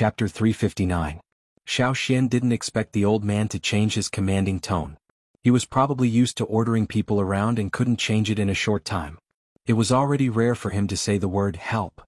Chapter 359. Xiao Xian didn't expect the old man to change his commanding tone. He was probably used to ordering people around and couldn't change it in a short time. It was already rare for him to say the word help.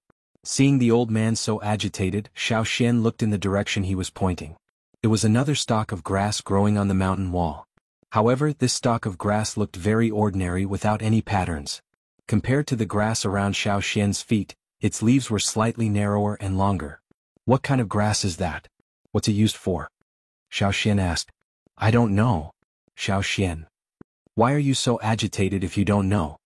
Seeing the old man so agitated, Xiao Xian looked in the direction he was pointing. It was another stalk of grass growing on the mountain wall. However, this stalk of grass looked very ordinary without any patterns. Compared to the grass around Xiao Xian's feet, its leaves were slightly narrower and longer. "What kind of grass is that? What's it used for?" Xiao Xian asked. "I don't know." "Xiao Xian. Why are you so agitated if you don't know?"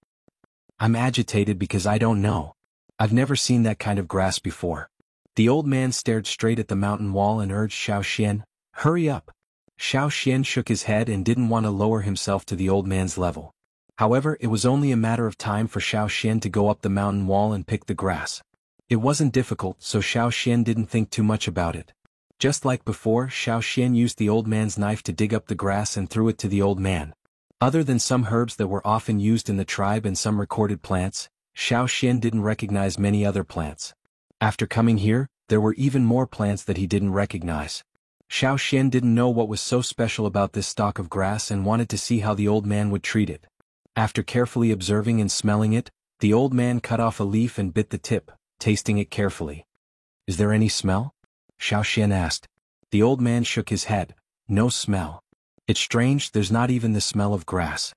"I'm agitated because I don't know. I've never seen that kind of grass before." The old man stared straight at the mountain wall and urged Xiao Xian, "Hurry up." Xiao Xian shook his head and didn't want to lower himself to the old man's level. However, it was only a matter of time for Xiao Xian to go up the mountain wall and pick the grass. It wasn't difficult, so Xiao Xian didn't think too much about it. Just like before, Xiao Xian used the old man's knife to dig up the grass and threw it to the old man. Other than some herbs that were often used in the tribe and some recorded plants, Xiao Xian didn't recognize many other plants. After coming here, there were even more plants that he didn't recognize. Xiao Xian didn't know what was so special about this stalk of grass and wanted to see how the old man would treat it. After carefully observing and smelling it, the old man cut off a leaf and bit the tip, tasting it carefully. "Is there any smell?" Xiao Xian asked. The old man shook his head. "No smell. It's strange, there's not even the smell of grass."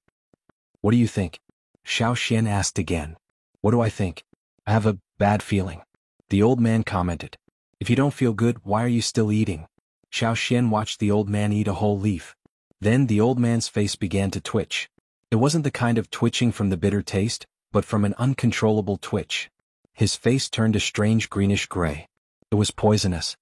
"What do you think?" Xiao Xian asked again. "What do I think? I have a bad feeling." The old man commented. "If you don't feel good, why are you still eating?" Xiao Xian watched the old man eat a whole leaf. Then the old man's face began to twitch. It wasn't the kind of twitching from the bitter taste, but from an uncontrollable twitch. His face turned a strange greenish gray. It was poisonous.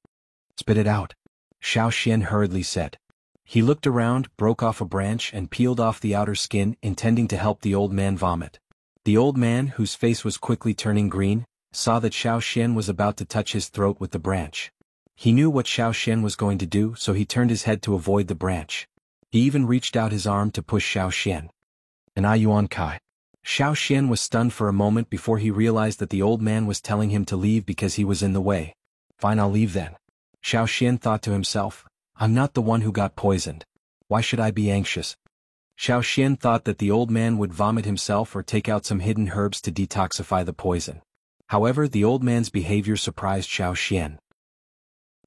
"Spit it out," Xiao Xian hurriedly said. He looked around, broke off a branch and peeled off the outer skin, intending to help the old man vomit. The old man, whose face was quickly turning green, saw that Xiao Xian was about to touch his throat with the branch. He knew what Xiao Xian was going to do, so he turned his head to avoid the branch. He even reached out his arm to push Xiao Xian. "An Yuan Kai." Xiao Xian was stunned for a moment before he realized that the old man was telling him to leave because he was in the way. "Fine, I'll leave then." Xiao Xian thought to himself, "I'm not the one who got poisoned. Why should I be anxious?" Xiao Xian thought that the old man would vomit himself or take out some hidden herbs to detoxify the poison. However, the old man's behavior surprised Xiao Xian.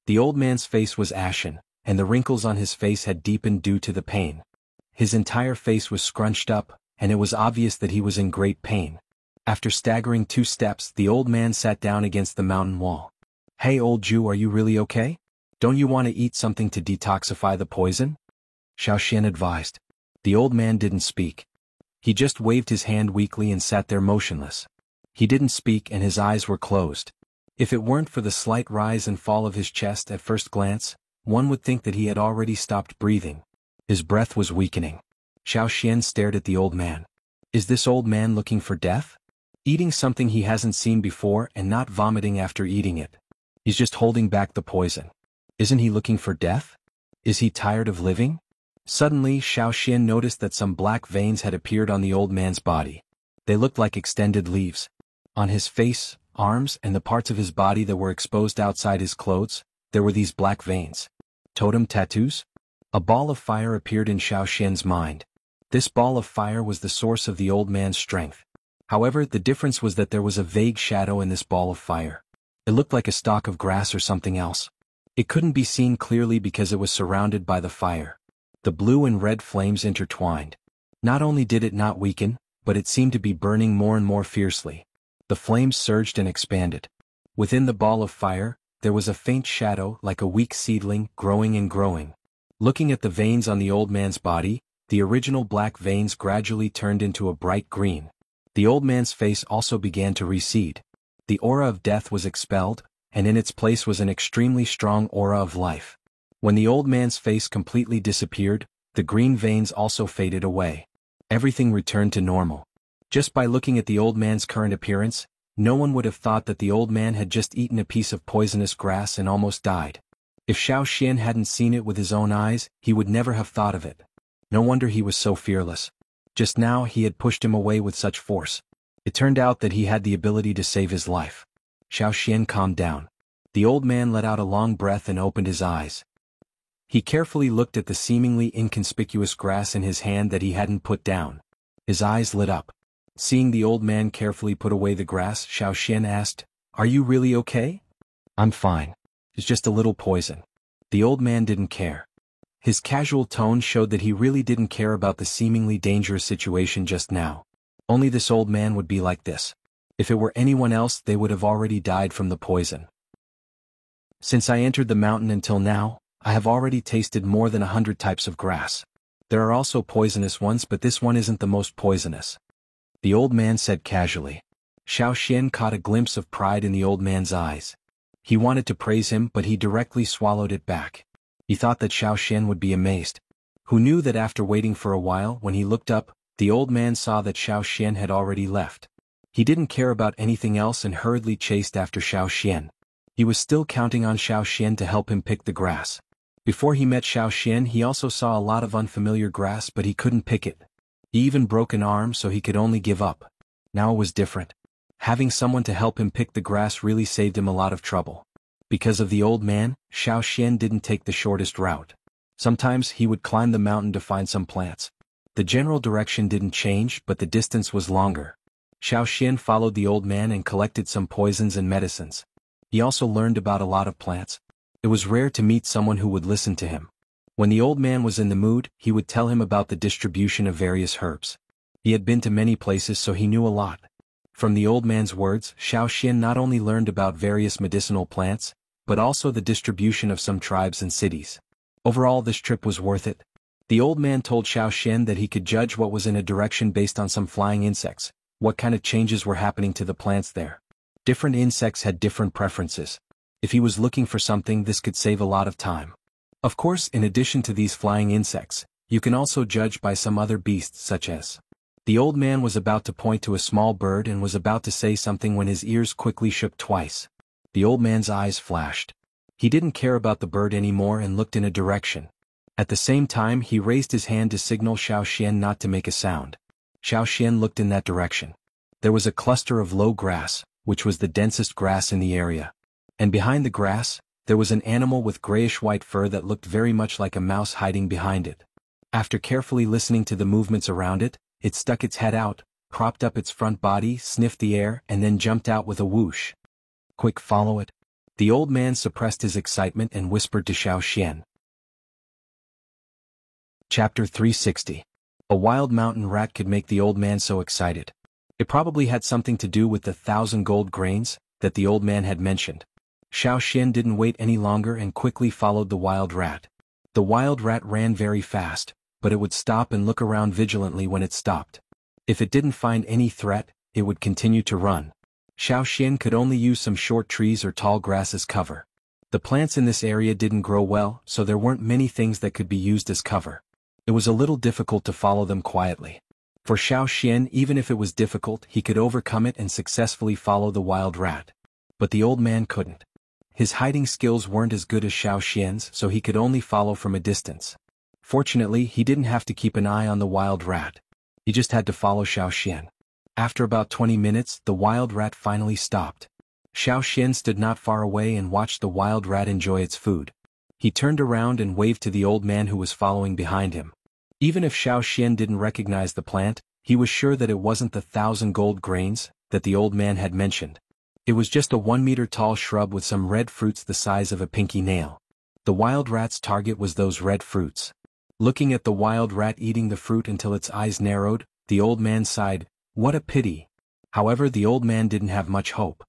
The old man's face was ashen, and the wrinkles on his face had deepened due to the pain. His entire face was scrunched up, and it was obvious that he was in great pain. After staggering 2 steps, the old man sat down against the mountain wall. "Hey old Jew, are you really okay? Don't you want to eat something to detoxify the poison?" Xiao Xian advised. The old man didn't speak. He just waved his hand weakly and sat there motionless. He didn't speak and his eyes were closed. If it weren't for the slight rise and fall of his chest at first glance, one would think that he had already stopped breathing. His breath was weakening. Xiao Xian stared at the old man. Is this old man looking for death? Eating something he hasn't seen before and not vomiting after eating it. He's just holding back the poison. Isn't he looking for death? Is he tired of living? Suddenly, Xiao Xian noticed that some black veins had appeared on the old man's body. They looked like extended leaves. On his face, arms, and the parts of his body that were exposed outside his clothes, there were these black veins. Totem tattoos? A ball of fire appeared in Xiao Xian's mind. This ball of fire was the source of the old man's strength. However, the difference was that there was a vague shadow in this ball of fire. It looked like a stalk of grass or something else. It couldn't be seen clearly because it was surrounded by the fire. The blue and red flames intertwined. Not only did it not weaken, but it seemed to be burning more and more fiercely. The flames surged and expanded. Within the ball of fire, there was a faint shadow like a weak seedling growing and growing. Looking at the veins on the old man's body, the original black veins gradually turned into a bright green. The old man's face also began to recede. The aura of death was expelled, and in its place was an extremely strong aura of life. When the old man's face completely disappeared, the green veins also faded away. Everything returned to normal. Just by looking at the old man's current appearance, no one would have thought that the old man had just eaten a piece of poisonous grass and almost died. If Xiao Xian hadn't seen it with his own eyes, he would never have thought of it. No wonder he was so fearless. Just now he had pushed him away with such force. It turned out that he had the ability to save his life. Xiao Xian calmed down. The old man let out a long breath and opened his eyes. He carefully looked at the seemingly inconspicuous grass in his hand that he hadn't put down. His eyes lit up. Seeing the old man carefully put away the grass, Xiao Xian asked, "Are you really okay?" "I'm fine. It's just a little poison." The old man didn't care. His casual tone showed that he really didn't care about the seemingly dangerous situation just now. Only this old man would be like this. If it were anyone else, they would have already died from the poison. "Since I entered the mountain until now, I have already tasted more than 100 types of grass. There are also poisonous ones, but this one isn't the most poisonous," the old man said casually. Xiao Xian caught a glimpse of pride in the old man's eyes. He wanted to praise him, but he directly swallowed it back. He thought that Xiao Xian would be amazed. Who knew that after waiting for a while, when he looked up, the old man saw that Xiao Xian had already left. He didn't care about anything else and hurriedly chased after Xiao Xian. He was still counting on Xiao Xian to help him pick the grass. Before he met Xiao Xian, he also saw a lot of unfamiliar grass, but he couldn't pick it. He even broke an arm, so he could only give up. Now it was different. Having someone to help him pick the grass really saved him a lot of trouble. Because of the old man, Xiao Xian didn't take the shortest route. Sometimes he would climb the mountain to find some plants. The general direction didn't change, but the distance was longer. Xiao Xian followed the old man and collected some poisons and medicines. He also learned about a lot of plants. It was rare to meet someone who would listen to him. When the old man was in the mood, he would tell him about the distribution of various herbs. He had been to many places, so he knew a lot. From the old man's words, Xiao Xian not only learned about various medicinal plants, but also the distribution of some tribes and cities. Overall, this trip was worth it. The old man told Xiao Xian that he could judge what was in a direction based on some flying insects, what kind of changes were happening to the plants there. Different insects had different preferences. If he was looking for something, this could save a lot of time. Of course, in addition to these flying insects, you can also judge by some other beasts such as. The old man was about to point to a small bird and was about to say something when his ears quickly shook twice. The old man's eyes flashed. He didn't care about the bird anymore and looked in a direction. At the same time, he raised his hand to signal Xiao Xian not to make a sound. Xiao Xian looked in that direction. There was a cluster of low grass, which was the densest grass in the area. And behind the grass, there was an animal with grayish-white fur that looked very much like a mouse hiding behind it. After carefully listening to the movements around it, it stuck its head out, propped up its front body, sniffed the air, and then jumped out with a whoosh. "Quick, follow it." The old man suppressed his excitement and whispered to Xiao Xian. Chapter 360. A wild mountain rat could make the old man so excited. It probably had something to do with the 1,000 gold grains that the old man had mentioned. Xiao Xian didn't wait any longer and quickly followed the wild rat. The wild rat ran very fast, but it would stop and look around vigilantly when it stopped. If it didn't find any threat, it would continue to run. Xiao Xian could only use some short trees or tall grass as cover. The plants in this area didn't grow well, so there weren't many things that could be used as cover. It was a little difficult to follow them quietly. For Xiao Xian, even if it was difficult, he could overcome it and successfully follow the wild rat. But the old man couldn't. His hiding skills weren't as good as Xiao Xian's, so he could only follow from a distance. Fortunately, he didn't have to keep an eye on the wild rat. He just had to follow Xiao Xian. After about 20 minutes, the wild rat finally stopped. Xiao Xian stood not far away and watched the wild rat enjoy its food. He turned around and waved to the old man who was following behind him. Even if Xiao Xian didn't recognize the plant, he was sure that it wasn't the 1,000 gold grains that the old man had mentioned. It was just a 1-meter-tall shrub with some red fruits the size of a pinky nail. The wild rat's target was those red fruits. Looking at the wild rat eating the fruit until its eyes narrowed, the old man sighed, "What a pity." However, the old man didn't have much hope.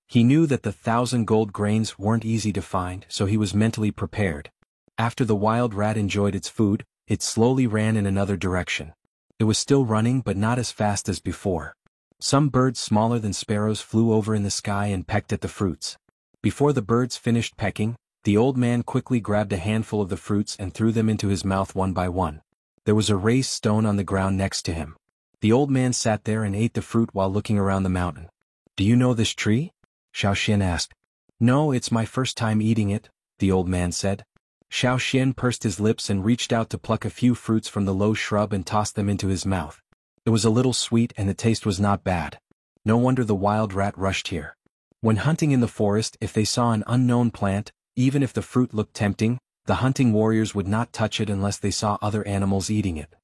He knew that the 1,000 gold grains weren't easy to find, so he was mentally prepared. After the wild rat enjoyed its food, it slowly ran in another direction. It was still running, but not as fast as before. Some birds smaller than sparrows flew over in the sky and pecked at the fruits. Before the birds finished pecking, the old man quickly grabbed a handful of the fruits and threw them into his mouth one by one. There was a raised stone on the ground next to him. The old man sat there and ate the fruit while looking around the mountain. "Do you know this tree?" Xiao Xian asked. "No, it's my first time eating it," the old man said. Xiao Xian pursed his lips and reached out to pluck a few fruits from the low shrub and tossed them into his mouth. It was a little sweet and the taste was not bad. No wonder the wild rat rushed here. When hunting in the forest, if they saw an unknown plant, even if the fruit looked tempting, the hunting warriors would not touch it unless they saw other animals eating it.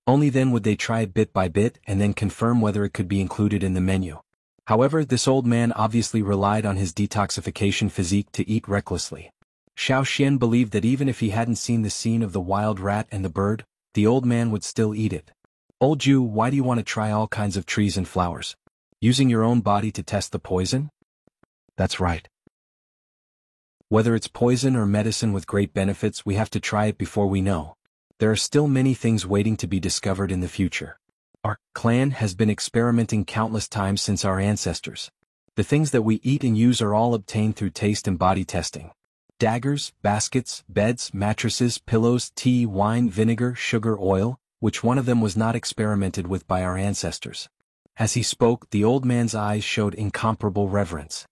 Only then would they try it bit by bit and then confirm whether it could be included in the menu. However, this old man obviously relied on his detoxification physique to eat recklessly. Xiao Xian believed that even if he hadn't seen the scene of the wild rat and the bird, the old man would still eat it. "Old Jew, why do you want to try all kinds of trees and flowers? Using your own body to test the poison?" "That's right. Whether it's poison or medicine with great benefits, we have to try it before we know. There are still many things waiting to be discovered in the future. Our clan has been experimenting countless times since our ancestors. The things that we eat and use are all obtained through taste and body testing. Daggers, baskets, beds, mattresses, pillows, tea, wine, vinegar, sugar, oil, which one of them was not experimented with by our ancestors?" As he spoke, the old man's eyes showed incomparable reverence.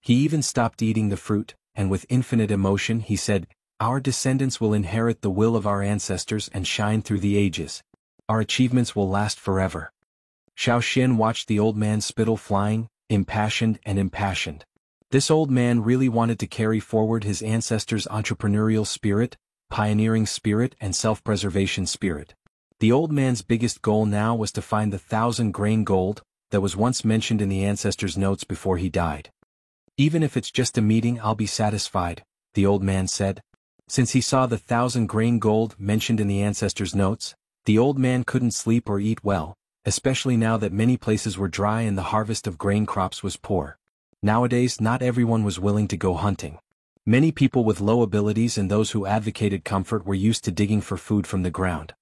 He even stopped eating the fruit, and with infinite emotion he said, "Our descendants will inherit the will of our ancestors and shine through the ages. Our achievements will last forever." Xiao Xian watched the old man's spittle flying, impassioned and impassioned. This old man really wanted to carry forward his ancestors' entrepreneurial spirit, pioneering spirit and self-preservation spirit. The old man's biggest goal now was to find the 1,000-grain gold that was once mentioned in the ancestors' notes before he died. "Even if it's just a meeting, I'll be satisfied," the old man said. Since he saw the 1,000-grain gold mentioned in the ancestors' notes, the old man couldn't sleep or eat well, especially now that many places were dry and the harvest of grain crops was poor. Nowadays, not everyone was willing to go hunting. Many people with low abilities and those who advocated comfort were used to digging for food from the ground.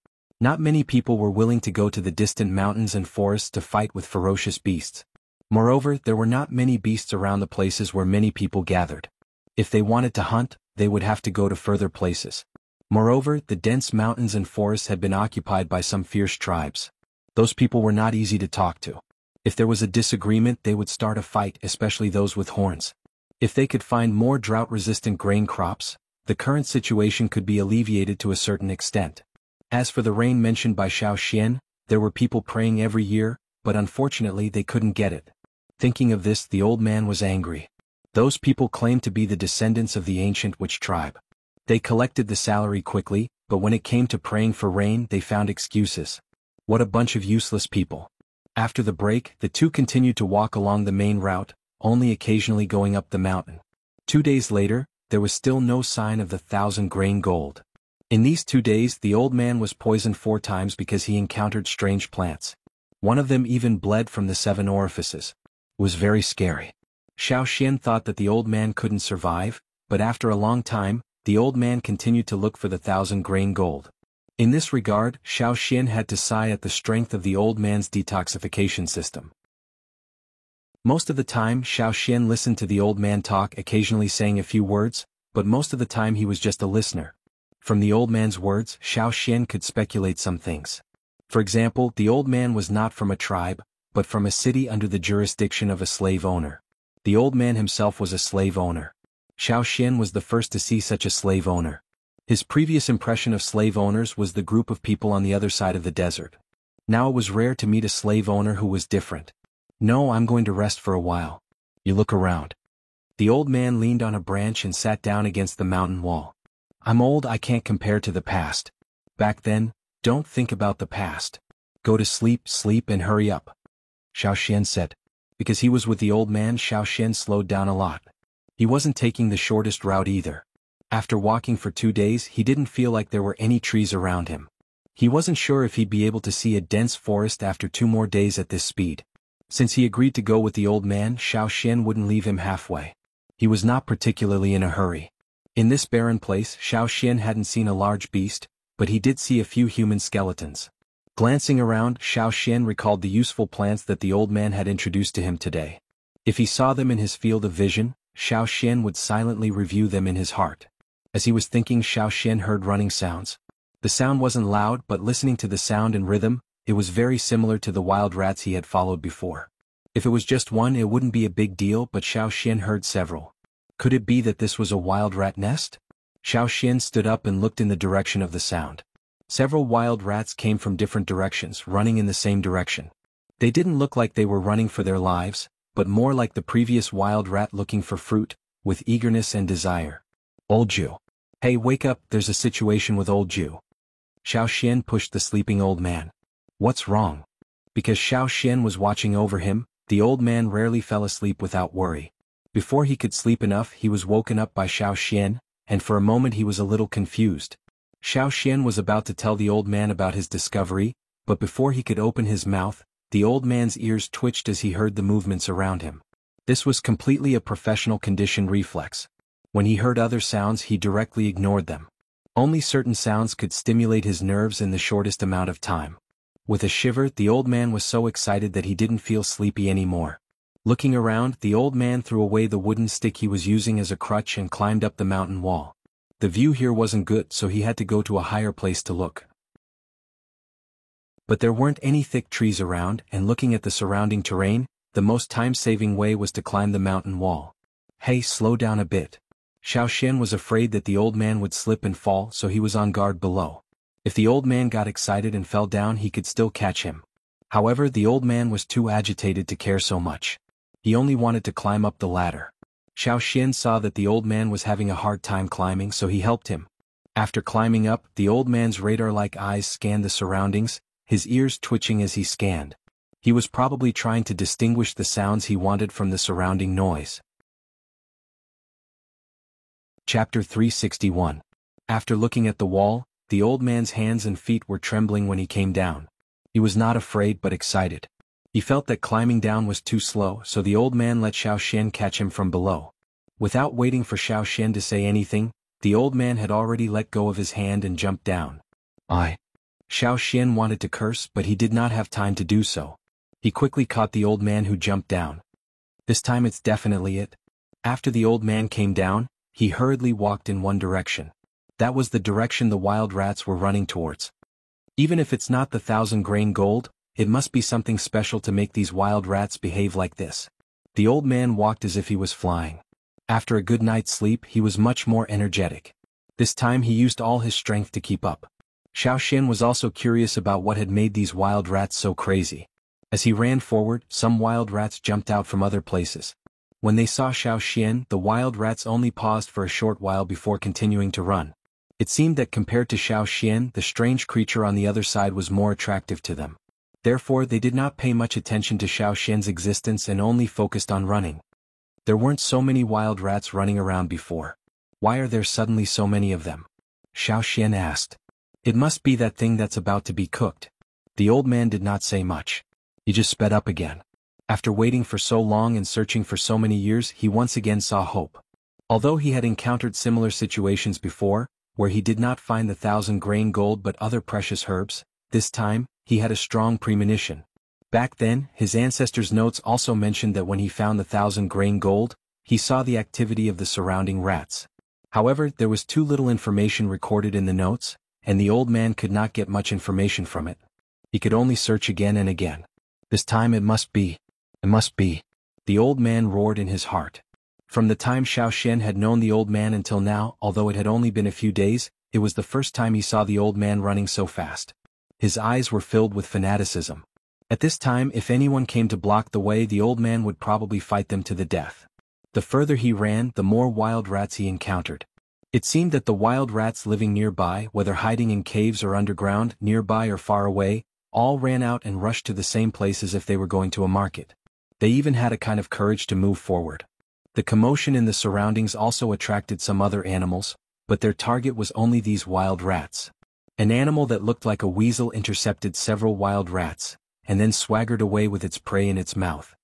Not many people were willing to go to the distant mountains and forests to fight with ferocious beasts. Moreover, there were not many beasts around the places where many people gathered. If they wanted to hunt, they would have to go to further places. Moreover, the dense mountains and forests had been occupied by some fierce tribes. Those people were not easy to talk to. If there was a disagreement, they would start a fight, especially those with horns. If they could find more drought-resistant grain crops, the current situation could be alleviated to a certain extent. As for the rain mentioned by Xiao Xian, there were people praying every year, but unfortunately they couldn't get it. Thinking of this, the old man was angry. Those people claimed to be the descendants of the ancient witch tribe. They collected the salary quickly, but when it came to praying for rain, they found excuses. What a bunch of useless people. After the break, the two continued to walk along the main route, only occasionally going up the mountain. 2 days later, there was still no sign of the 1,000-grain gold. In these 2 days, the old man was poisoned 4 times because he encountered strange plants. One of them even bled from the 7 orifices. It was very scary. Xiao Xian thought that the old man couldn't survive, but after a long time, the old man continued to look for the 1,000-grain gold. In this regard, Xiao Xian had to sigh at the strength of the old man's detoxification system. Most of the time, Xiao Xian listened to the old man talk, occasionally saying a few words, but most of the time he was just a listener. From the old man's words, Xiao Xian could speculate some things. For example, the old man was not from a tribe, but from a city under the jurisdiction of a slave owner. The old man himself was a slave owner. Xiao Xian was the first to see such a slave owner. His previous impression of slave owners was the group of people on the other side of the desert. Now it was rare to meet a slave owner who was different. "No, I'm going to rest for a while. You look around." The old man leaned on a branch and sat down against the mountain wall. "I'm old, I can't compare to the past. Back then, don't think about the past. Go to sleep, and hurry up," Xiao Xian said. Because he was with the old man, Xiao Xian slowed down a lot. He wasn't taking the shortest route either. After walking for 2 days, he didn't feel like there were any trees around him. He wasn't sure if he'd be able to see a dense forest after 2 more days at this speed. Since he agreed to go with the old man, Xiao Xian wouldn't leave him halfway. He was not particularly in a hurry. In this barren place, Xiao Xian hadn't seen a large beast, but he did see a few human skeletons. Glancing around, Xiao Xian recalled the useful plants that the old man had introduced to him today. If he saw them in his field of vision, Xiao Xian would silently review them in his heart. As he was thinking, Xiao Xian heard running sounds. The sound wasn't loud, but listening to the sound and rhythm, it was very similar to the wild rats he had followed before. If it was just one, it wouldn't be a big deal, but Xiao Xian heard several. Could it be that this was a wild rat nest? Xiao Xian stood up and looked in the direction of the sound. Several wild rats came from different directions, running in the same direction. They didn't look like they were running for their lives, but more like the previous wild rat looking for fruit, with eagerness and desire. Old Jew. Hey, wake up, there's a situation with Old Jew. Xiao Xian pushed the sleeping old man. What's wrong? Because Xiao Xian was watching over him, the old man rarely fell asleep without worry. Before he could sleep enough, he was woken up by Xiao Xian, and for a moment he was a little confused. Xiao Xian was about to tell the old man about his discovery, but before he could open his mouth, the old man's ears twitched as he heard the movements around him. This was completely a professional conditioned reflex. When he heard other sounds, he directly ignored them. Only certain sounds could stimulate his nerves in the shortest amount of time. With a shiver, the old man was so excited that he didn't feel sleepy anymore. Looking around, the old man threw away the wooden stick he was using as a crutch and climbed up the mountain wall. The view here wasn't good, so he had to go to a higher place to look. But there weren't any thick trees around, and looking at the surrounding terrain, the most time-saving way was to climb the mountain wall. Hey, slow down a bit. Xiao Xian was afraid that the old man would slip and fall, so he was on guard below. If the old man got excited and fell down, he could still catch him. However, the old man was too agitated to care so much. He only wanted to climb up the ladder. Xiao Xian saw that the old man was having a hard time climbing, so he helped him. After climbing up, the old man's radar-like eyes scanned the surroundings, his ears twitching as he scanned. He was probably trying to distinguish the sounds he wanted from the surrounding noise. Chapter 361. After looking at the wall, the old man's hands and feet were trembling when he came down. He was not afraid but excited. He felt that climbing down was too slow, so the old man let Xiao Xian catch him from below. Without waiting for Xiao Xian to say anything, the old man had already let go of his hand and jumped down. Xiao Xian wanted to curse, but he did not have time to do so. He quickly caught the old man who jumped down. This time it's definitely it. After the old man came down, he hurriedly walked in one direction. That was the direction the wild rats were running towards. Even if it's not the 1,000-grain gold, it must be something special to make these wild rats behave like this. The old man walked as if he was flying. After a good night's sleep, he was much more energetic. This time he used all his strength to keep up. Xiao Xian was also curious about what had made these wild rats so crazy. As he ran forward, some wild rats jumped out from other places. When they saw Xiao Xian, the wild rats only paused for a short while before continuing to run. It seemed that compared to Xiao Xian, the strange creature on the other side was more attractive to them. Therefore, they did not pay much attention to Xiao Xian's existence and only focused on running. There weren't so many wild rats running around before. Why are there suddenly so many of them? Xiao Xian asked. It must be that thing that's about to be cooked. The old man did not say much. He just sped up again. After waiting for so long and searching for so many years, he once again saw hope. Although he had encountered similar situations before, where he did not find the 1,000-grain gold but other precious herbs, this time, he had a strong premonition. Back then, his ancestors' notes also mentioned that when he found the 1,000-grain gold, he saw the activity of the surrounding rats. However, there was too little information recorded in the notes, and the old man could not get much information from it. He could only search again and again. This time it must be. It must be. The old man roared in his heart. From the time Xiao Xian had known the old man until now, although it had only been a few days, it was the first time he saw the old man running so fast. His eyes were filled with fanaticism. At this time, if anyone came to block the way, the old man would probably fight them to the death. The further he ran, the more wild rats he encountered. It seemed that the wild rats living nearby, whether hiding in caves or underground, nearby or far away, all ran out and rushed to the same place as if they were going to a market. They even had a kind of courage to move forward. The commotion in the surroundings also attracted some other animals, but their target was only these wild rats. An animal that looked like a weasel intercepted several wild rats, and then swaggered away with its prey in its mouth.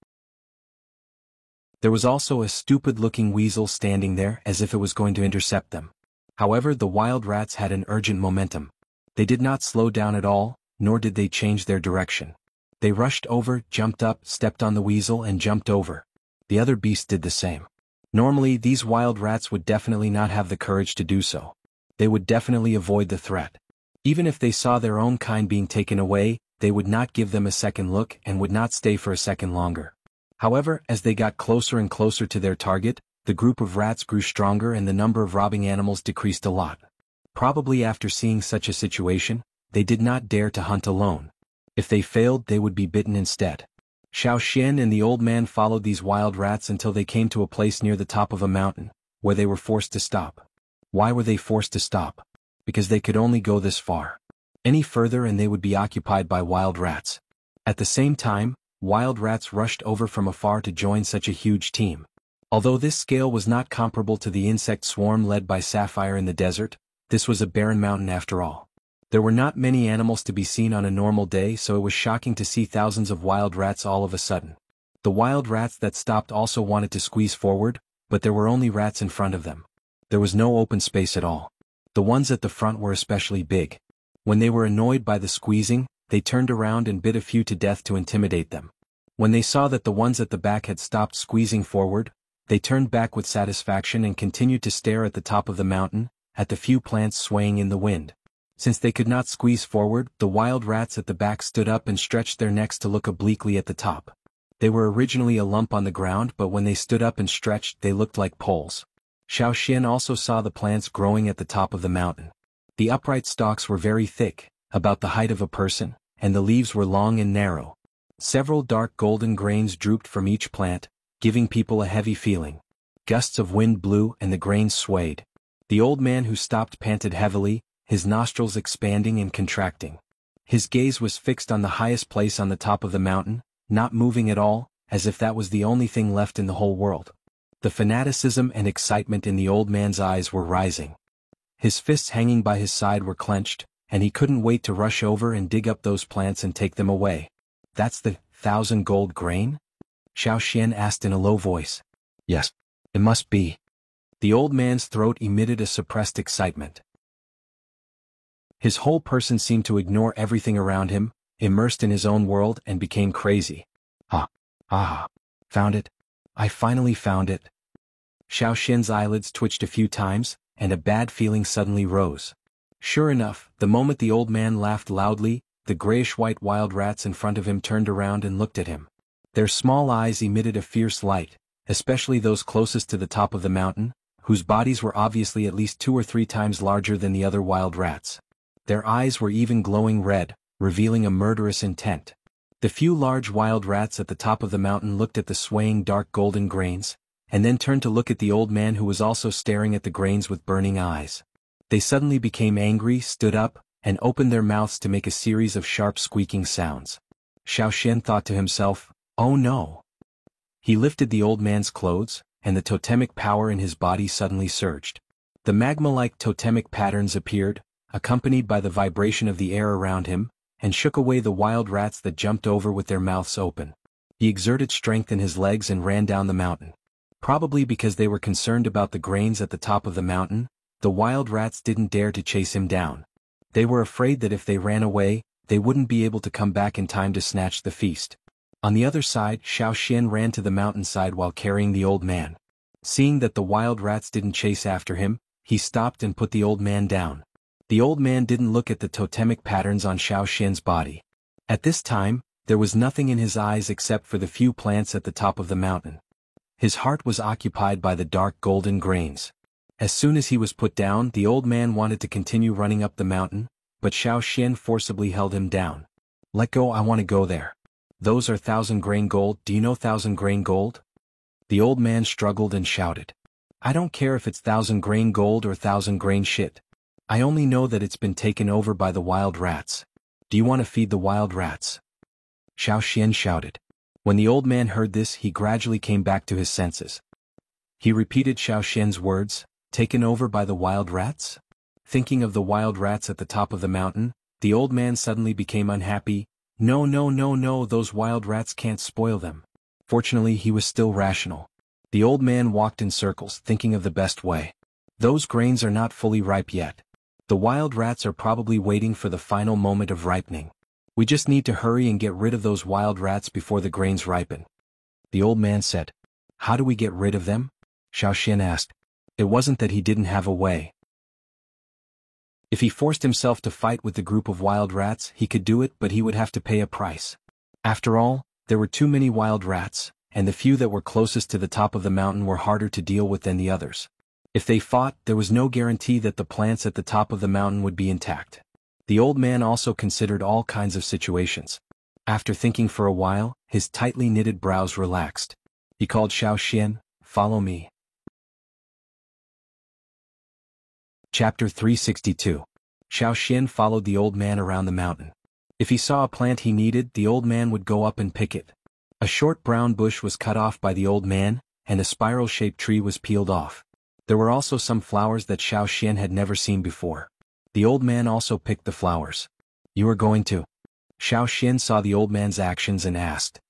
There was also a stupid-looking weasel standing there as if it was going to intercept them. However, the wild rats had an urgent momentum. They did not slow down at all, nor did they change their direction. They rushed over, jumped up, stepped on the weasel and jumped over. The other beasts did the same. Normally, these wild rats would definitely not have the courage to do so. They would definitely avoid the threat. Even if they saw their own kind being taken away, they would not give them a second look and would not stay for a second longer. However, as they got closer and closer to their target, the group of rats grew stronger and the number of robbing animals decreased a lot. Probably after seeing such a situation, they did not dare to hunt alone. If they failed, they would be bitten instead. Xiao Xian and the old man followed these wild rats until they came to a place near the top of a mountain, where they were forced to stop. Why were they forced to stop? Because they could only go this far. Any further and they would be occupied by wild rats. At the same time, wild rats rushed over from afar to join such a huge team. Although this scale was not comparable to the insect swarm led by Sapphire in the desert, this was a barren mountain after all. There were not many animals to be seen on a normal day, so it was shocking to see thousands of wild rats all of a sudden. The wild rats that stopped also wanted to squeeze forward, but there were only rats in front of them. There was no open space at all. The ones at the front were especially big. When they were annoyed by the squeezing, they turned around and bit a few to death to intimidate them. When they saw that the ones at the back had stopped squeezing forward, they turned back with satisfaction and continued to stare at the top of the mountain, at the few plants swaying in the wind. Since they could not squeeze forward, the wild rats at the back stood up and stretched their necks to look obliquely at the top. They were originally a lump on the ground, but when they stood up and stretched, they looked like poles. Xiao Xian also saw the plants growing at the top of the mountain. The upright stalks were very thick, about the height of a person, and the leaves were long and narrow. Several dark golden grains drooped from each plant, giving people a heavy feeling. Gusts of wind blew and the grains swayed. The old man who stopped panted heavily, his nostrils expanding and contracting. His gaze was fixed on the highest place on the top of the mountain, not moving at all, as if that was the only thing left in the whole world. The fanaticism and excitement in the old man's eyes were rising. His fists hanging by his side were clenched, and he couldn't wait to rush over and dig up those plants and take them away. That's the 1,000 gold grain? Xiao Xian asked in a low voice. Yes, it must be. The old man's throat emitted a suppressed excitement. His whole person seemed to ignore everything around him, immersed in his own world, and became crazy. Found it. I finally found it. Xiao Xian's eyelids twitched a few times, and a bad feeling suddenly rose. Sure enough, the moment the old man laughed loudly, the grayish-white wild rats in front of him turned around and looked at him. Their small eyes emitted a fierce light, especially those closest to the top of the mountain, whose bodies were obviously at least 2 or 3 times larger than the other wild rats. Their eyes were even glowing red, revealing a murderous intent. The few large wild rats at the top of the mountain looked at the swaying dark golden grains, and then turned to look at the old man who was also staring at the grains with burning eyes. They suddenly became angry, stood up, and opened their mouths to make a series of sharp squeaking sounds. Xiao Xian thought to himself, "Oh no." He lifted the old man's clothes, and the totemic power in his body suddenly surged. The magma-like totemic patterns appeared, accompanied by the vibration of the air around him, and shook away the wild rats that jumped over with their mouths open. He exerted strength in his legs and ran down the mountain. Probably because they were concerned about the grains at the top of the mountain, the wild rats didn't dare to chase him down. They were afraid that if they ran away, they wouldn't be able to come back in time to snatch the feast. On the other side, Xiao Xian ran to the mountainside while carrying the old man. Seeing that the wild rats didn't chase after him, he stopped and put the old man down. The old man didn't look at the totemic patterns on Xiao Xian's body. At this time, there was nothing in his eyes except for the few plants at the top of the mountain. His heart was occupied by the dark golden grains. As soon as he was put down, the old man wanted to continue running up the mountain, but Xiao Xian forcibly held him down. "Let go, I want to go there. Those are 1,000 grain gold, do you know 1,000 grain gold?" The old man struggled and shouted. "I don't care if it's 1,000 grain gold or 1,000 grain shit. I only know that it's been taken over by the wild rats. Do you want to feed the wild rats?" Xiao Xian shouted. When the old man heard this, he gradually came back to his senses. He repeated Xiao Xian's words, "Taken over by the wild rats?" Thinking of the wild rats at the top of the mountain, the old man suddenly became unhappy. No, those wild rats can't spoil them. Fortunately, he was still rational. The old man walked in circles, thinking of the best way. Those grains are not fully ripe yet. The wild rats are probably waiting for the final moment of ripening. We just need to hurry and get rid of those wild rats before the grains ripen. The old man said. "How do we get rid of them?" Xiao Xian asked. It wasn't that he didn't have a way. If he forced himself to fight with the group of wild rats, he could do it, but he would have to pay a price. After all, there were too many wild rats, and the few that were closest to the top of the mountain were harder to deal with than the others. If they fought, there was no guarantee that the plants at the top of the mountain would be intact. The old man also considered all kinds of situations. After thinking for a while, his tightly knitted brows relaxed. He called Xiao Xian, "Follow me." Chapter 362. Xiao Xian followed the old man around the mountain. If he saw a plant he needed, the old man would go up and pick it. A short brown bush was cut off by the old man, and a spiral-shaped tree was peeled off. There were also some flowers that Xiao Xian had never seen before. The old man also picked the flowers. "You are going to?" Xiao Xian saw the old man's actions and asked.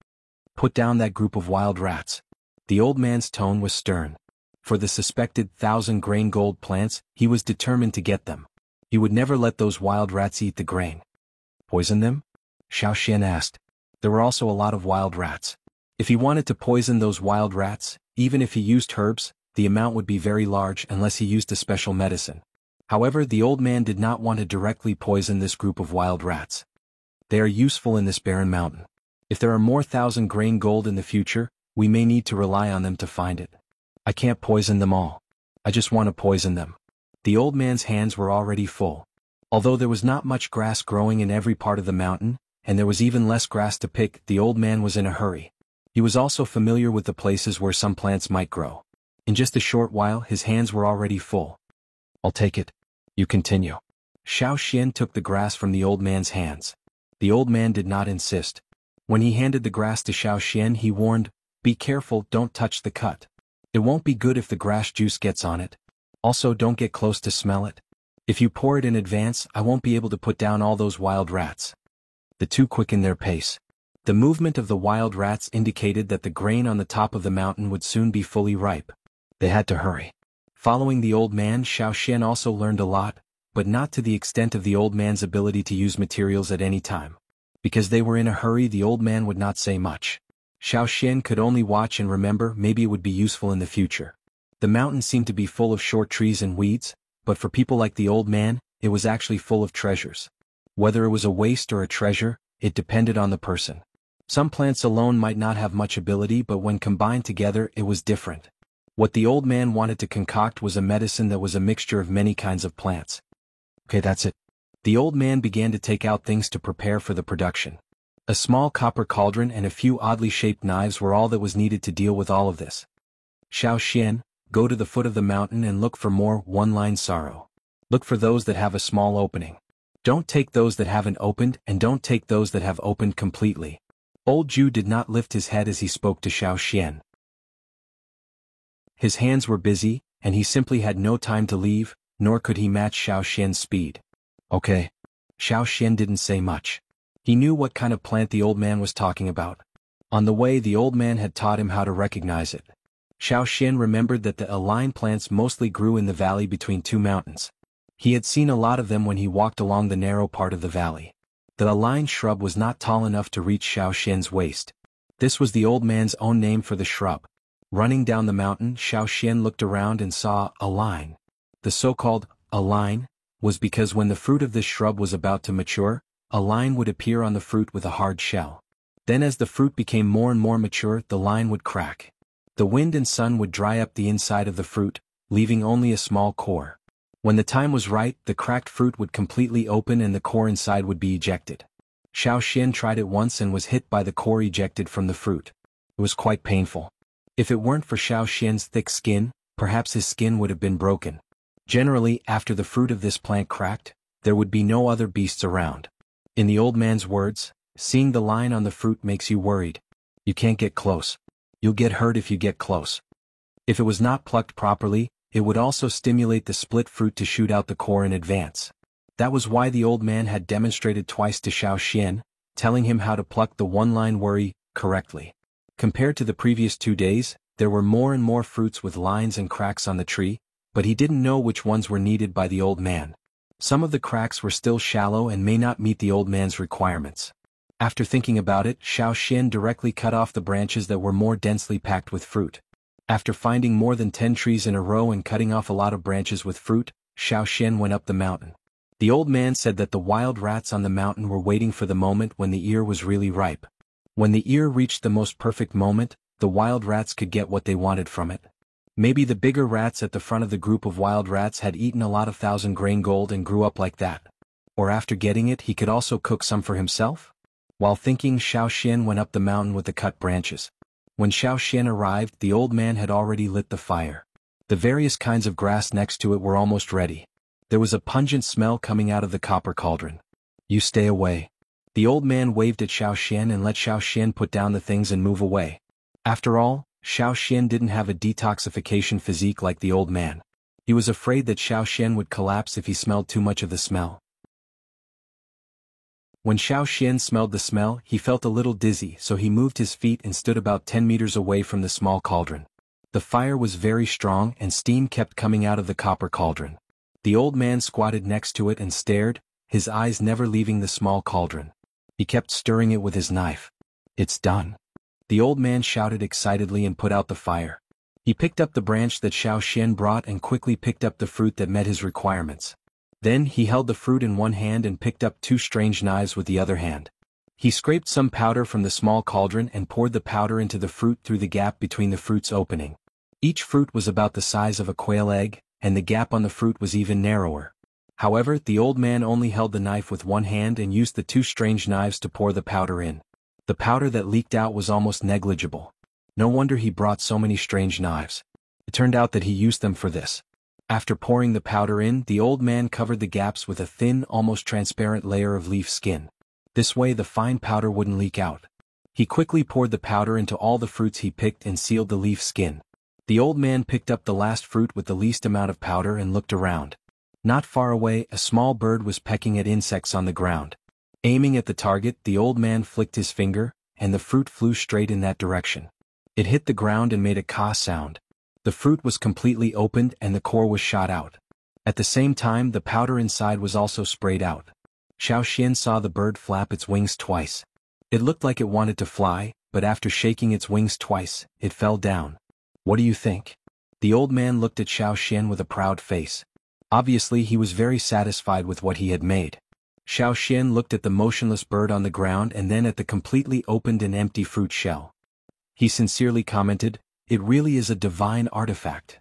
"Put down that group of wild rats." The old man's tone was stern. For the suspected 1,000-grain gold plants, he was determined to get them. He would never let those wild rats eat the grain. "Poison them?" Xiao Xian asked. There were also a lot of wild rats. If he wanted to poison those wild rats, even if he used herbs, the amount would be very large unless he used a special medicine. However, the old man did not want to directly poison this group of wild rats. They are useful in this barren mountain. If there are more 1,000-grain gold in the future, we may need to rely on them to find it. I can't poison them all. I just want to poison them. The old man's hands were already full. Although there was not much grass growing in every part of the mountain, and there was even less grass to pick, the old man was in a hurry. He was also familiar with the places where some plants might grow. In just a short while his hands were already full. "I'll take it. You continue." Xiao Xian took the grass from the old man's hands. The old man did not insist. When he handed the grass to Xiao Xian he warned, "Be careful, don't touch the cut. It won't be good if the grass juice gets on it. Also, don't get close to smell it. If you pour it in advance, I won't be able to put down all those wild rats." The two quickened their pace. The movement of the wild rats indicated that the grain on the top of the mountain would soon be fully ripe. They had to hurry. Following the old man, Xiao Xian also learned a lot, but not to the extent of the old man's ability to use materials at any time. Because they were in a hurry, the old man would not say much. Xiao Xian could only watch and remember maybe it would be useful in the future. The mountain seemed to be full of short trees and weeds, but for people like the old man, it was actually full of treasures. Whether it was a waste or a treasure, it depended on the person. Some plants alone might not have much ability, but when combined together it was different. What the old man wanted to concoct was a medicine that was a mixture of many kinds of plants. "Okay, that's it." The old man began to take out things to prepare for the production. A small copper cauldron and a few oddly shaped knives were all that was needed to deal with all of this. "Xiao Xian, go to the foot of the mountain and look for more one-line sorrow. Look for those that have a small opening. Don't take those that haven't opened, and don't take those that have opened completely." Old Zhu did not lift his head as he spoke to Xiao Xian. His hands were busy, and he simply had no time to leave, nor could he match Xiao Xian's speed. "Okay." Xiao Xian didn't say much. He knew what kind of plant the old man was talking about. On the way the old man had taught him how to recognize it. Xiao Xian remembered that the align plants mostly grew in the valley between two mountains. He had seen a lot of them when he walked along the narrow part of the valley. The align shrub was not tall enough to reach Xiao Xian's waist. This was the old man's own name for the shrub. Running down the mountain, Xiao Xian looked around and saw align. The so-called align was because when the fruit of this shrub was about to mature, a line would appear on the fruit with a hard shell. Then as the fruit became more and more mature, the line would crack. The wind and sun would dry up the inside of the fruit, leaving only a small core. When the time was right, the cracked fruit would completely open and the core inside would be ejected. Xiao Xian tried it once and was hit by the core ejected from the fruit. It was quite painful. If it weren't for Xiao Xian's thick skin, perhaps his skin would have been broken. Generally, after the fruit of this plant cracked, there would be no other beasts around. In the old man's words, seeing the line on the fruit makes you worried. You can't get close. You'll get hurt if you get close. If it was not plucked properly, it would also stimulate the split fruit to shoot out the core in advance. That was why the old man had demonstrated twice to Xiao Xian, telling him how to pluck the one-line worry correctly. Compared to the previous 2 days, there were more and more fruits with lines and cracks on the tree, but he didn't know which ones were needed by the old man. Some of the cracks were still shallow and may not meet the old man's requirements. After thinking about it, Xiao Xian directly cut off the branches that were more densely packed with fruit. After finding more than 10 trees in a row and cutting off a lot of branches with fruit, Xiao Xian went up the mountain. The old man said that the wild rats on the mountain were waiting for the moment when the ear was really ripe. When the ear reached the most perfect moment, the wild rats could get what they wanted from it. Maybe the bigger rats at the front of the group of wild rats had eaten a lot of 1,000 grain gold and grew up like that. Or after getting it he could also cook some for himself? While thinking, Xiao Xian went up the mountain with the cut branches. When Xiao Xian arrived, the old man had already lit the fire. The various kinds of grass next to it were almost ready. There was a pungent smell coming out of the copper cauldron. "You stay away." The old man waved at Xiao Xian and let Xiao Xian put down the things and move away. After all, Xiao Xian didn't have a detoxification physique like the old man. He was afraid that Xiao Xian would collapse if he smelled too much of the smell. When Xiao Xian smelled the smell, he felt a little dizzy, so he moved his feet and stood about 10 meters away from the small cauldron. The fire was very strong and steam kept coming out of the copper cauldron. The old man squatted next to it and stared, his eyes never leaving the small cauldron. He kept stirring it with his knife. "It's done." The old man shouted excitedly and put out the fire. He picked up the branch that Xiao Xian brought and quickly picked up the fruit that met his requirements. Then he held the fruit in one hand and picked up 2 strange knives with the other hand. He scraped some powder from the small cauldron and poured the powder into the fruit through the gap between the fruit's opening. Each fruit was about the size of a quail egg, and the gap on the fruit was even narrower. However, the old man only held the knife with one hand and used the 2 strange knives to pour the powder in. The powder that leaked out was almost negligible. No wonder he brought so many strange knives. It turned out that he used them for this. After pouring the powder in, the old man covered the gaps with a thin, almost transparent layer of leaf skin. This way the fine powder wouldn't leak out. He quickly poured the powder into all the fruits he picked and sealed the leaf skin. The old man picked up the last fruit with the least amount of powder and looked around. Not far away, a small bird was pecking at insects on the ground. Aiming at the target, the old man flicked his finger, and the fruit flew straight in that direction. It hit the ground and made a caw sound. The fruit was completely opened and the core was shot out. At the same time, the powder inside was also sprayed out. Xiao Xian saw the bird flap its wings twice. It looked like it wanted to fly, but after shaking its wings twice, it fell down. "What do you think?" The old man looked at Xiao Xian with a proud face. Obviously, he was very satisfied with what he had made. Xiao Xian looked at the motionless bird on the ground and then at the completely opened and empty fruit shell. He sincerely commented, "It really is a divine artifact."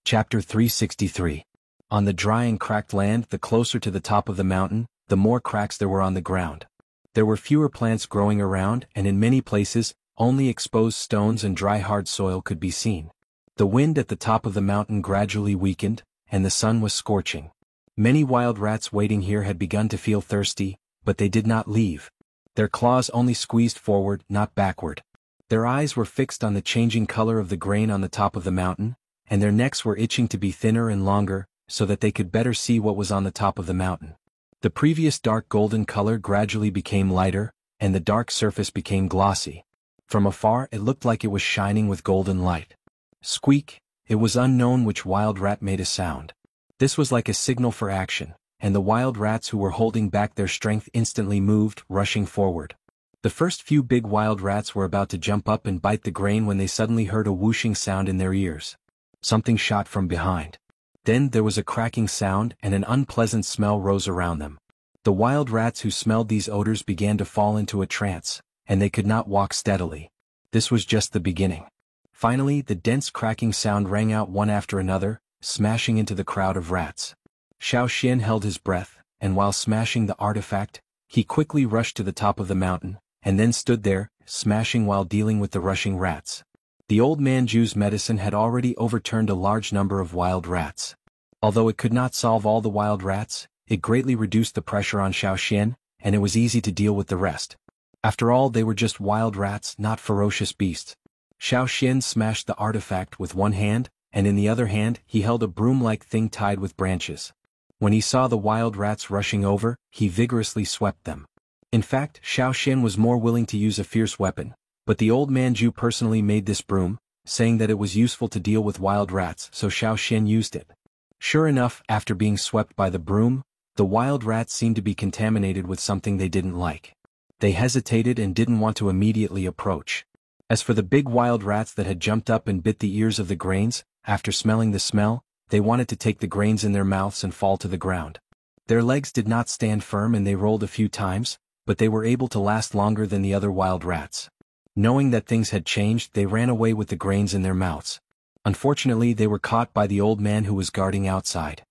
Chapter 363. On the dry and cracked land, the closer to the top of the mountain, the more cracks there were on the ground. There were fewer plants growing around, and in many places, only exposed stones and dry hard soil could be seen. The wind at the top of the mountain gradually weakened, and the sun was scorching. Many wild rats waiting here had begun to feel thirsty, but they did not leave. Their claws only squeezed forward, not backward. Their eyes were fixed on the changing color of the grain on the top of the mountain, and their necks were itching to be thinner and longer, so that they could better see what was on the top of the mountain. The previous dark golden color gradually became lighter, and the dark surface became glossy. From afar it looked like it was shining with golden light. Squeak! It was unknown which wild rat made a sound. This was like a signal for action, and the wild rats who were holding back their strength instantly moved, rushing forward. The first few big wild rats were about to jump up and bite the grain when they suddenly heard a whooshing sound in their ears. Something shot from behind. Then there was a cracking sound and an unpleasant smell rose around them. The wild rats who smelled these odors began to fall into a trance, and they could not walk steadily. This was just the beginning. Finally, the dense cracking sound rang out one after another, smashing into the crowd of rats. Xiao Xian held his breath, and while smashing the artifact, he quickly rushed to the top of the mountain, and then stood there, smashing while dealing with the rushing rats. The old Manju's medicine had already overturned a large number of wild rats. Although it could not solve all the wild rats, it greatly reduced the pressure on Xiao Xian, and it was easy to deal with the rest. After all, they were just wild rats, not ferocious beasts. Xiao Xian smashed the artifact with one hand, and in the other hand he held a broom-like thing tied with branches. When he saw the wild rats rushing over, he vigorously swept them. In fact, Xiao Xian was more willing to use a fierce weapon, but the old Manju personally made this broom, saying that it was useful to deal with wild rats, so Xiao Xian used it. Sure enough, after being swept by the broom, the wild rats seemed to be contaminated with something they didn't like. They hesitated and didn't want to immediately approach. As for the big wild rats that had jumped up and bit the ears of the grains, after smelling the smell, they wanted to take the grains in their mouths and fall to the ground. Their legs did not stand firm and they rolled a few times, but they were able to last longer than the other wild rats. Knowing that things had changed, they ran away with the grains in their mouths. Unfortunately, they were caught by the old man who was guarding outside.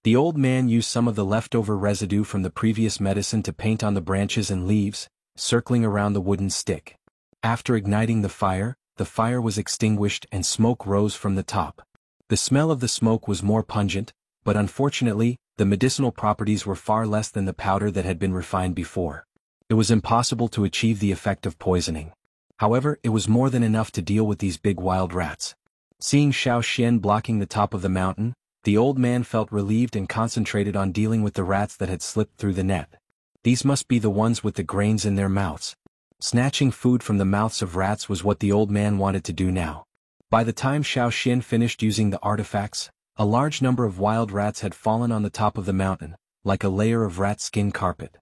The old man used some of the leftover residue from the previous medicine to paint on the branches and leaves, circling around the wooden stick. After igniting the fire was extinguished and smoke rose from the top. The smell of the smoke was more pungent, but unfortunately, the medicinal properties were far less than the powder that had been refined before. It was impossible to achieve the effect of poisoning. However, it was more than enough to deal with these big wild rats. Seeing Xiao Xian blocking the top of the mountain, the old man felt relieved and concentrated on dealing with the rats that had slipped through the net. These must be the ones with the grains in their mouths. Snatching food from the mouths of rats was what the old man wanted to do now. By the time Xiao Xian finished using the artifacts, a large number of wild rats had fallen on the top of the mountain, like a layer of rat skin carpet.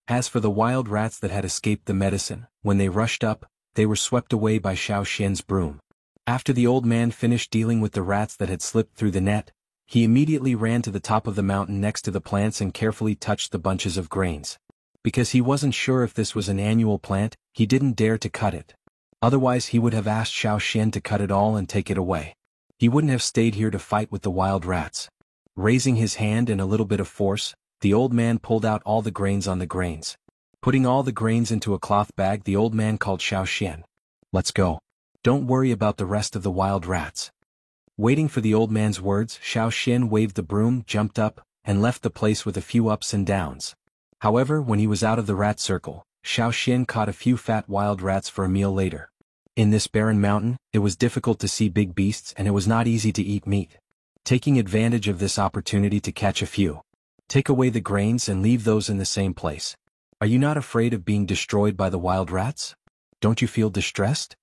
As for the wild rats that had escaped the medicine, when they rushed up, they were swept away by Xiao Xian's broom. After the old man finished dealing with the rats that had slipped through the net, he immediately ran to the top of the mountain next to the plants and carefully touched the bunches of grains. Because he wasn't sure if this was an annual plant, he didn't dare to cut it. Otherwise he would have asked Xiao Xian to cut it all and take it away. He wouldn't have stayed here to fight with the wild rats. Raising his hand in a little bit of force, the old man pulled out all the grains on the grains. Putting all the grains into a cloth bag, the old man called Xiao Xian. "Let's go. Don't worry about the rest of the wild rats." Waiting for the old man's words, Xiao Xian waved the broom, jumped up, and left the place with a few ups and downs. However, when he was out of the rat circle, Xiao Xian caught a few fat wild rats for a meal later. In this barren mountain, it was difficult to see big beasts and it was not easy to eat meat. Taking advantage of this opportunity to catch a few. Take away the grains and leave those in the same place. Are you not afraid of being destroyed by the wild rats? Don't you feel distressed?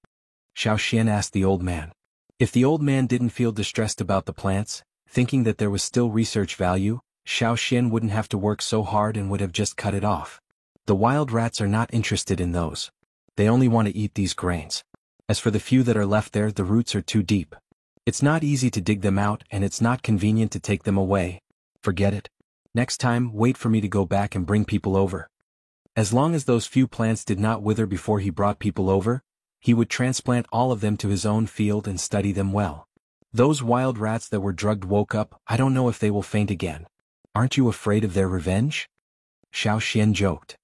Xiao Xian asked the old man. If the old man didn't feel distressed about the plants, thinking that there was still research value, Xiao Xian wouldn't have to work so hard and would have just cut it off. The wild rats are not interested in those. They only want to eat these grains. As for the few that are left there, the roots are too deep. It's not easy to dig them out and it's not convenient to take them away. Forget it. Next time, wait for me to go back and bring people over. As long as those few plants did not wither before he brought people over, he would transplant all of them to his own field and study them well. Those wild rats that were drugged woke up. I don't know if they will faint again. Aren't you afraid of their revenge? Xiao Xian joked.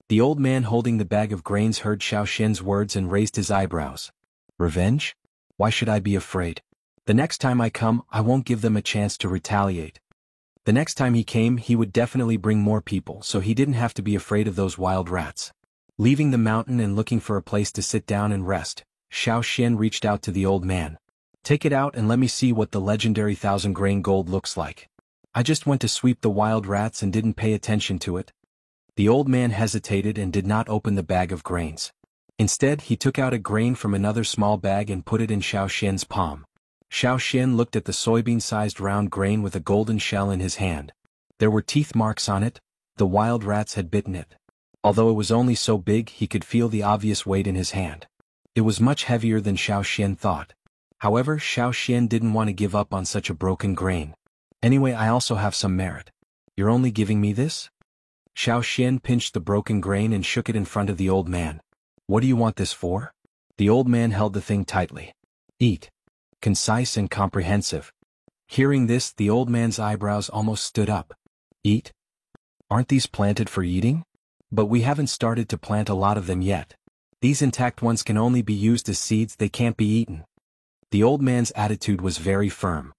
The old man holding the bag of grains heard Xiao Xian's words and raised his eyebrows. Revenge? Why should I be afraid? The next time I come, I won't give them a chance to retaliate. The next time he came, he would definitely bring more people, so he didn't have to be afraid of those wild rats. Leaving the mountain and looking for a place to sit down and rest, Xiao Xian reached out to the old man. Take it out and let me see what the legendary 1,000-grain gold looks like. I just went to sweep the wild rats and didn't pay attention to it. The old man hesitated and did not open the bag of grains. Instead, he took out a grain from another small bag and put it in Xiao Xian's palm. Xiao Xian looked at the soybean-sized round grain with a golden shell in his hand. There were teeth marks on it. The wild rats had bitten it. Although it was only so big, he could feel the obvious weight in his hand. It was much heavier than Xiao Xian thought. However, Xiao Xian didn't want to give up on such a broken grain. Anyway, I also have some merit. You're only giving me this? Xiao Xian pinched the broken grain and shook it in front of the old man. What do you want this for? The old man held the thing tightly. Eat. Concise and comprehensive. Hearing this, the old man's eyebrows almost stood up. Eat? Aren't these planted for eating? But we haven't started to plant a lot of them yet. These intact ones can only be used as seeds, they can't be eaten. The old man's attitude was very firm.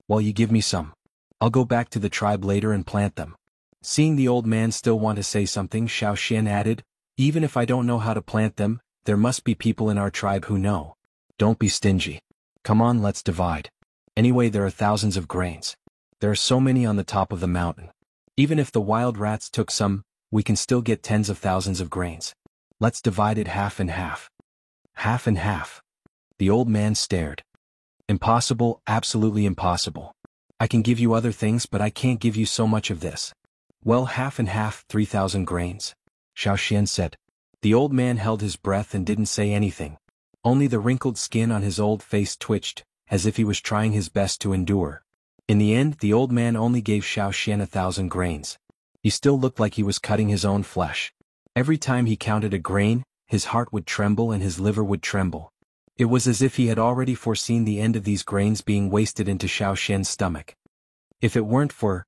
Well, you give me some. I'll go back to the tribe later and plant them. Seeing the old man still want to say something, Xiao Xian added, even if I don't know how to plant them, there must be people in our tribe who know. Don't be stingy. Come on, let's divide. Anyway, there are thousands of grains. There are so many on the top of the mountain. Even if the wild rats took some, we can still get tens of thousands of grains. Let's divide it half and half. Half and half. The old man stared. Impossible, absolutely impossible. I can give you other things, but I can't give you so much of this. Well, half and half, 3,000 grains. Xiao Xian said. The old man held his breath and didn't say anything. Only the wrinkled skin on his old face twitched, as if he was trying his best to endure. In the end, the old man only gave Xiao Xian 1,000 grains. He still looked like he was cutting his own flesh. Every time he counted a grain, his heart would tremble and his liver would tremble. It was as if he had already foreseen the end of these grains being wasted into Xiao Xian's stomach. If it weren't for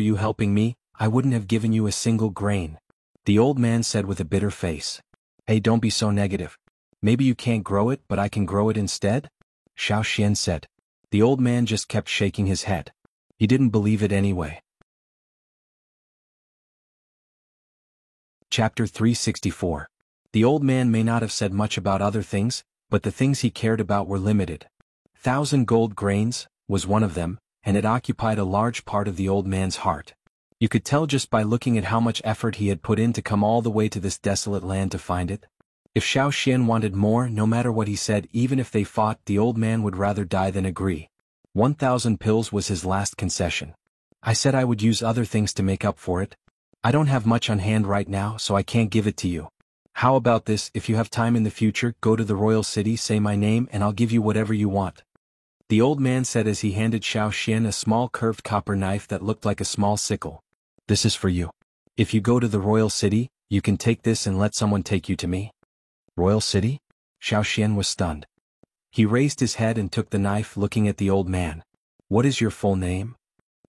you helping me, I wouldn't have given you a single grain. The old man said with a bitter face. Hey, don't be so negative. Maybe you can't grow it, but I can grow it instead? Xiao Xian said. The old man just kept shaking his head. He didn't believe it anyway. Chapter 364. The old man may not have said much about other things, but the things he cared about were limited. 1,000 gold grains was one of them, and it occupied a large part of the old man's heart. You could tell just by looking at how much effort he had put in to come all the way to this desolate land to find it. If Xiao Xian wanted more, no matter what he said, even if they fought, the old man would rather die than agree. 1,000 pills was his last concession. I said I would use other things to make up for it. I don't have much on hand right now, so I can't give it to you. How about this? If you have time in the future, go to the royal city, say my name, and I'll give you whatever you want. The old man said as he handed Xiao Xian a small curved copper knife that looked like a small sickle. This is for you. If you go to the royal city, you can take this and let someone take you to me. Royal city? Xiao Xian was stunned. He raised his head and took the knife, looking at the old man. What is your full name?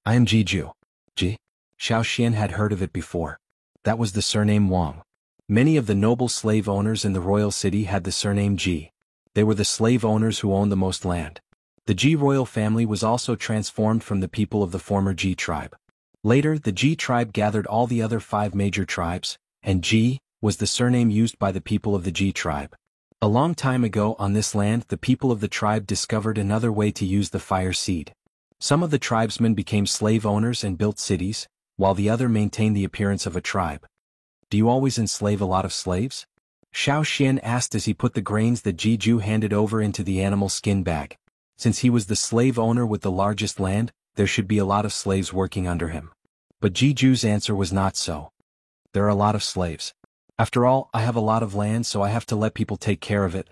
I am Jiju. Ji? Xiao Xian had heard of it before. That was the surname Wang. Many of the noble slave owners in the royal city had the surname Ji. They were the slave owners who owned the most land. The Ji royal family was also transformed from the people of the former Ji tribe. Later, the Ji tribe gathered all the other 5 major tribes, and Ji was the surname used by the people of the Ji tribe. A long time ago on this land, the people of the tribe discovered another way to use the fire seed. Some of the tribesmen became slave owners and built cities, while the other maintained the appearance of a tribe. Do you always enslave a lot of slaves? Xiao Xian asked as he put the grains that Jiju handed over into the animal skin bag. Since he was the slave owner with the largest land, there should be a lot of slaves working under him. But Jiju's answer was not so. There are a lot of slaves. After all, I have a lot of land, so I have to let people take care of it.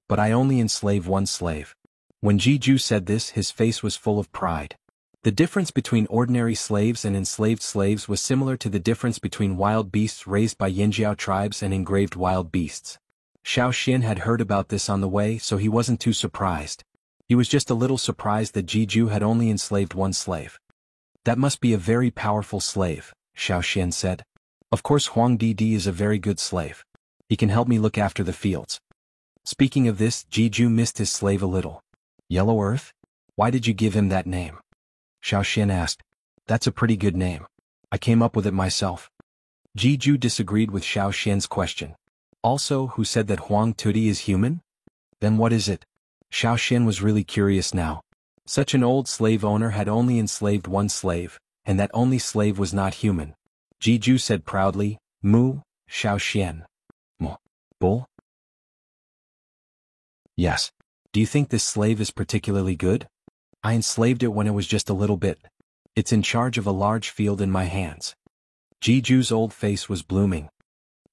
But I only enslave 1 slave. When Jiju said this, his face was full of pride. The difference between ordinary slaves and enslaved slaves was similar to the difference between wild beasts raised by Yinjiao tribes and engraved wild beasts. Xiao Xian had heard about this on the way, so he wasn't too surprised. He was just a little surprised that Jiju had only enslaved 1 slave. That must be a very powerful slave, Xiao Xian said. Of course Huang Didi is a very good slave. He can help me look after the fields. Speaking of this, Jiju missed his slave a little. Yellow Earth? Why did you give him that name? Xiao Xian asked. That's a pretty good name. I came up with it myself. Jiju disagreed with Xiao Xian's question. Also, who said that Huang Tudi is human? Then what is it? Xiao Xian was really curious now. Such an old slave owner had only enslaved 1 slave, and that only slave was not human. Jiju said proudly, Mu, Xiao Xian. Mu. Bull? Yes. Do you think this slave is particularly good? I enslaved it when it was just a little bit. It's in charge of a large field in my hands. Jiju's old face was blooming.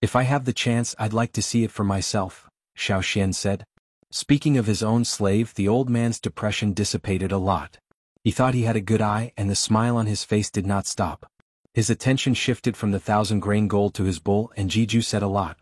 If I have the chance, I'd like to see it for myself, Xiao Xian said. Speaking of his own slave, the old man's depression dissipated a lot. He thought he had a good eye, and the smile on his face did not stop. His attention shifted from the 1,000 grain gold to his bull, and Jiju said a lot.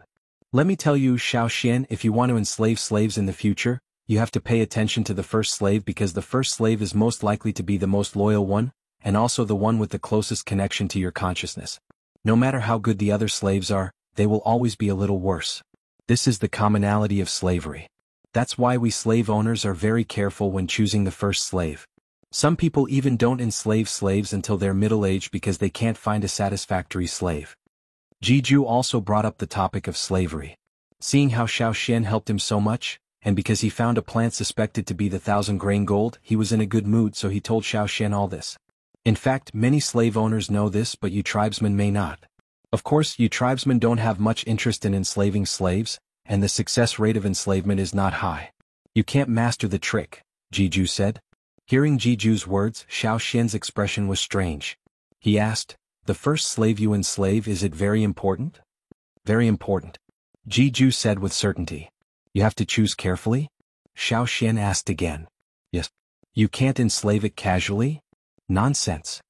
Let me tell you, Xiao Xian, if you want to enslave slaves in the future, you have to pay attention to the first slave because the first slave is most likely to be the most loyal one, and also the one with the closest connection to your consciousness. No matter how good the other slaves are, they will always be a little worse. This is the commonality of slavery. That's why we slave owners are very careful when choosing the first slave. Some people even don't enslave slaves until they're middle-aged because they can't find a satisfactory slave. Jiju also brought up the topic of slavery. Seeing how Xiao Xian helped him so much, and because he found a plant suspected to be the 1,000 grain gold, he was in a good mood, so he told Xiao Xian all this. In fact, many slave owners know this, but you tribesmen may not. Of course, you tribesmen don't have much interest in enslaving slaves, and the success rate of enslavement is not high. You can't master the trick, Jiju said. Hearing Jiju's words, Xiao Xian's expression was strange. He asked, the first slave you enslave, is it very important? Very important. Jiju said with certainty. You have to choose carefully? Xiao Xian asked again. Yes. You can't enslave it casually? Nonsense.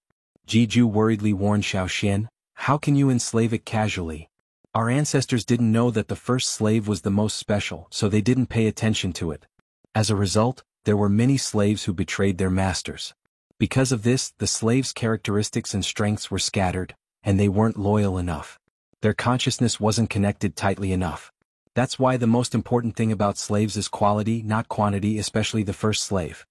Jiju worriedly warned Xiao Xian, how can you enslave it casually? Our ancestors didn't know that the first slave was the most special, so they didn't pay attention to it. As a result, there were many slaves who betrayed their masters. Because of this, the slaves' characteristics and strengths were scattered, and they weren't loyal enough. Their consciousness wasn't connected tightly enough. That's why the most important thing about slaves is quality, not quantity, especially the first slave.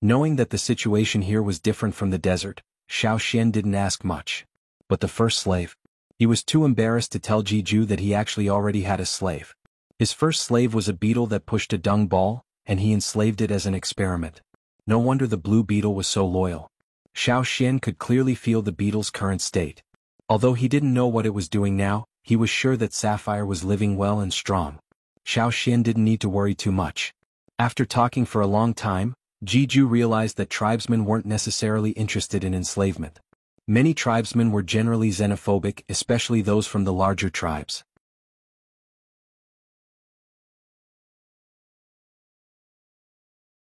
Knowing that the situation here was different from the desert, Xiao Xian didn't ask much. But the first slave? He was too embarrassed to tell Jiju that he actually already had a slave. His first slave was a beetle that pushed a dung ball, and he enslaved it as an experiment. No wonder the blue beetle was so loyal. Xiao Xian could clearly feel the beetle's current state. Although he didn't know what it was doing now, he was sure that Sapphire was living well and strong. Xiao Xian didn't need to worry too much. After talking for a long time, Jiju realized that tribesmen weren't necessarily interested in enslavement. Many tribesmen were generally xenophobic, especially those from the larger tribes.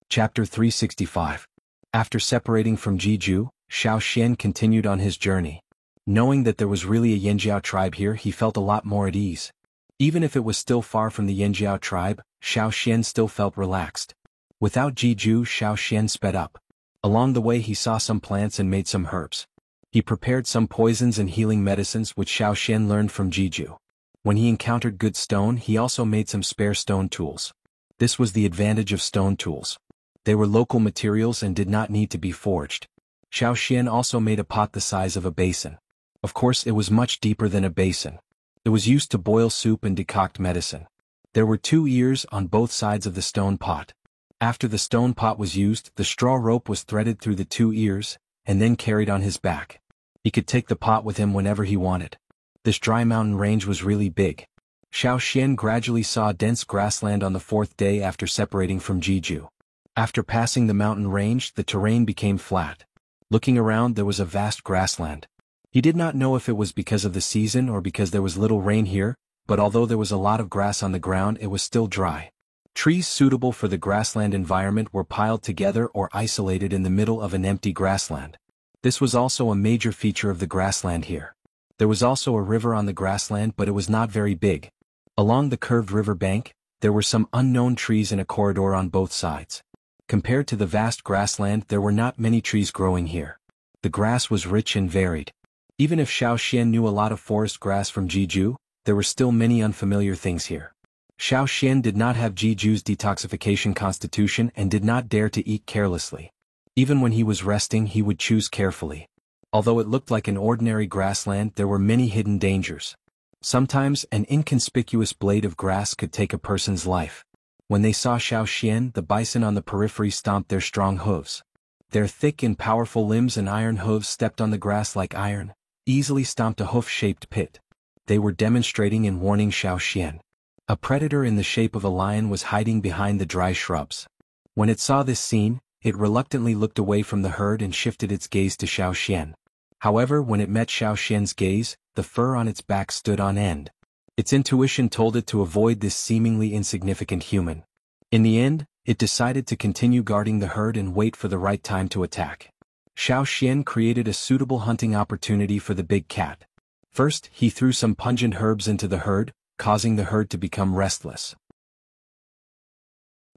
Chapter 365. After separating from Jiju, Xiao Xian continued on his journey. Knowing that there was really a Yanjiao tribe here, he felt a lot more at ease. Even if it was still far from the Yanjiao tribe, Xiao Xian still felt relaxed. Without Jiju, Xiao Xian sped up. Along the way he saw some plants and made some herbs. He prepared some poisons and healing medicines which Xiao Xian learned from Jiju. When he encountered good stone, he also made some spare stone tools. This was the advantage of stone tools. They were local materials and did not need to be forged. Xiao Xian also made a pot the size of a basin. Of course, it was much deeper than a basin. It was used to boil soup and decoct medicine. There were 2 ears on both sides of the stone pot. After the stone pot was used, the straw rope was threaded through the 2 ears, and then carried on his back. He could take the pot with him whenever he wanted. This dry mountain range was really big. Xiao Xian gradually saw dense grassland on the 4th day after separating from Jiju. After passing the mountain range, the terrain became flat. Looking around, there was a vast grassland. He did not know if it was because of the season or because there was little rain here, but although there was a lot of grass on the ground, it was still dry. Trees suitable for the grassland environment were piled together or isolated in the middle of an empty grassland. This was also a major feature of the grassland here. There was also a river on the grassland, but it was not very big. Along the curved river bank, there were some unknown trees in a corridor on both sides. Compared to the vast grassland, there were not many trees growing here. The grass was rich and varied. Even if Xiao Xian knew a lot of forest grass from Jiju, there were still many unfamiliar things here. Xiao Xian did not have Jiju's detoxification constitution and did not dare to eat carelessly. Even when he was resting, he would choose carefully. Although it looked like an ordinary grassland, there were many hidden dangers. Sometimes, an inconspicuous blade of grass could take a person's life. When they saw Xiao Xian, the bison on the periphery stomped their strong hooves. Their thick and powerful limbs and iron hooves stepped on the grass like iron, easily stomped a hoof-shaped pit. They were demonstrating and warning Xiao Xian. A predator in the shape of a lion was hiding behind the dry shrubs. When it saw this scene, it reluctantly looked away from the herd and shifted its gaze to Xiao Xian. However, when it met Xiao Xian's gaze, the fur on its back stood on end. Its intuition told it to avoid this seemingly insignificant human. In the end, it decided to continue guarding the herd and wait for the right time to attack. Xiao Xian created a suitable hunting opportunity for the big cat. First, he threw some pungent herbs into the herd, causing the herd to become restless.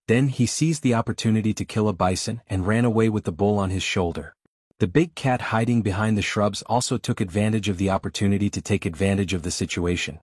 Then he seized the opportunity to kill a bison and ran away with the bull on his shoulder. The big cat hiding behind the shrubs also took advantage of the opportunity to take advantage of the situation.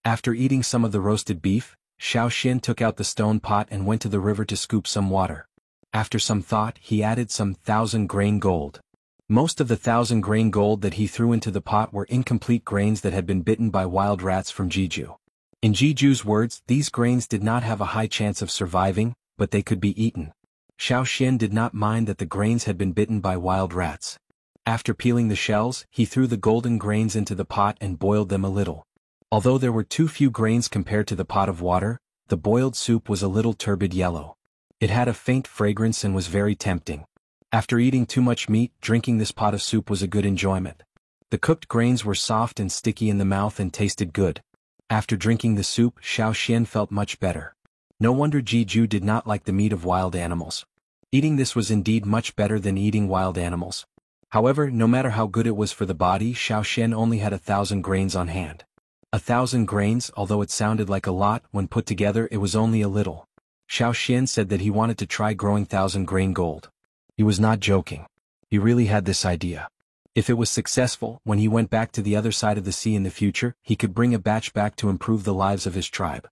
After eating some of the roasted beef, Xiao Xian took out the stone pot and went to the river to scoop some water. After some thought, he added some 1,000-grain gold. Most of the 1,000-grain gold that he threw into the pot were incomplete grains that had been bitten by wild rats from Jiju. In Jiju's words, these grains did not have a high chance of surviving, but they could be eaten. Xiao Xian did not mind that the grains had been bitten by wild rats. After peeling the shells, he threw the golden grains into the pot and boiled them a little. Although there were too few grains compared to the pot of water, the boiled soup was a little turbid yellow. It had a faint fragrance and was very tempting. After eating too much meat, drinking this pot of soup was a good enjoyment. The cooked grains were soft and sticky in the mouth and tasted good. After drinking the soup, Xiao Xian felt much better. No wonder Jiju did not like the meat of wild animals. Eating this was indeed much better than eating wild animals. However, no matter how good it was for the body, Xiao Xian only had 1,000 grains on hand. 1,000 grains, although it sounded like a lot, when put together it was only a little. Xiao Xian said that he wanted to try growing 1,000-grain gold. He was not joking. He really had this idea. If it was successful, when he went back to the other side of the sea in the future, he could bring a batch back to improve the lives of his tribe.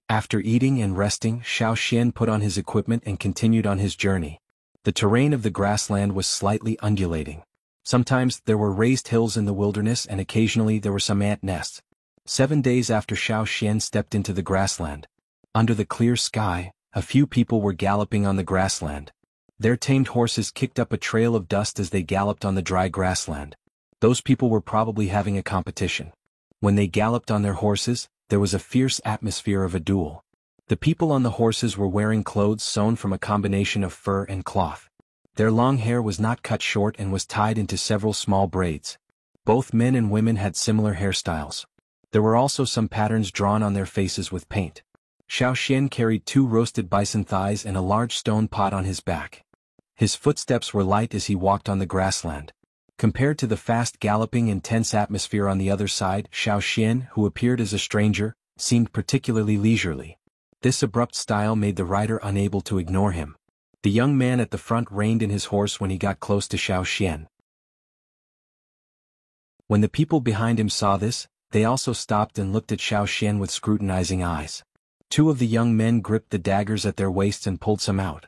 After eating and resting, Xiao Xian put on his equipment and continued on his journey. The terrain of the grassland was slightly undulating. Sometimes there were raised hills in the wilderness and occasionally there were some ant nests. 7 days after Xiao Xian stepped into the grassland, under the clear sky, a few people were galloping on the grassland. Their tamed horses kicked up a trail of dust as they galloped on the dry grassland. Those people were probably having a competition. When they galloped on their horses, there was a fierce atmosphere of a duel. The people on the horses were wearing clothes sewn from a combination of fur and cloth. Their long hair was not cut short and was tied into several small braids. Both men and women had similar hairstyles. There were also some patterns drawn on their faces with paint. Xiao Xian carried 2 roasted bison thighs and a large stone pot on his back. His footsteps were light as he walked on the grassland. Compared to the fast galloping and tense atmosphere on the other side, Xiao Xian, who appeared as a stranger, seemed particularly leisurely. This abrupt style made the rider unable to ignore him. The young man at the front reined in his horse when he got close to Xiao Xian. When the people behind him saw this, they also stopped and looked at Xiao Xian with scrutinizing eyes. 2 of the young men gripped the daggers at their waists and pulled some out.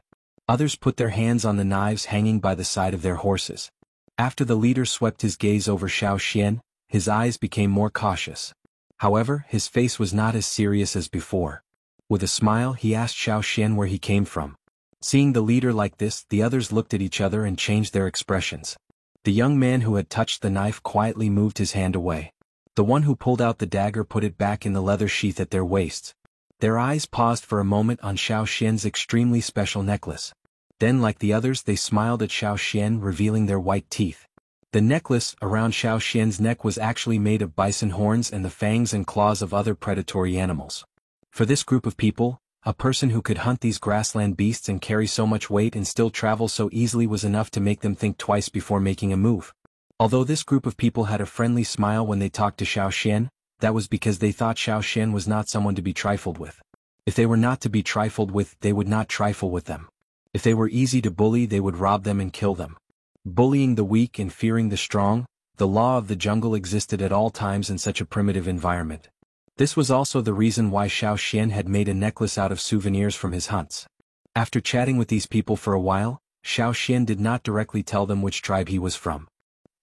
Others put their hands on the knives hanging by the side of their horses. After the leader swept his gaze over Xiao Xian, his eyes became more cautious. However, his face was not as serious as before. With a smile, he asked Xiao Xian where he came from. Seeing the leader like this, the others looked at each other and changed their expressions. The young man who had touched the knife quietly moved his hand away. The one who pulled out the dagger put it back in the leather sheath at their waists. Their eyes paused for a moment on Xiao Xian's extremely special necklace. Then, like the others, they smiled at Xiao Xian, revealing their white teeth. The necklace around Xiao Xian's neck was actually made of bison horns and the fangs and claws of other predatory animals. For this group of people, a person who could hunt these grassland beasts and carry so much weight and still travel so easily was enough to make them think twice before making a move. Although this group of people had a friendly smile when they talked to Xiao Xian, that was because they thought Xiao Xian was not someone to be trifled with. If they were not to be trifled with, they would not trifle with them. If they were easy to bully, they would rob them and kill them. Bullying the weak and fearing the strong, the law of the jungle existed at all times in such a primitive environment. This was also the reason why Xiao Xian had made a necklace out of souvenirs from his hunts. After chatting with these people for a while, Xiao Xian did not directly tell them which tribe he was from.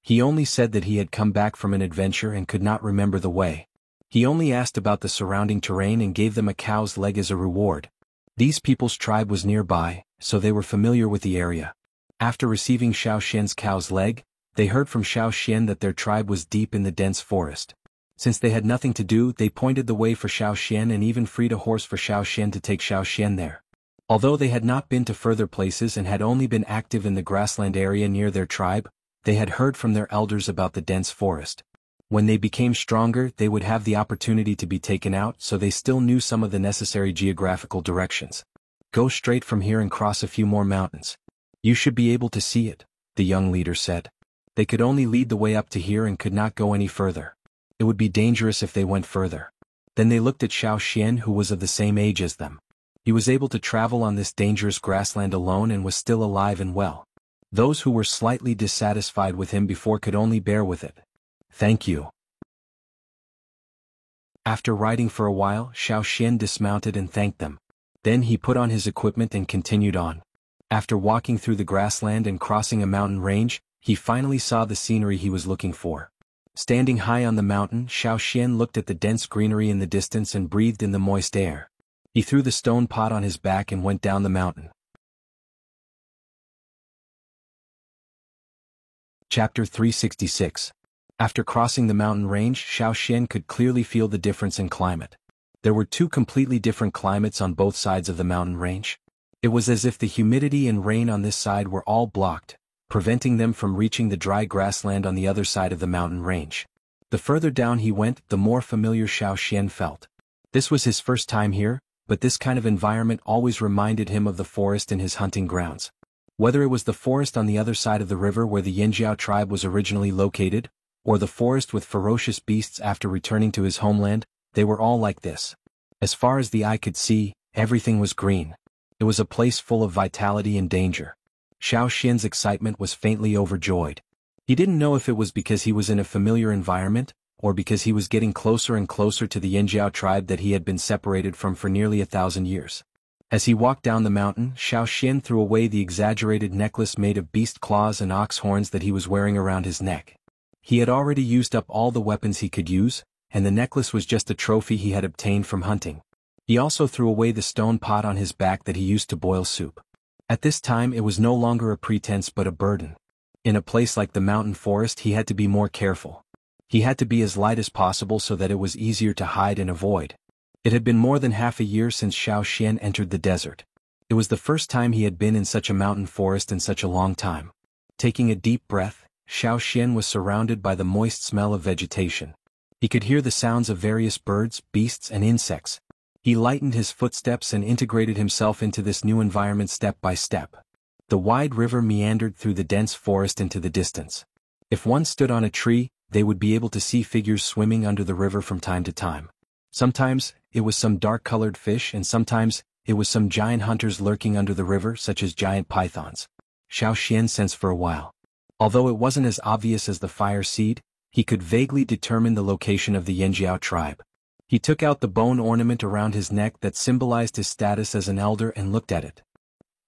He only said that he had come back from an adventure and could not remember the way. He only asked about the surrounding terrain and gave them a cow's leg as a reward. These people's tribe was nearby, so they were familiar with the area. After receiving Xiao Xian's cow's leg, they heard from Xiao Xian that their tribe was deep in the dense forest. Since they had nothing to do, they pointed the way for Xiao Xian and even freed a horse for Xiao Xian to take Xiao Xian there. Although they had not been to further places and had only been active in the grassland area near their tribe, they had heard from their elders about the dense forest. When they became stronger, they would have the opportunity to be taken out, so they still knew some of the necessary geographical directions. Go straight from here and cross a few more mountains. You should be able to see it, the young leader said. They could only lead the way up to here and could not go any further. It would be dangerous if they went further. Then they looked at Xiao Xian, who was of the same age as them. He was able to travel on this dangerous grassland alone and was still alive and well. Those who were slightly dissatisfied with him before could only bear with it. Thank you. After riding for a while, Xiao Xian dismounted and thanked them. Then he put on his equipment and continued on. After walking through the grassland and crossing a mountain range, he finally saw the scenery he was looking for. Standing high on the mountain, Xiao Xian looked at the dense greenery in the distance and breathed in the moist air. He threw the stone pot on his back and went down the mountain. Chapter 366. After crossing the mountain range, Xiao Xian could clearly feel the difference in climate. There were 2 completely different climates on both sides of the mountain range. It was as if the humidity and rain on this side were all blocked, preventing them from reaching the dry grassland on the other side of the mountain range. The further down he went, the more familiar Xiao Xian felt. This was his first time here, but this kind of environment always reminded him of the forest in his hunting grounds. Whether it was the forest on the other side of the river where the Yanjiao tribe was originally located, or the forest with ferocious beasts after returning to his homeland, they were all like this. As far as the eye could see, everything was green. It was a place full of vitality and danger. Xiao Xian's excitement was faintly overjoyed. He didn't know if it was because he was in a familiar environment, or because he was getting closer and closer to the Yanjiao tribe that he had been separated from for nearly 1,000 years. As he walked down the mountain, Xiao Xian threw away the exaggerated necklace made of beast claws and ox horns that he was wearing around his neck. He had already used up all the weapons he could use, and the necklace was just a trophy he had obtained from hunting. He also threw away the stone pot on his back that he used to boil soup. At this time it was no longer a pretense but a burden. In a place like the mountain forest he had to be more careful. He had to be as light as possible so that it was easier to hide and avoid. It had been more than half a year since Xiao Xian entered the desert. It was the first time he had been in such a mountain forest in such a long time. Taking a deep breath, Xiao Xian was surrounded by the moist smell of vegetation. He could hear the sounds of various birds, beasts and insects. He lightened his footsteps and integrated himself into this new environment step by step. The wide river meandered through the dense forest into the distance. If one stood on a tree, they would be able to see figures swimming under the river from time to time. Sometimes, it was some dark-colored fish and sometimes, it was some giant hunters lurking under the river such as giant pythons. Xiao Xian sensed for a while. Although it wasn't as obvious as the fire seed, he could vaguely determine the location of the Yanjiao tribe. He took out the bone ornament around his neck that symbolized his status as an elder and looked at it.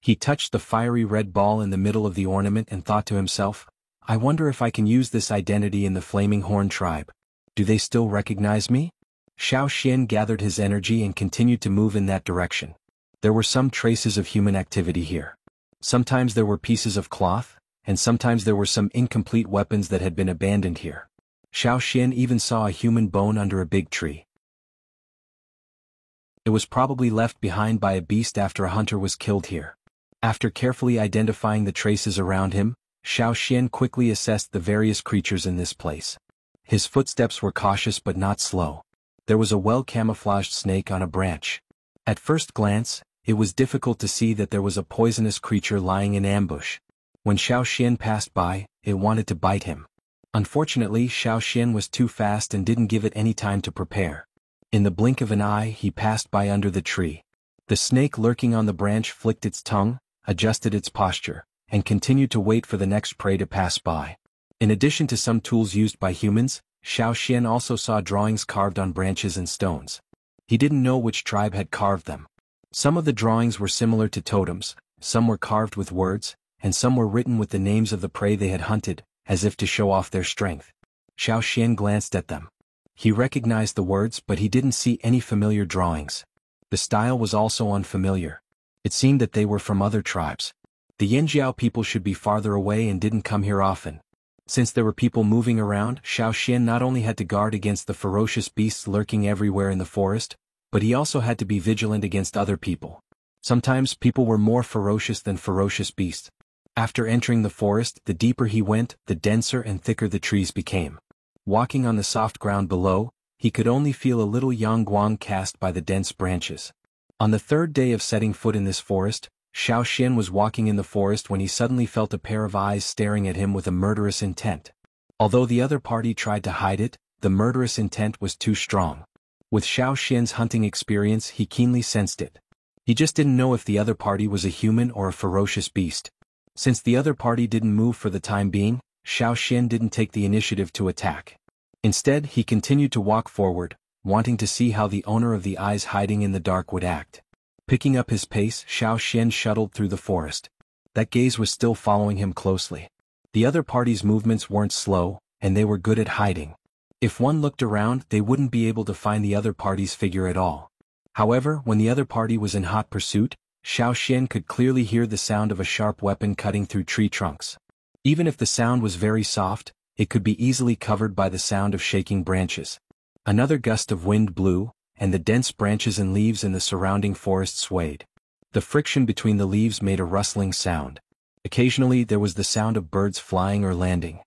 He touched the fiery red ball in the middle of the ornament and thought to himself, I wonder if I can use this identity in the Flaming Horn tribe. Do they still recognize me? Xiao Xian gathered his energy and continued to move in that direction. There were some traces of human activity here. Sometimes there were pieces of cloth, and sometimes there were some incomplete weapons that had been abandoned here. Xiao Xian even saw a human bone under a big tree. It was probably left behind by a beast after a hunter was killed here. After carefully identifying the traces around him, Xiao Xian quickly assessed the various creatures in this place. His footsteps were cautious but not slow. There was a well-camouflaged snake on a branch. At first glance, it was difficult to see that there was a poisonous creature lying in ambush. When Xiao Xian passed by, it wanted to bite him. Unfortunately, Xiao Xian was too fast and didn't give it any time to prepare. In the blink of an eye, he passed by under the tree. The snake lurking on the branch flicked its tongue, adjusted its posture, and continued to wait for the next prey to pass by. In addition to some tools used by humans, Xiao Xian also saw drawings carved on branches and stones. He didn't know which tribe had carved them. Some of the drawings were similar to totems, some were carved with words, and some were written with the names of the prey they had hunted, as if to show off their strength. Xiao Xian glanced at them. He recognized the words but he didn't see any familiar drawings. The style was also unfamiliar. It seemed that they were from other tribes. The Yanjiao people should be farther away and didn't come here often. Since there were people moving around, Xiao Xian not only had to guard against the ferocious beasts lurking everywhere in the forest, but he also had to be vigilant against other people. Sometimes people were more ferocious than ferocious beasts. After entering the forest, the deeper he went, the denser and thicker the trees became. Walking on the soft ground below, he could only feel a little yang-guang cast by the dense branches. On the third day of setting foot in this forest, Xiao Xian was walking in the forest when he suddenly felt a pair of eyes staring at him with a murderous intent. Although the other party tried to hide it, the murderous intent was too strong. With Xiao Xian's hunting experience, he keenly sensed it. He just didn't know if the other party was a human or a ferocious beast. Since the other party didn't move for the time being, Xiao Xian didn't take the initiative to attack. Instead, he continued to walk forward, wanting to see how the owner of the eyes hiding in the dark would act. Picking up his pace, Xiao Xian shuttled through the forest. That gaze was still following him closely. The other party's movements weren't slow, and they were good at hiding. If one looked around, they wouldn't be able to find the other party's figure at all. However, when the other party was in hot pursuit, Xiao Xian could clearly hear the sound of a sharp weapon cutting through tree trunks. Even if the sound was very soft, it could be easily covered by the sound of shaking branches. Another gust of wind blew, and the dense branches and leaves in the surrounding forest swayed. The friction between the leaves made a rustling sound. Occasionally there was the sound of birds flying or landing.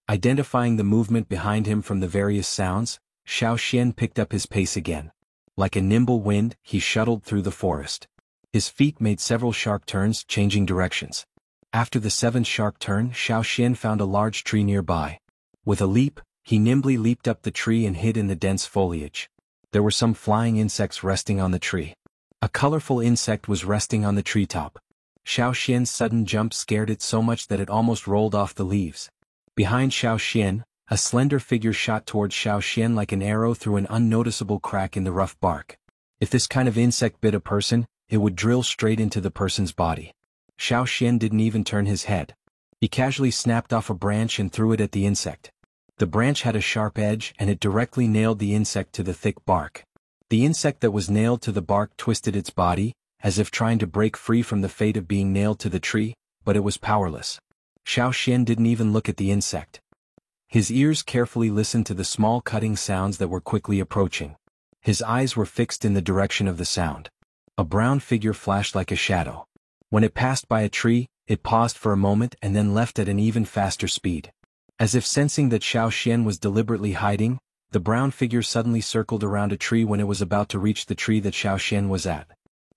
Identifying the movement behind him from the various sounds, Xiao Xian picked up his pace again. Like a nimble wind, he shuttled through the forest. His feet made several sharp turns, changing directions. After the seventh sharp turn, Xiao Xian found a large tree nearby. With a leap, he nimbly leaped up the tree and hid in the dense foliage. There were some flying insects resting on the tree. A colorful insect was resting on the treetop. Xiao Xian's sudden jump scared it so much that it almost rolled off the leaves. Behind Xiao Xian, a slender figure shot towards Xiao Xian like an arrow through an unnoticeable crack in the rough bark. If this kind of insect bit a person, it would drill straight into the person's body. Xiao Xian didn't even turn his head. He casually snapped off a branch and threw it at the insect. The branch had a sharp edge and it directly nailed the insect to the thick bark. The insect that was nailed to the bark twisted its body, as if trying to break free from the fate of being nailed to the tree, but it was powerless. Xiao Xian didn't even look at the insect. His ears carefully listened to the small cutting sounds that were quickly approaching. His eyes were fixed in the direction of the sound. A brown figure flashed like a shadow. When it passed by a tree, it paused for a moment and then left at an even faster speed. As if sensing that Xiao Xian was deliberately hiding, the brown figure suddenly circled around a tree when it was about to reach the tree that Xiao Xian was at.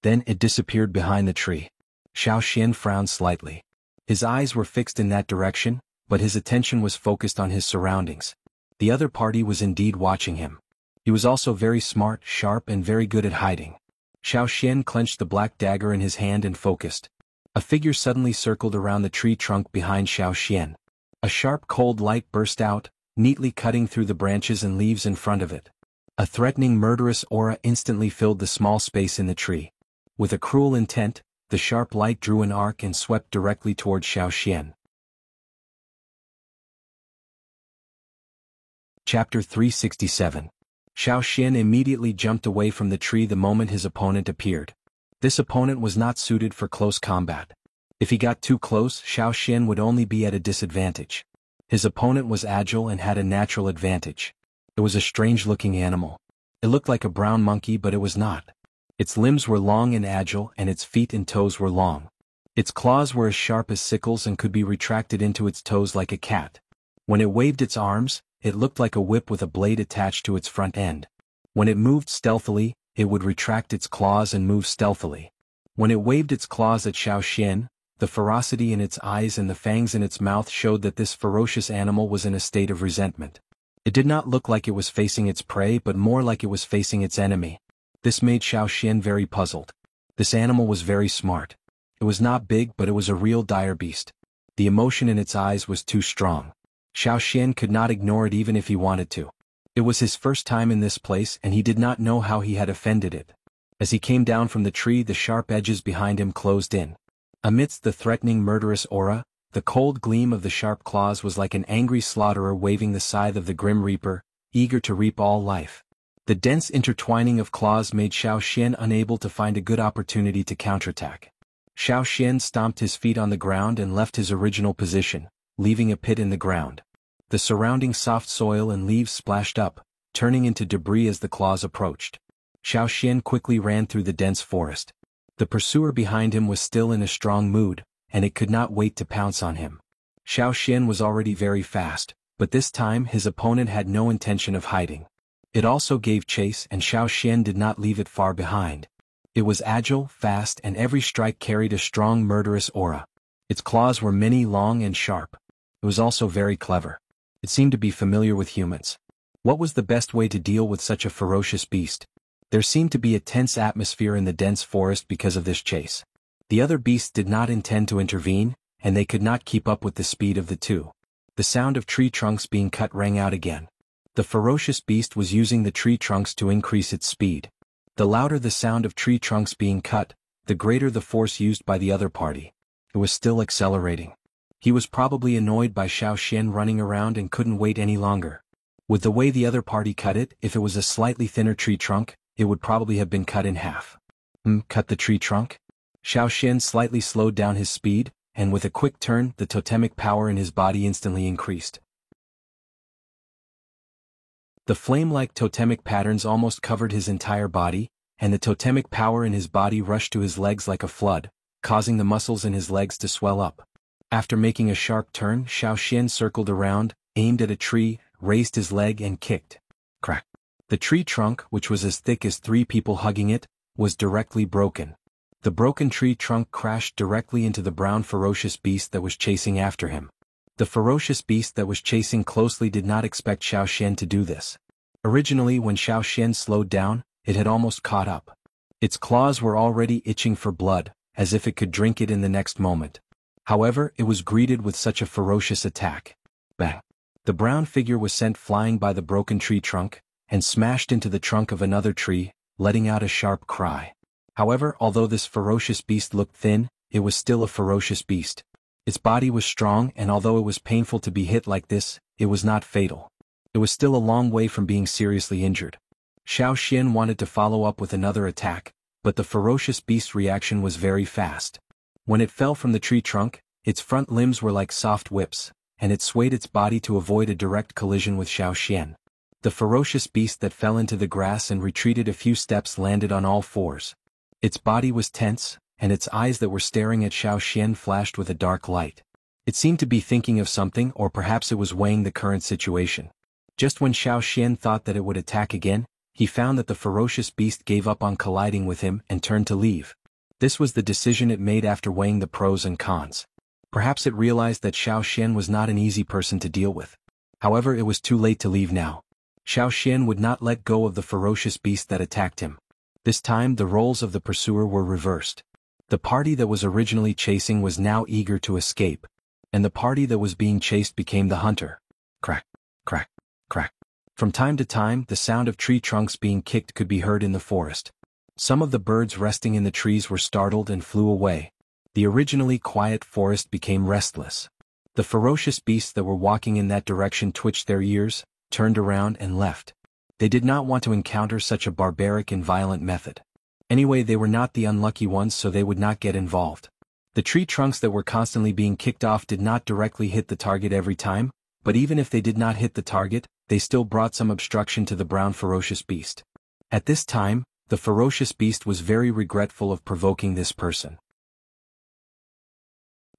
Then it disappeared behind the tree. Xiao Xian frowned slightly. His eyes were fixed in that direction, but his attention was focused on his surroundings. The other party was indeed watching him. He was also very smart, sharp and very good at hiding. Xiao Xian clenched the black dagger in his hand and focused. A figure suddenly circled around the tree trunk behind Xiao Xian. A sharp cold light burst out, neatly cutting through the branches and leaves in front of it. A threatening murderous aura instantly filled the small space in the tree. With a cruel intent, the sharp light drew an arc and swept directly toward Xiao Xian. Chapter 367. Xiao Xian immediately jumped away from the tree the moment his opponent appeared. This opponent was not suited for close combat. If he got too close, Xiao Xian would only be at a disadvantage. His opponent was agile and had a natural advantage. It was a strange-looking animal. It looked like a brown monkey, but it was not. Its limbs were long and agile and its feet and toes were long. Its claws were as sharp as sickles and could be retracted into its toes like a cat. When it waved its arms, it looked like a whip with a blade attached to its front end. When it moved stealthily, it would retract its claws and move stealthily. When it waved its claws at Xiao Xian, the ferocity in its eyes and the fangs in its mouth showed that this ferocious animal was in a state of resentment. It did not look like it was facing its prey but more like it was facing its enemy. This made Xiao Xian very puzzled. This animal was very smart. It was not big but it was a real dire beast. The emotion in its eyes was too strong. Xiao Xian could not ignore it even if he wanted to. It was his first time in this place and he did not know how he had offended it. As he came down from the tree, the sharp edges behind him closed in. Amidst the threatening murderous aura, the cold gleam of the sharp claws was like an angry slaughterer waving the scythe of the Grim Reaper, eager to reap all life. The dense intertwining of claws made Xiao Xian unable to find a good opportunity to counterattack. Xiao Xian stomped his feet on the ground and left his original position, leaving a pit in the ground. The surrounding soft soil and leaves splashed up, turning into debris as the claws approached. Xiao Xian quickly ran through the dense forest. The pursuer behind him was still in a strong mood, and it could not wait to pounce on him. Xiao Xian was already very fast, but this time his opponent had no intention of hiding. It also gave chase and Xiao Xian did not leave it far behind. It was agile, fast and every strike carried a strong murderous aura. Its claws were many, long and sharp. It was also very clever. It seemed to be familiar with humans. What was the best way to deal with such a ferocious beast? There seemed to be a tense atmosphere in the dense forest because of this chase. The other beasts did not intend to intervene, and they could not keep up with the speed of the two. The sound of tree trunks being cut rang out again. The ferocious beast was using the tree trunks to increase its speed. The louder the sound of tree trunks being cut, the greater the force used by the other party. It was still accelerating. He was probably annoyed by Xiao Xian running around and couldn't wait any longer. With the way the other party cut it, if it was a slightly thinner tree trunk, it would probably have been cut in half. Cut the tree trunk? Xiao Xian slightly slowed down his speed, and with a quick turn, the totemic power in his body instantly increased. The flame-like totemic patterns almost covered his entire body, and the totemic power in his body rushed to his legs like a flood, causing the muscles in his legs to swell up. After making a sharp turn, Xiao Xian circled around, aimed at a tree, raised his leg and kicked. Crack. The tree trunk, which was as thick as 3 people hugging it, was directly broken. The broken tree trunk crashed directly into the brown ferocious beast that was chasing after him. The ferocious beast that was chasing closely did not expect Xiao Xian to do this. Originally, when Xiao Xian slowed down, it had almost caught up. Its claws were already itching for blood, as if it could drink it in the next moment. However, it was greeted with such a ferocious attack. Bang! The brown figure was sent flying by the broken tree trunk, and smashed into the trunk of another tree, letting out a sharp cry. However, although this ferocious beast looked thin, it was still a ferocious beast. Its body was strong, and although it was painful to be hit like this, it was not fatal. It was still a long way from being seriously injured. Xiao Xian wanted to follow up with another attack, but the ferocious beast's reaction was very fast. When it fell from the tree trunk, its front limbs were like soft whips, and it swayed its body to avoid a direct collision with Xiao Xian. The ferocious beast that fell into the grass and retreated a few steps landed on all fours. Its body was tense, and its eyes that were staring at Xiao Xian flashed with a dark light. It seemed to be thinking of something, or perhaps it was weighing the current situation. Just when Xiao Xian thought that it would attack again, he found that the ferocious beast gave up on colliding with him and turned to leave. This was the decision it made after weighing the pros and cons. Perhaps it realized that Xiao Xian was not an easy person to deal with. However, it was too late to leave now. Xiao Xian would not let go of the ferocious beast that attacked him. This time the roles of the pursuer were reversed. The party that was originally chasing was now eager to escape, and the party that was being chased became the hunter. Crack, crack, crack. From time to time, the sound of tree trunks being kicked could be heard in the forest. Some of the birds resting in the trees were startled and flew away. The originally quiet forest became restless. The ferocious beasts that were walking in that direction twitched their ears, turned around and left. They did not want to encounter such a barbaric and violent method. Anyway, they were not the unlucky ones, so they would not get involved. The tree trunks that were constantly being kicked off did not directly hit the target every time, but even if they did not hit the target, they still brought some obstruction to the brown ferocious beast. At this time, the ferocious beast was very regretful of provoking this person.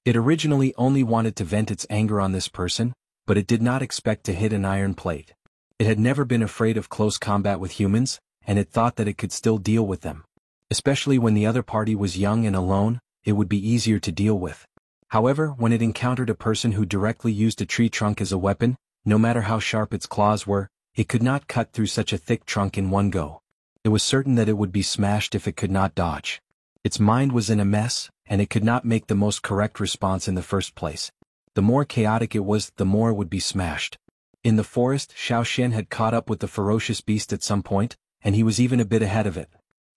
It originally only wanted to vent its anger on this person, but it did not expect to hit an iron plate. It had never been afraid of close combat with humans, and it thought that it could still deal with them. Especially when the other party was young and alone, it would be easier to deal with. However, when it encountered a person who directly used a tree trunk as a weapon, no matter how sharp its claws were, it could not cut through such a thick trunk in one go. It was certain that it would be smashed if it could not dodge. Its mind was in a mess, and it could not make the most correct response in the first place. The more chaotic it was, the more it would be smashed. In the forest, Xiao Xian had caught up with the ferocious beast at some point, and he was even a bit ahead of it.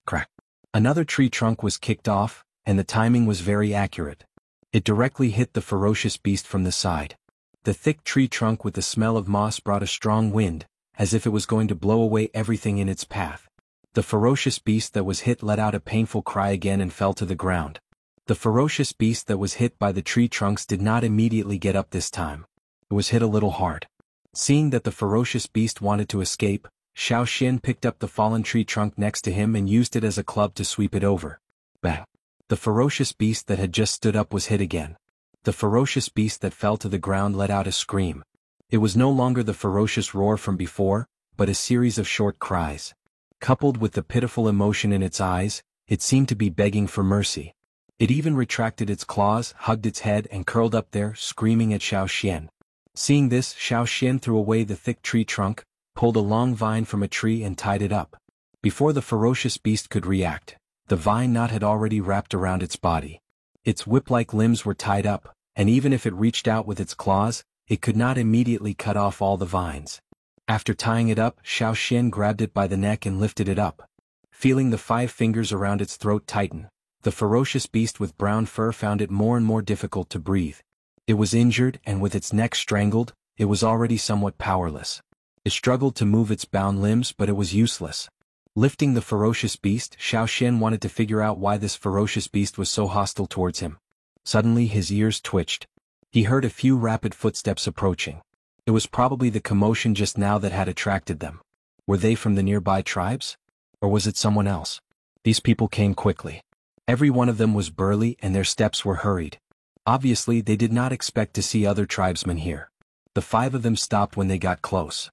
Crack. Another tree trunk was kicked off, and the timing was very accurate. It directly hit the ferocious beast from the side. The thick tree trunk with the smell of moss brought a strong wind, as if it was going to blow away everything in its path. The ferocious beast that was hit let out a painful cry again and fell to the ground. The ferocious beast that was hit by the tree trunks did not immediately get up this time. It was hit a little hard. Seeing that the ferocious beast wanted to escape, Xiao Xian picked up the fallen tree trunk next to him and used it as a club to sweep it over. Bang! The ferocious beast that had just stood up was hit again. The ferocious beast that fell to the ground let out a scream. It was no longer the ferocious roar from before, but a series of short cries. Coupled with the pitiful emotion in its eyes, it seemed to be begging for mercy. It even retracted its claws, hugged its head and curled up there, screaming at Xiao Xian. Seeing this, Xiao Xian threw away the thick tree trunk, pulled a long vine from a tree and tied it up. Before the ferocious beast could react, the vine knot had already wrapped around its body. Its whip-like limbs were tied up, and even if it reached out with its claws, it could not immediately cut off all the vines. After tying it up, Xiao Xian grabbed it by the neck and lifted it up. Feeling the 5 fingers around its throat tighten, the ferocious beast with brown fur found it more and more difficult to breathe. It was injured, and with its neck strangled, it was already somewhat powerless. It struggled to move its bound limbs, but it was useless. Lifting the ferocious beast, Xiao Xian wanted to figure out why this ferocious beast was so hostile towards him. Suddenly his ears twitched. He heard a few rapid footsteps approaching. It was probably the commotion just now that had attracted them. Were they from the nearby tribes? Or was it someone else? These people came quickly. Every one of them was burly and their steps were hurried. Obviously they did not expect to see other tribesmen here. The 5 of them stopped when they got close.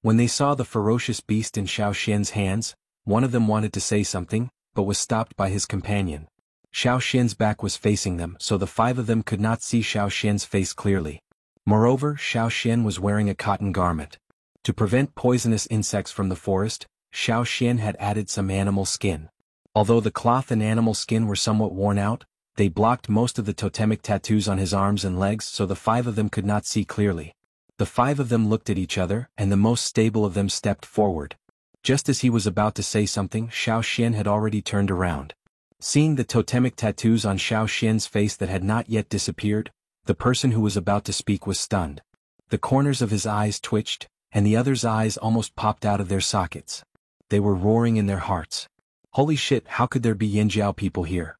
When they saw the ferocious beast in Xiao Xian's hands, one of them wanted to say something, but was stopped by his companion. Xiao Xian's back was facing them, so the 5 of them could not see Xiao Xian's face clearly. Moreover, Xiao Xian was wearing a cotton garment. To prevent poisonous insects from the forest, Xiao Xian had added some animal skin. Although the cloth and animal skin were somewhat worn out, they blocked most of the totemic tattoos on his arms and legs so the 5 of them could not see clearly. The 5 of them looked at each other and the most stable of them stepped forward. Just as he was about to say something, Xiao Xian had already turned around. Seeing the totemic tattoos on Xiao Xian's face that had not yet disappeared, the person who was about to speak was stunned. The corners of his eyes twitched, and the other's eyes almost popped out of their sockets. They were roaring in their hearts. Holy shit, how could there be Yanjiao people here?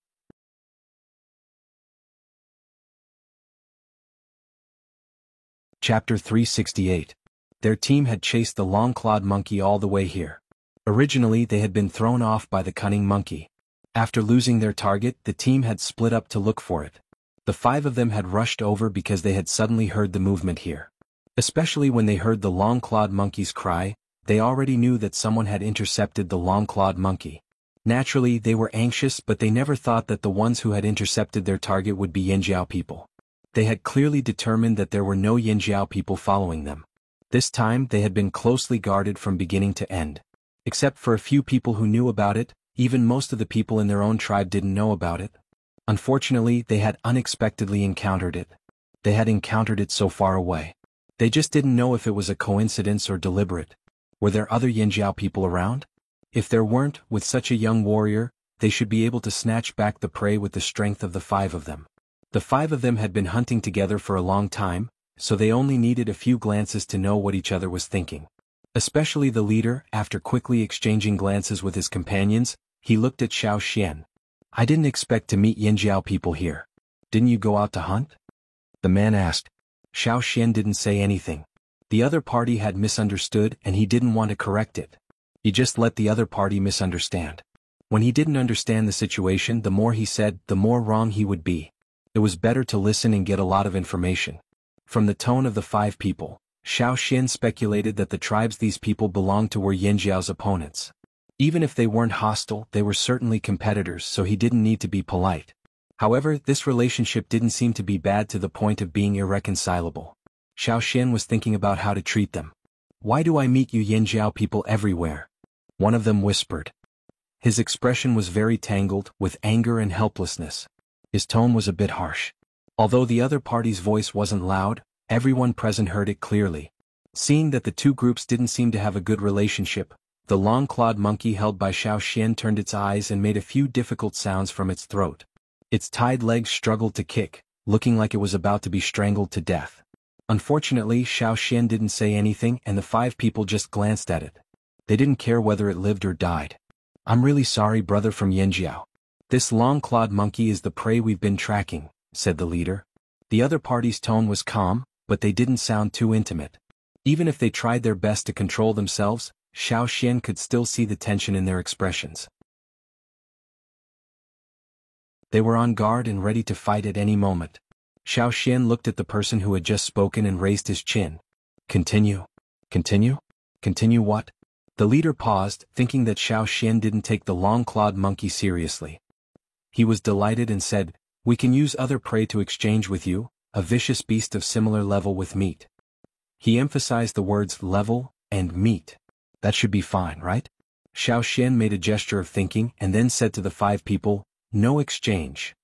Chapter 368. Their team had chased the long-clawed monkey all the way here. Originally they had been thrown off by the cunning monkey. After losing their target, the team had split up to look for it. The 5 of them had rushed over because they had suddenly heard the movement here. Especially when they heard the long-clawed monkey's cry, they already knew that someone had intercepted the long-clawed monkey. Naturally, they were anxious, but they never thought that the ones who had intercepted their target would be Yanjiao people. They had clearly determined that there were no Yanjiao people following them. This time they had been closely guarded from beginning to end. Except for a few people who knew about it, even most of the people in their own tribe didn't know about it. Unfortunately, they had unexpectedly encountered it. They had encountered it so far away. They just didn't know if it was a coincidence or deliberate. Were there other Yanjiao people around? If there weren't, with such a young warrior, they should be able to snatch back the prey with the strength of the 5 of them. The 5 of them had been hunting together for a long time, so they only needed a few glances to know what each other was thinking. Especially the leader, after quickly exchanging glances with his companions, he looked at Xiao Xian. I didn't expect to meet Yanjiao people here. Didn't you go out to hunt? The man asked. Xiao Xian didn't say anything. The other party had misunderstood and he didn't want to correct it. He just let the other party misunderstand. When he didn't understand the situation, the more he said, the more wrong he would be. It was better to listen and get a lot of information. From the tone of the 5 people, Xiao Xian speculated that the tribes these people belonged to were Yanjiao's opponents. Even if they weren't hostile, they were certainly competitors, so he didn't need to be polite. However, this relationship didn't seem to be bad to the point of being irreconcilable. Xiao Xian was thinking about how to treat them. Why do I meet you Yanjiao people everywhere? One of them whispered. His expression was very tangled, with anger and helplessness. His tone was a bit harsh. Although the other party's voice wasn't loud, everyone present heard it clearly. Seeing that the 2 groups didn't seem to have a good relationship, the long-clawed monkey held by Xiao Xian turned its eyes and made a few difficult sounds from its throat. Its tied legs struggled to kick, looking like it was about to be strangled to death. Unfortunately, Xiao Xian didn't say anything and the 5 people just glanced at it. They didn't care whether it lived or died. I'm really sorry, brother from Yanjiao. This long-clawed monkey is the prey we've been tracking, said the leader. The other party's tone was calm, but they didn't sound too intimate. Even if they tried their best to control themselves, Xiao Xian could still see the tension in their expressions. They were on guard and ready to fight at any moment. Xiao Xian looked at the person who had just spoken and raised his chin. Continue. Continue? Continue what? The leader paused, thinking that Xiao Xian didn't take the long-clawed monkey seriously. He was delighted and said, we can use other prey to exchange with you, a vicious beast of similar level with meat. He emphasized the words level and meat. That should be fine, right? Xiao Xian made a gesture of thinking and then said to the 5 people, no exchange.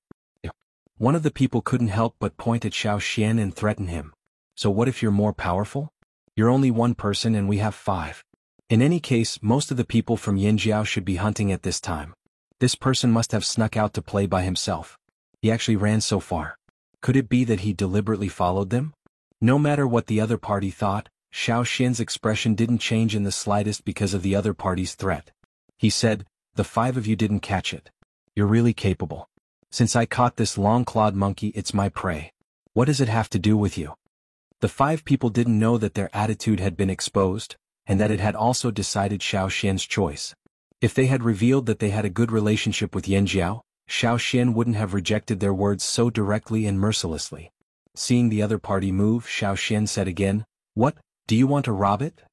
One of the people couldn't help but point at Xiao Xian and threaten him. So what if you're more powerful? You're only 1 person and we have 5. In any case, most of the people from Yanjiao should be hunting at this time. This person must have snuck out to play by himself. He actually ran so far. Could it be that he deliberately followed them? No matter what the other party thought, Xiao Xian's expression didn't change in the slightest because of the other party's threat. He said, the 5 of you didn't catch it. You're really capable. Since I caught this long-clawed monkey, it's my prey. What does it have to do with you? The 5 people didn't know that their attitude had been exposed, and that it had also decided Xiao Xian's choice. If they had revealed that they had a good relationship with Yanjiao, Xiao Xian wouldn't have rejected their words so directly and mercilessly. Seeing the other party move, Xiao Xian said again, what, do you want to rob it?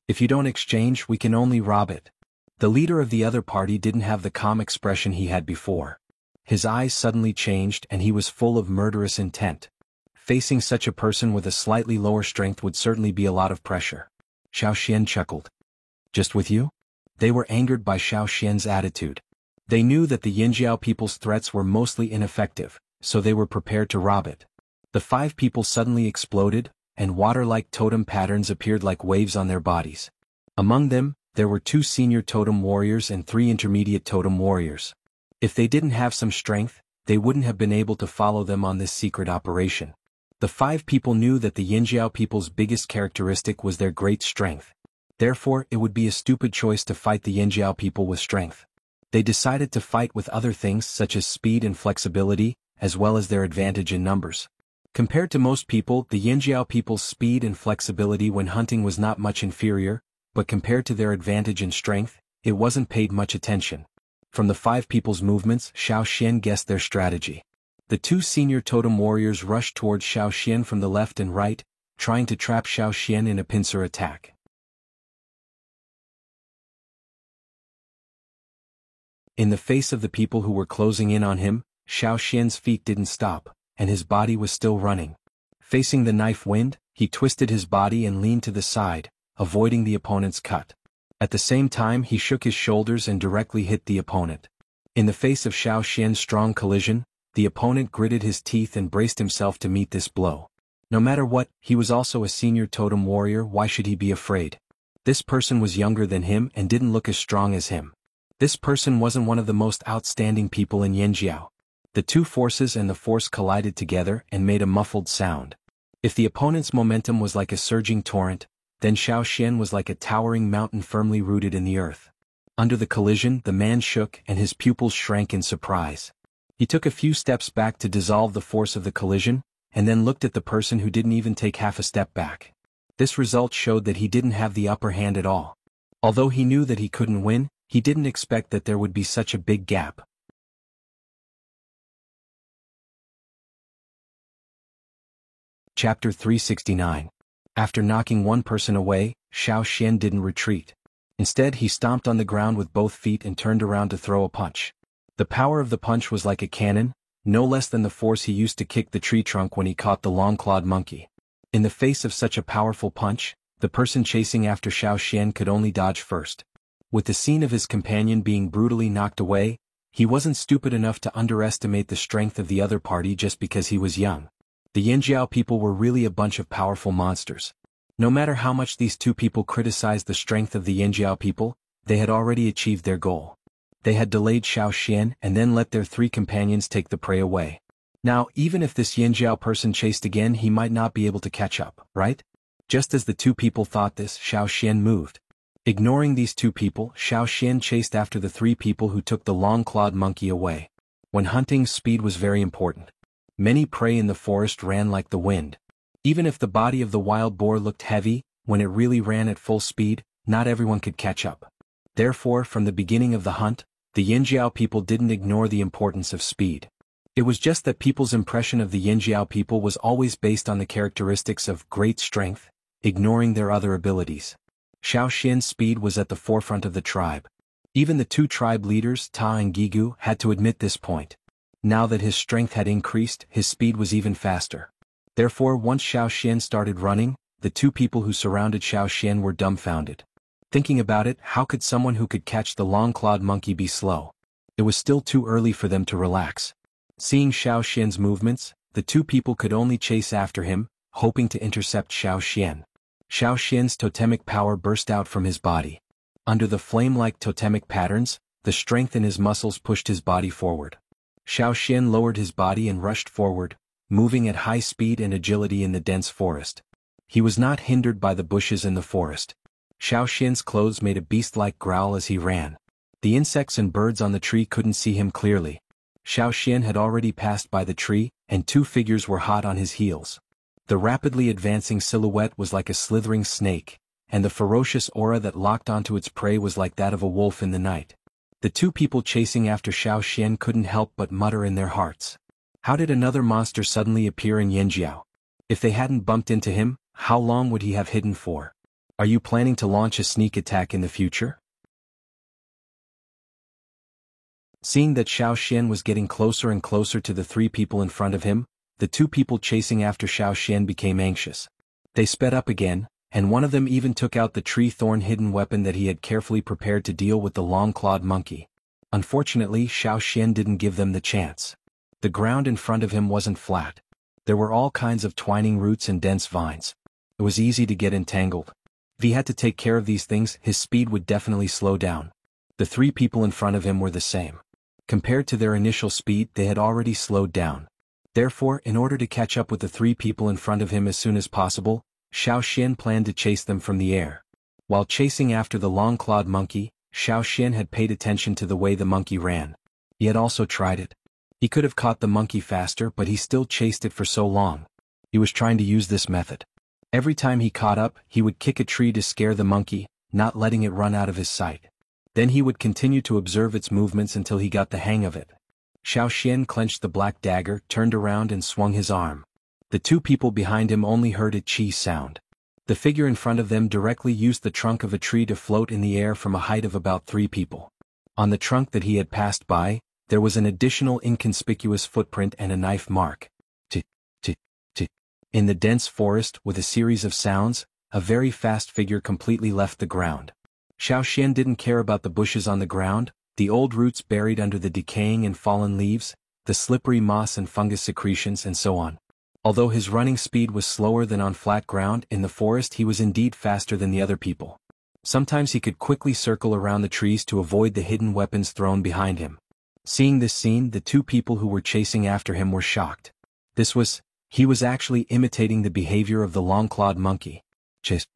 If you don't exchange, we can only rob it. The leader of the other party didn't have the calm expression he had before. His eyes suddenly changed and he was full of murderous intent. Facing such a person with a slightly lower strength would certainly be a lot of pressure. Xiao Xian chuckled. Just with you? They were angered by Xiao Xian's attitude. They knew that the Yinjiao people's threats were mostly ineffective, so they were prepared to rob it. The 5 people suddenly exploded, and water-like totem patterns appeared like waves on their bodies. Among them, there were 2 senior totem warriors and 3 intermediate totem warriors. If they didn't have some strength, they wouldn't have been able to follow them on this secret operation. The 5 people knew that the Yinjiao people's biggest characteristic was their great strength. Therefore, it would be a stupid choice to fight the Yinjiao people with strength. They decided to fight with other things such as speed and flexibility, as well as their advantage in numbers. Compared to most people, the Yinjiao people's speed and flexibility when hunting was not much inferior, but compared to their advantage in strength, it wasn't paid much attention. From the 5 people's movements, Xiao Xian guessed their strategy. The 2 senior totem warriors rushed towards Xiao Xian from the left and right, trying to trap Xiao Xian in a pincer attack. In the face of the people who were closing in on him, Xiao Xian's feet didn't stop, and his body was still running. Facing the knife wind, he twisted his body and leaned to the side, avoiding the opponent's cut. At the same time, he shook his shoulders and directly hit the opponent. In the face of Xiao Xian's strong collision, the opponent gritted his teeth and braced himself to meet this blow. No matter what, he was also a senior totem warrior. Why should he be afraid? This person was younger than him and didn't look as strong as him. This person wasn't one of the most outstanding people in Yinjiao. The 2 forces and the force collided together and made a muffled sound. If the opponent's momentum was like a surging torrent, then Xiao Xian was like a towering mountain firmly rooted in the earth. Under the collision, the man shook and his pupils shrank in surprise. He took a few steps back to dissolve the force of the collision, and then looked at the person who didn't even take half a step back. This result showed that he didn't have the upper hand at all. Although he knew that he couldn't win, he didn't expect that there would be such a big gap. Chapter 369. After knocking one person away, Xiao Xian didn't retreat. Instead, he stomped on the ground with both feet and turned around to throw a punch. The power of the punch was like a cannon, no less than the force he used to kick the tree trunk when he caught the long-clawed monkey. In the face of such a powerful punch, the person chasing after Xiao Xian could only dodge first. With the scene of his companion being brutally knocked away, he wasn't stupid enough to underestimate the strength of the other party just because he was young. The Yinjiao people were really a bunch of powerful monsters. No matter how much these 2 people criticized the strength of the Yinjiao people, they had already achieved their goal. They had delayed Xiao Xian and then let their 3 companions take the prey away. Now, even if this Yinjiao person chased again, he might not be able to catch up, right? Just as the 2 people thought this, Xiao Xian moved. Ignoring these 2 people, Xiao Xian chased after the 3 people who took the long-clawed monkey away. When hunting, speed was very important. Many prey in the forest ran like the wind. Even if the body of the wild boar looked heavy, when it really ran at full speed, not everyone could catch up. Therefore, from the beginning of the hunt, the Yinjiao people didn't ignore the importance of speed. It was just that people's impression of the Yinjiao people was always based on the characteristics of great strength, ignoring their other abilities. Xiao Xian's speed was at the forefront of the tribe. Even the 2 tribe leaders, Ta and Gigu, had to admit this point. Now that his strength had increased, his speed was even faster. Therefore, once Xiao Xian started running, the 2 people who surrounded Xiao Xian were dumbfounded. Thinking about it, how could someone who could catch the long-clawed monkey be slow? It was still too early for them to relax. Seeing Xiao Xian's movements, the 2 people could only chase after him, hoping to intercept Xiao Xian. Xiao Xian's totemic power burst out from his body. Under the flame-like totemic patterns, the strength in his muscles pushed his body forward. Xiao Xian lowered his body and rushed forward, moving at high speed and agility in the dense forest. He was not hindered by the bushes in the forest. Xiao Xian's clothes made a beast-like growl as he ran. The insects and birds on the tree couldn't see him clearly. Xiao Xian had already passed by the tree, and 2 figures were hot on his heels. The rapidly advancing silhouette was like a slithering snake, and the ferocious aura that locked onto its prey was like that of a wolf in the night. The 2 people chasing after Xiao Xian couldn't help but mutter in their hearts. How did another monster suddenly appear in Yinjiao? If they hadn't bumped into him, how long would he have hidden for? Are you planning to launch a sneak attack in the future? Seeing that Xiao Xian was getting closer and closer to the 3 people in front of him, the 2 people chasing after Xiao Xian became anxious. They sped up again, and one of them even took out the tree thorn hidden weapon that he had carefully prepared to deal with the long-clawed monkey. Unfortunately, Xiao Xian didn't give them the chance. The ground in front of him wasn't flat. There were all kinds of twining roots and dense vines. It was easy to get entangled. If he had to take care of these things, his speed would definitely slow down. The three people in front of him were the same. Compared to their initial speed, they had already slowed down. Therefore, in order to catch up with the three people in front of him as soon as possible, Xiao Xian planned to chase them from the air. While chasing after the long-clawed monkey, Xiao Xian had paid attention to the way the monkey ran. He had also tried it. He could have caught the monkey faster, but he still chased it for so long. He was trying to use this method. Every time he caught up, he would kick a tree to scare the monkey, not letting it run out of his sight. Then he would continue to observe its movements until he got the hang of it. Xiao Xian clenched the black dagger, turned around and swung his arm. The two people behind him only heard a chi sound. The figure in front of them directly used the trunk of a tree to float in the air from a height of about 3 people. On the trunk that he had passed by, there was an additional inconspicuous footprint and a knife mark. In the dense forest, with a series of sounds, a very fast figure completely left the ground. Xiao Xian didn't care about the bushes on the ground, the old roots buried under the decaying and fallen leaves, the slippery moss and fungus secretions and so on. Although his running speed was slower than on flat ground, in the forest he was indeed faster than the other people. Sometimes he could quickly circle around the trees to avoid the hidden weapons thrown behind him. Seeing this scene, the two people who were chasing after him were shocked. He was actually imitating the behavior of the long-clawed monkey. Chase.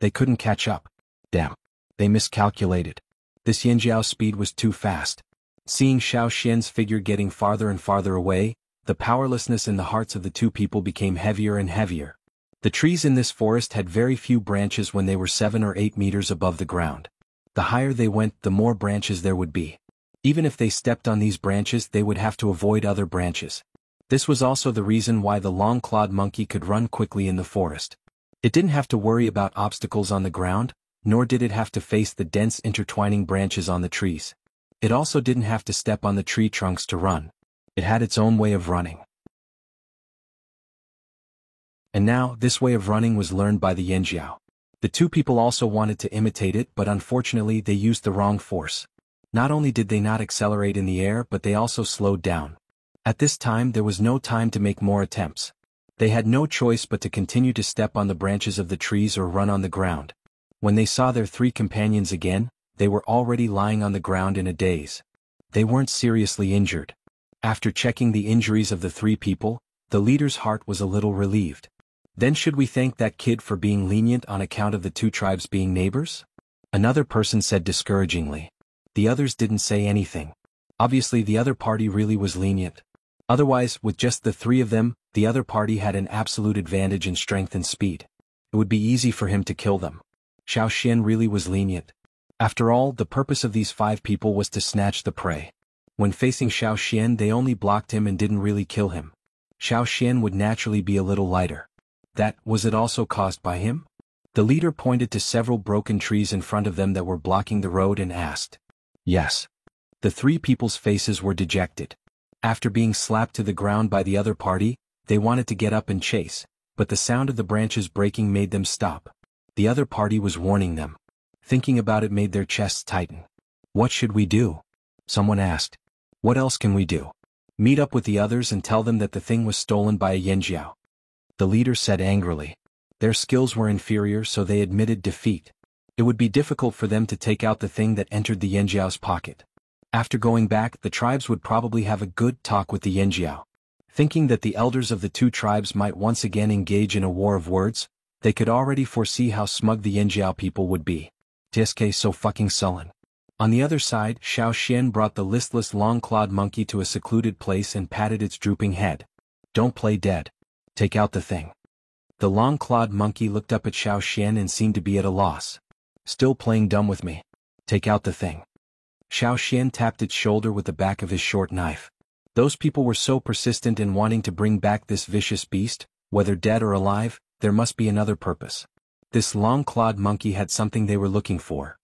They couldn't catch up. Damn. They miscalculated. This Yanjiao's speed was too fast. Seeing Xiao Xian's figure getting farther and farther away, the powerlessness in the hearts of the two people became heavier and heavier. The trees in this forest had very few branches when they were 7 or 8 meters above the ground. The higher they went, the more branches there would be. Even if they stepped on these branches, they would have to avoid other branches. This was also the reason why the long-clawed monkey could run quickly in the forest. It didn't have to worry about obstacles on the ground, nor did it have to face the dense intertwining branches on the trees. It also didn't have to step on the tree trunks to run. It had its own way of running. And now, this way of running was learned by the Yanjiao. The two people also wanted to imitate it, but unfortunately they used the wrong force. Not only did they not accelerate in the air, but they also slowed down. At this time there was no time to make more attempts. They had no choice but to continue to step on the branches of the trees or run on the ground. When they saw their three companions again, they were already lying on the ground in a daze. They weren't seriously injured. After checking the injuries of the three people, the leader's heart was a little relieved. Then should we thank that kid for being lenient on account of the two tribes being neighbors? Another person said discouragingly. The others didn't say anything. Obviously the other party really was lenient. Otherwise, with just the three of them, the other party had an absolute advantage in strength and speed. It would be easy for him to kill them. Xiao Xian really was lenient. After all, the purpose of these 5 people was to snatch the prey. When facing Xiao Xian, they only blocked him and didn't really kill him. Xiao Xian would naturally be a little lighter. Was it also caused by him? The leader pointed to several broken trees in front of them that were blocking the road and asked. Yes. The 3 people's faces were dejected. After being slapped to the ground by the other party, they wanted to get up and chase, but the sound of the branches breaking made them stop. The other party was warning them. Thinking about it made their chests tighten. What should we do? Someone asked. What else can we do? Meet up with the others and tell them that the thing was stolen by a Yanjiao. The leader said angrily. Their skills were inferior, so they admitted defeat. It would be difficult for them to take out the thing that entered the Yanjiao's pocket. After going back, the tribes would probably have a good talk with the Yanjiao. Thinking that the elders of the 2 tribes might once again engage in a war of words, they could already foresee how smug the Yanjiao people would be. TSK so fucking sullen. On the other side, Xiao Xian brought the listless long-clawed monkey to a secluded place and patted its drooping head. Don't play dead. Take out the thing. The long-clawed monkey looked up at Xiao Xian and seemed to be at a loss. Still playing dumb with me. Take out the thing. Xiao Xian tapped its shoulder with the back of his short knife. Those people were so persistent in wanting to bring back this vicious beast, whether dead or alive, there must be another purpose. This long-clawed monkey had something they were looking for.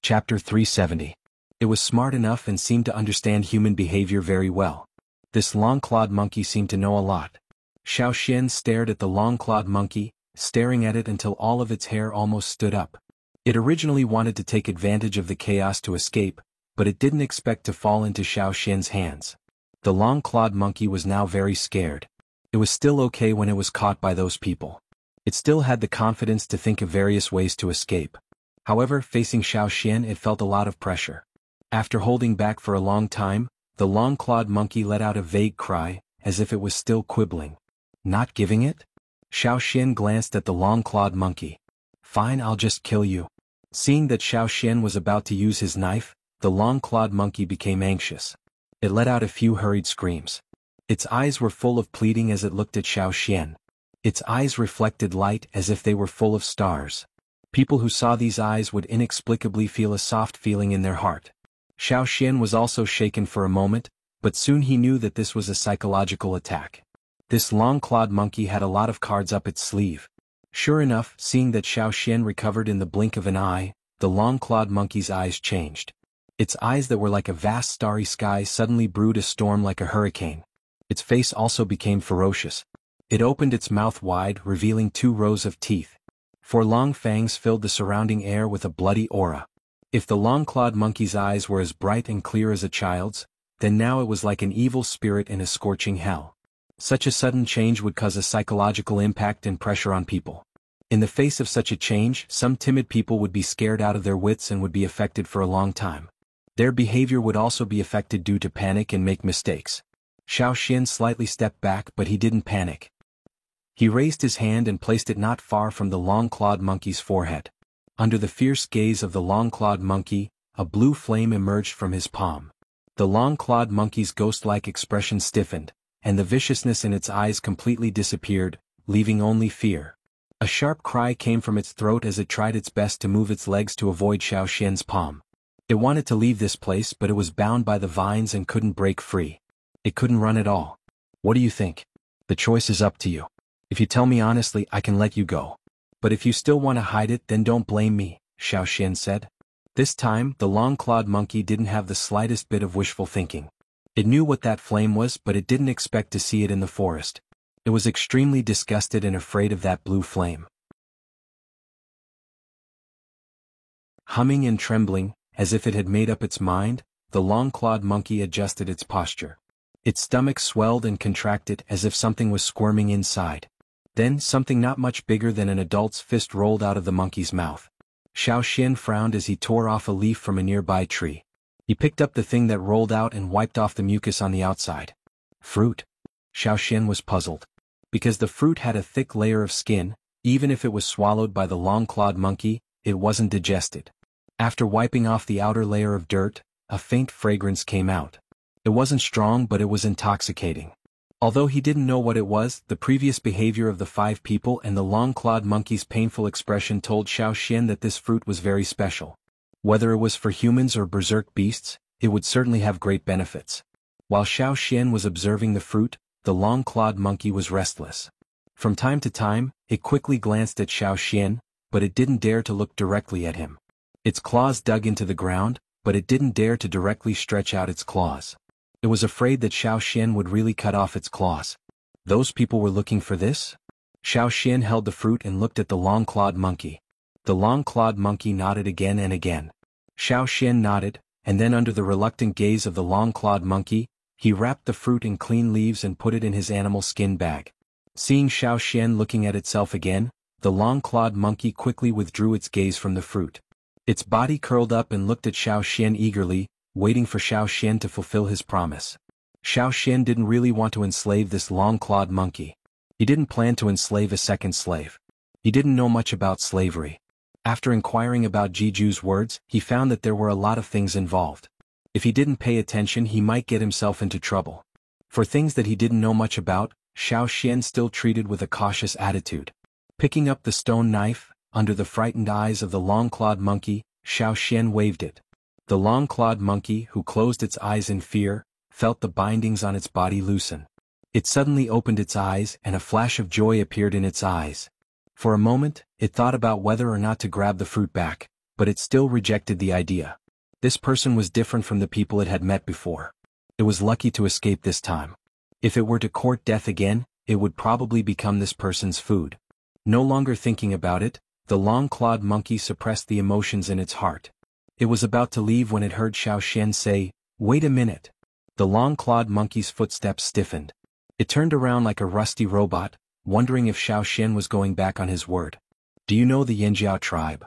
Chapter 370. It was smart enough and seemed to understand human behavior very well. This long-clawed monkey seemed to know a lot. Xiao Xian stared at the long-clawed monkey, staring at it until all of its hair almost stood up. It originally wanted to take advantage of the chaos to escape, but it didn't expect to fall into Xiao Xian's hands. The long-clawed monkey was now very scared. It was still okay when it was caught by those people. It still had the confidence to think of various ways to escape. However, facing Xiao Xian, it felt a lot of pressure. After holding back for a long time, the long-clawed monkey let out a vague cry, as if it was still quibbling. Not giving it? Xiao Xian glanced at the long-clawed monkey. Fine, I'll just kill you. Seeing that Xiao Xian was about to use his knife, the long-clawed monkey became anxious. It let out a few hurried screams. Its eyes were full of pleading as it looked at Xiao Xian. Its eyes reflected light as if they were full of stars. People who saw these eyes would inexplicably feel a soft feeling in their heart. Xiao Xian was also shaken for a moment, but soon he knew that this was a psychological attack. This long-clawed monkey had a lot of cards up its sleeve. Sure enough, seeing that Xiao Xian recovered in the blink of an eye, the long-clawed monkey's eyes changed. Its eyes that were like a vast starry sky suddenly brewed a storm like a hurricane. Its face also became ferocious. It opened its mouth wide, revealing 2 rows of teeth. 4 long fangs filled the surrounding air with a bloody aura. If the long-clawed monkey's eyes were as bright and clear as a child's, then now it was like an evil spirit in a scorching hell. Such a sudden change would cause a psychological impact and pressure on people. In the face of such a change, some timid people would be scared out of their wits and would be affected for a long time. Their behavior would also be affected due to panic and make mistakes. Xiao Xian slightly stepped back, but he didn't panic. He raised his hand and placed it not far from the long-clawed monkey's forehead. Under the fierce gaze of the long-clawed monkey, a blue flame emerged from his palm. The long-clawed monkey's ghost-like expression stiffened, and the viciousness in its eyes completely disappeared, leaving only fear. A sharp cry came from its throat as it tried its best to move its legs to avoid Xiao Xian's palm. It wanted to leave this place, but it was bound by the vines and couldn't break free. It couldn't run at all. What do you think? The choice is up to you. If you tell me honestly, I can let you go. But if you still want to hide it, then don't blame me, Xiao Xian said. This time, the long-clawed monkey didn't have the slightest bit of wishful thinking. It knew what that flame was, but it didn't expect to see it in the forest. It was extremely disgusted and afraid of that blue flame. Humming and trembling, as if it had made up its mind, the long-clawed monkey adjusted its posture. Its stomach swelled and contracted as if something was squirming inside. Then something not much bigger than an adult's fist rolled out of the monkey's mouth. Xiao Xian frowned as he tore off a leaf from a nearby tree. He picked up the thing that rolled out and wiped off the mucus on the outside. Fruit? Xiao Xian was puzzled. Because the fruit had a thick layer of skin, even if it was swallowed by the long-clawed monkey, it wasn't digested. After wiping off the outer layer of dirt, a faint fragrance came out. It wasn't strong, but it was intoxicating. Although he didn't know what it was, the previous behavior of the 5 people and the long-clawed monkey's painful expression told Xiao Xian that this fruit was very special. Whether it was for humans or berserk beasts, it would certainly have great benefits. While Xiao Xian was observing the fruit, the long-clawed monkey was restless. From time to time, it quickly glanced at Xiao Xian, but it didn't dare to look directly at him. Its claws dug into the ground, but it didn't dare to directly stretch out its claws. It was afraid that Xiao Xian would really cut off its claws. Those people were looking for this? Xiao Xian held the fruit and looked at the long-clawed monkey. The long-clawed monkey nodded again and again. Xiao Xian nodded, and then under the reluctant gaze of the long-clawed monkey, he wrapped the fruit in clean leaves and put it in his animal skin bag. Seeing Xiao Xian looking at itself again, the long-clawed monkey quickly withdrew its gaze from the fruit. Its body curled up and looked at Xiao Xian eagerly, waiting for Xiao Xian to fulfill his promise. Xiao Xian didn't really want to enslave this long-clawed monkey. He didn't plan to enslave a second slave. He didn't know much about slavery. After inquiring about Jiju's words, he found that there were a lot of things involved. If he didn't pay attention, he might get himself into trouble. For things that he didn't know much about, Xiao Xian still treated with a cautious attitude. Picking up the stone knife, under the frightened eyes of the long-clawed monkey, Xiao Xian waved it. The long-clawed monkey, who closed its eyes in fear, felt the bindings on its body loosen. It suddenly opened its eyes and a flash of joy appeared in its eyes. For a moment, it thought about whether or not to grab the fruit back, but it still rejected the idea. This person was different from the people it had met before. It was lucky to escape this time. If it were to court death again, it would probably become this person's food. No longer thinking about it, the long-clawed monkey suppressed the emotions in its heart. It was about to leave when it heard Xiao Xian say, "Wait a minute." The long-clawed monkey's footsteps stiffened. It turned around like a rusty robot, wondering if Xiao Xian was going back on his word. "Do you know the Yanjiao tribe?"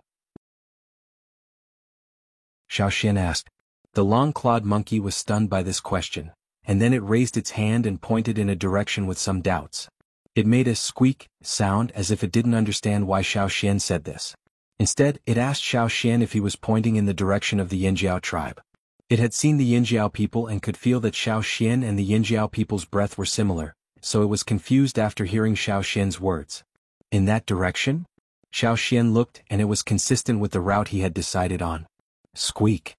Xiao Xian asked. The long-clawed monkey was stunned by this question, and then it raised its hand and pointed in a direction with some doubts. It made a squeak sound as if it didn't understand why Xiao Xian said this. Instead, it asked Xiao Xian if he was pointing in the direction of the Yanjiao tribe. It had seen the Yanjiao people and could feel that Xiao Xian and the Yanjiao people's breath were similar, so it was confused after hearing Xiao Xian's words. In that direction? Xiao Xian looked and it was consistent with the route he had decided on. Squeak.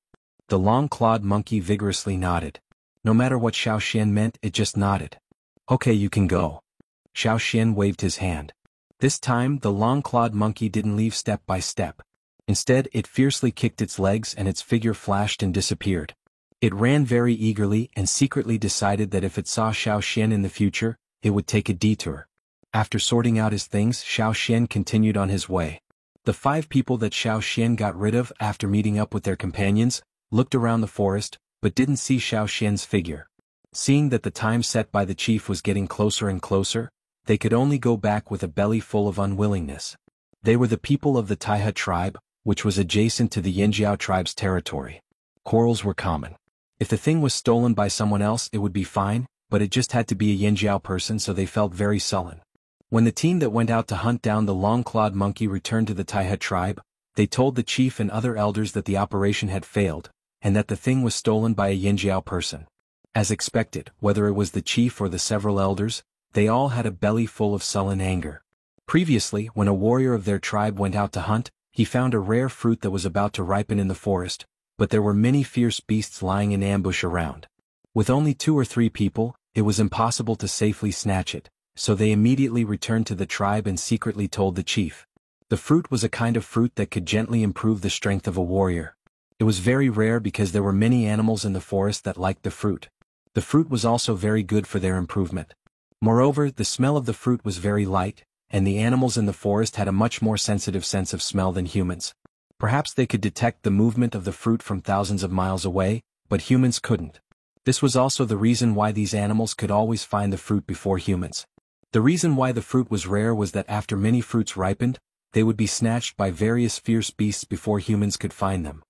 The long-clawed monkey vigorously nodded. No matter what Xiao Xian meant, it just nodded. "Okay, you can go." Xiao Xian waved his hand. This time, the long-clawed monkey didn't leave step by step. Instead, it fiercely kicked its legs and its figure flashed and disappeared. It ran very eagerly and secretly decided that if it saw Xiao Xian in the future, it would take a detour. After sorting out his things, Xiao Xian continued on his way. The 5 people that Xiao Xian got rid of after meeting up with their companions, looked around the forest, but didn't see Xiao Xian's figure. Seeing that the time set by the chief was getting closer and closer, they could only go back with a belly full of unwillingness. They were the people of the Taihe tribe, which was adjacent to the Yanjiao tribe's territory. Quarrels were common. If the thing was stolen by someone else it would be fine, but it just had to be a Yanjiao person, so they felt very sullen. When the team that went out to hunt down the long-clawed monkey returned to the Taihe tribe, they told the chief and other elders that the operation had failed, and that the thing was stolen by a Yanjiao person. As expected, whether it was the chief or the several elders, they all had a belly full of sullen anger. Previously, when a warrior of their tribe went out to hunt, he found a rare fruit that was about to ripen in the forest, but there were many fierce beasts lying in ambush around. With only 2 or 3 people, it was impossible to safely snatch it, so they immediately returned to the tribe and secretly told the chief. The fruit was a kind of fruit that could gently improve the strength of a warrior. It was very rare because there were many animals in the forest that liked the fruit. The fruit was also very good for their improvement. Moreover, the smell of the fruit was very light, and the animals in the forest had a much more sensitive sense of smell than humans. Perhaps they could detect the movement of the fruit from thousands of miles away, but humans couldn't. This was also the reason why these animals could always find the fruit before humans. The reason why the fruit was rare was that after many fruits ripened, they would be snatched by various fierce beasts before humans could find them.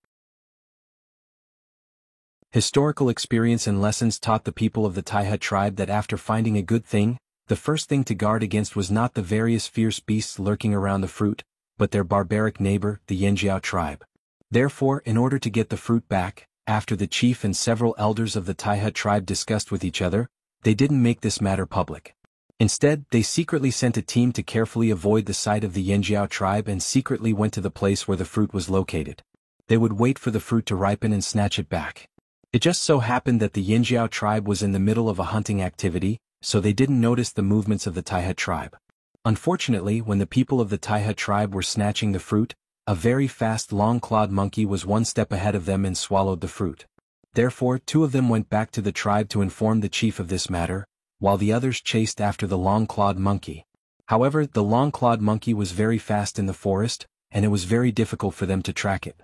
Historical experience and lessons taught the people of the Taihe tribe that after finding a good thing, the first thing to guard against was not the various fierce beasts lurking around the fruit, but their barbaric neighbor, the Yanjiao tribe. Therefore, in order to get the fruit back, after the chief and several elders of the Taihe tribe discussed with each other, they didn't make this matter public. Instead, they secretly sent a team to carefully avoid the sight of the Yanjiao tribe and secretly went to the place where the fruit was located. They would wait for the fruit to ripen and snatch it back. It just so happened that the Yanjiao tribe was in the middle of a hunting activity, so they didn't notice the movements of the Taihe tribe. Unfortunately, when the people of the Taihe tribe were snatching the fruit, a very fast long-clawed monkey was 1 step ahead of them and swallowed the fruit. Therefore, 2 of them went back to the tribe to inform the chief of this matter, while the others chased after the long-clawed monkey. However, the long-clawed monkey was very fast in the forest, and it was very difficult for them to track it.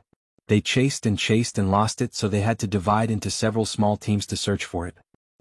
They chased and lost it, so they had to divide into several small teams to search for it.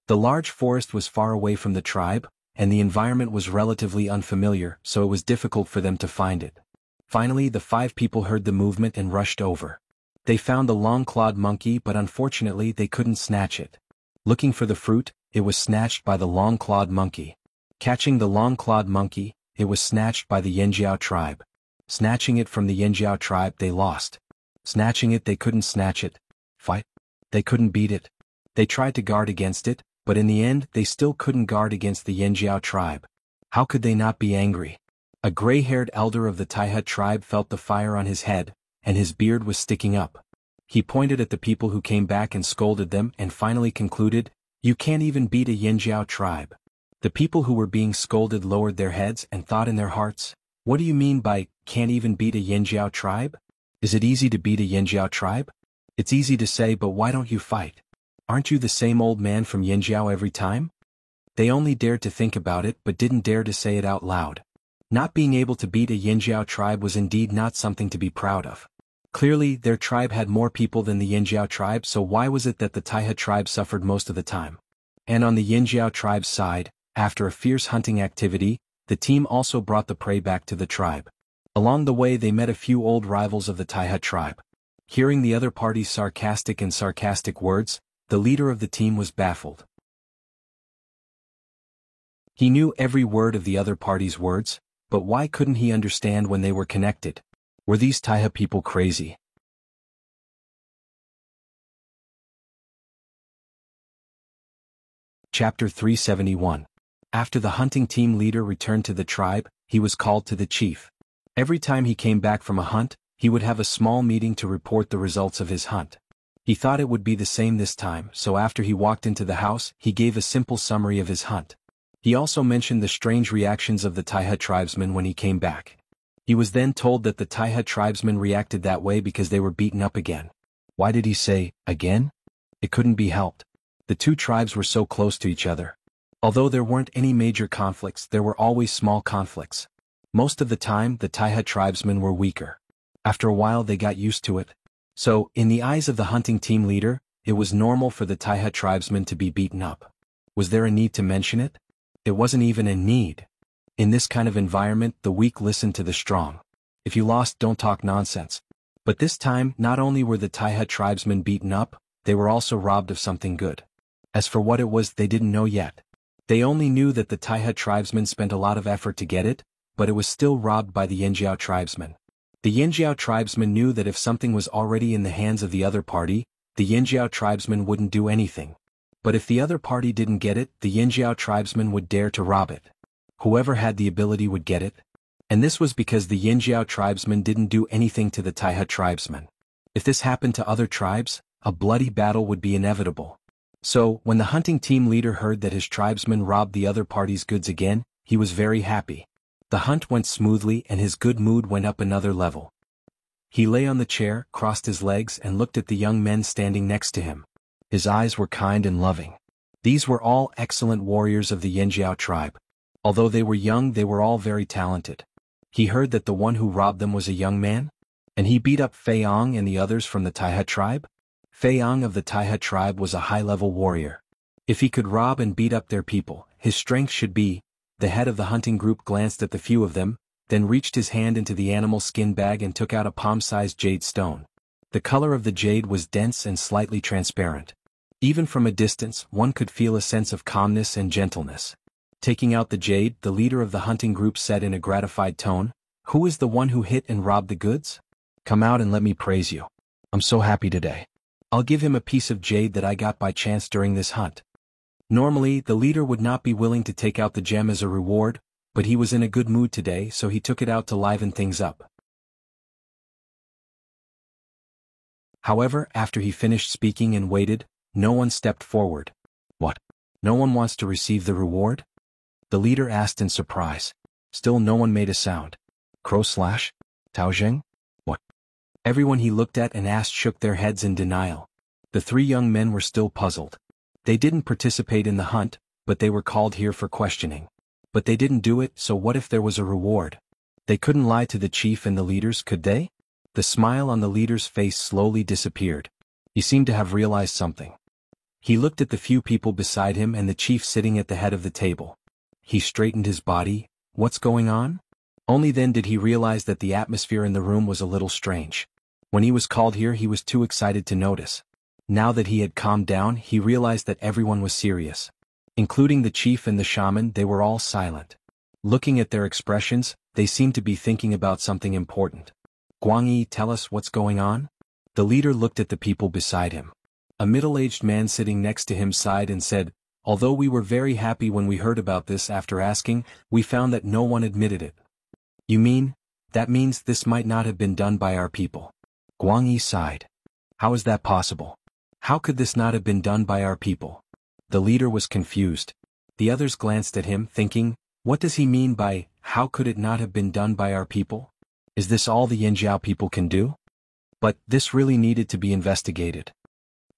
The large forest was far away from the tribe, and the environment was relatively unfamiliar, so it was difficult for them to find it. Finally, the 5 people heard the movement and rushed over. They found the long-clawed monkey, but unfortunately they couldn't snatch it. Looking for the fruit, it was snatched by the long-clawed monkey. Catching the long-clawed monkey, it was snatched by the Yanjiao tribe. Snatching it from the Yanjiao tribe, they lost. Snatching it, they couldn't snatch it. Fight? They couldn't beat it. They tried to guard against it, but in the end they still couldn't guard against the Yanjiao tribe. How could they not be angry? A gray-haired elder of the Taihe tribe felt the fire on his head, and his beard was sticking up. He pointed at the people who came back and scolded them and finally concluded, "You can't even beat a Yanjiao tribe." The people who were being scolded lowered their heads and thought in their hearts, "What do you mean by, can't even beat a Yanjiao tribe? Is it easy to beat a Yanjiao tribe? It's easy to say, but why don't you fight?" Aren't you the same old man from Yinjiao every time? They only dared to think about it but didn't dare to say it out loud. Not being able to beat a Yinjiao tribe was indeed not something to be proud of. Clearly, their tribe had more people than the Yinjiao tribe, so why was it that the Taihe tribe suffered most of the time? And on the Yinjiao tribe's side, after a fierce hunting activity, the team also brought the prey back to the tribe. Along the way they met a few old rivals of the Taihe tribe. Hearing the other party's sarcastic words, the leader of the team was baffled. He knew every word of the other party's words, but why couldn't he understand when they were connected? Were these Taihe people crazy? Chapter 371. After the hunting team leader returned to the tribe, he was called to the chief. Every time he came back from a hunt, he would have a small meeting to report the results of his hunt. He thought it would be the same this time, so after he walked into the house, he gave a simple summary of his hunt. He also mentioned the strange reactions of the Taihe tribesmen when he came back. He was then told that the Taihe tribesmen reacted that way because they were beaten up again. Why did he say, again? It couldn't be helped. The two tribes were so close to each other. Although there weren't any major conflicts, there were always small conflicts. Most of the time, the Taihe tribesmen were weaker. After a while they got used to it. So, in the eyes of the hunting team leader, it was normal for the Taihe tribesmen to be beaten up. Was there a need to mention it? It wasn't even a need. In this kind of environment, the weak listen to the strong. If you lost, don't talk nonsense. But this time, not only were the Taihe tribesmen beaten up, they were also robbed of something good. As for what it was, they didn't know yet. They only knew that the Taihe tribesmen spent a lot of effort to get it, but it was still robbed by the Yinjiao tribesmen. The Yinjiao tribesmen knew that if something was already in the hands of the other party, the Yinjiao tribesmen wouldn't do anything. But if the other party didn't get it, the Yinjiao tribesmen would dare to rob it. Whoever had the ability would get it. And this was because the Yinjiao tribesmen didn't do anything to the Taihe tribesmen. If this happened to other tribes, a bloody battle would be inevitable. So, when the hunting team leader heard that his tribesmen robbed the other party's goods again, he was very happy. The hunt went smoothly and his good mood went up another level. He lay on the chair, crossed his legs and looked at the young men standing next to him. His eyes were kind and loving. These were all excellent warriors of the Yinjiao tribe. Although they were young, they were all very talented. He heard that the one who robbed them was a young man, and he beat up Fei-Ong and the others from the Taihe tribe. Fei-Ong of the Taihe tribe was a high-level warrior. If he could rob and beat up their people, his strength should be. The head of the hunting group glanced at the few of them, then reached his hand into the animal skin bag and took out a palm-sized jade stone. The color of the jade was dense and slightly transparent. Even from a distance, one could feel a sense of calmness and gentleness. Taking out the jade, the leader of the hunting group said in a gratified tone, "Who is the one who hit and robbed the goods? Come out and let me praise you. I'm so happy today. I'll give him a piece of jade that I got by chance during this hunt." Normally, the leader would not be willing to take out the gem as a reward, but he was in a good mood today, so he took it out to liven things up. However, after he finished speaking and waited, no one stepped forward. What? No one wants to receive the reward? The leader asked in surprise. Still no one made a sound. Crow slash? Tao Zheng? What? Everyone he looked at and asked shook their heads in denial. The three young men were still puzzled. They didn't participate in the hunt, but they were called here for questioning. But they didn't do it, so what if there was a reward? They couldn't lie to the chief and the leaders, could they? The smile on the leader's face slowly disappeared. He seemed to have realized something. He looked at the few people beside him and the chief sitting at the head of the table. He straightened his body. What's going on? Only then did he realize that the atmosphere in the room was a little strange. When he was called here, he was too excited to notice. Now that he had calmed down, he realized that everyone was serious. Including the chief and the shaman, they were all silent. Looking at their expressions, they seemed to be thinking about something important. Guangyi, tell us what's going on? The leader looked at the people beside him. A middle-aged man sitting next to him sighed and said, "Although we were very happy when we heard about this, after asking, we found that no one admitted it." "You mean? That means this might not have been done by our people." Guangyi sighed. "How is that possible? How could this not have been done by our people?" The leader was confused. The others glanced at him, thinking, what does he mean by, how could it not have been done by our people? Is this all the Yinjiao people can do? But this really needed to be investigated.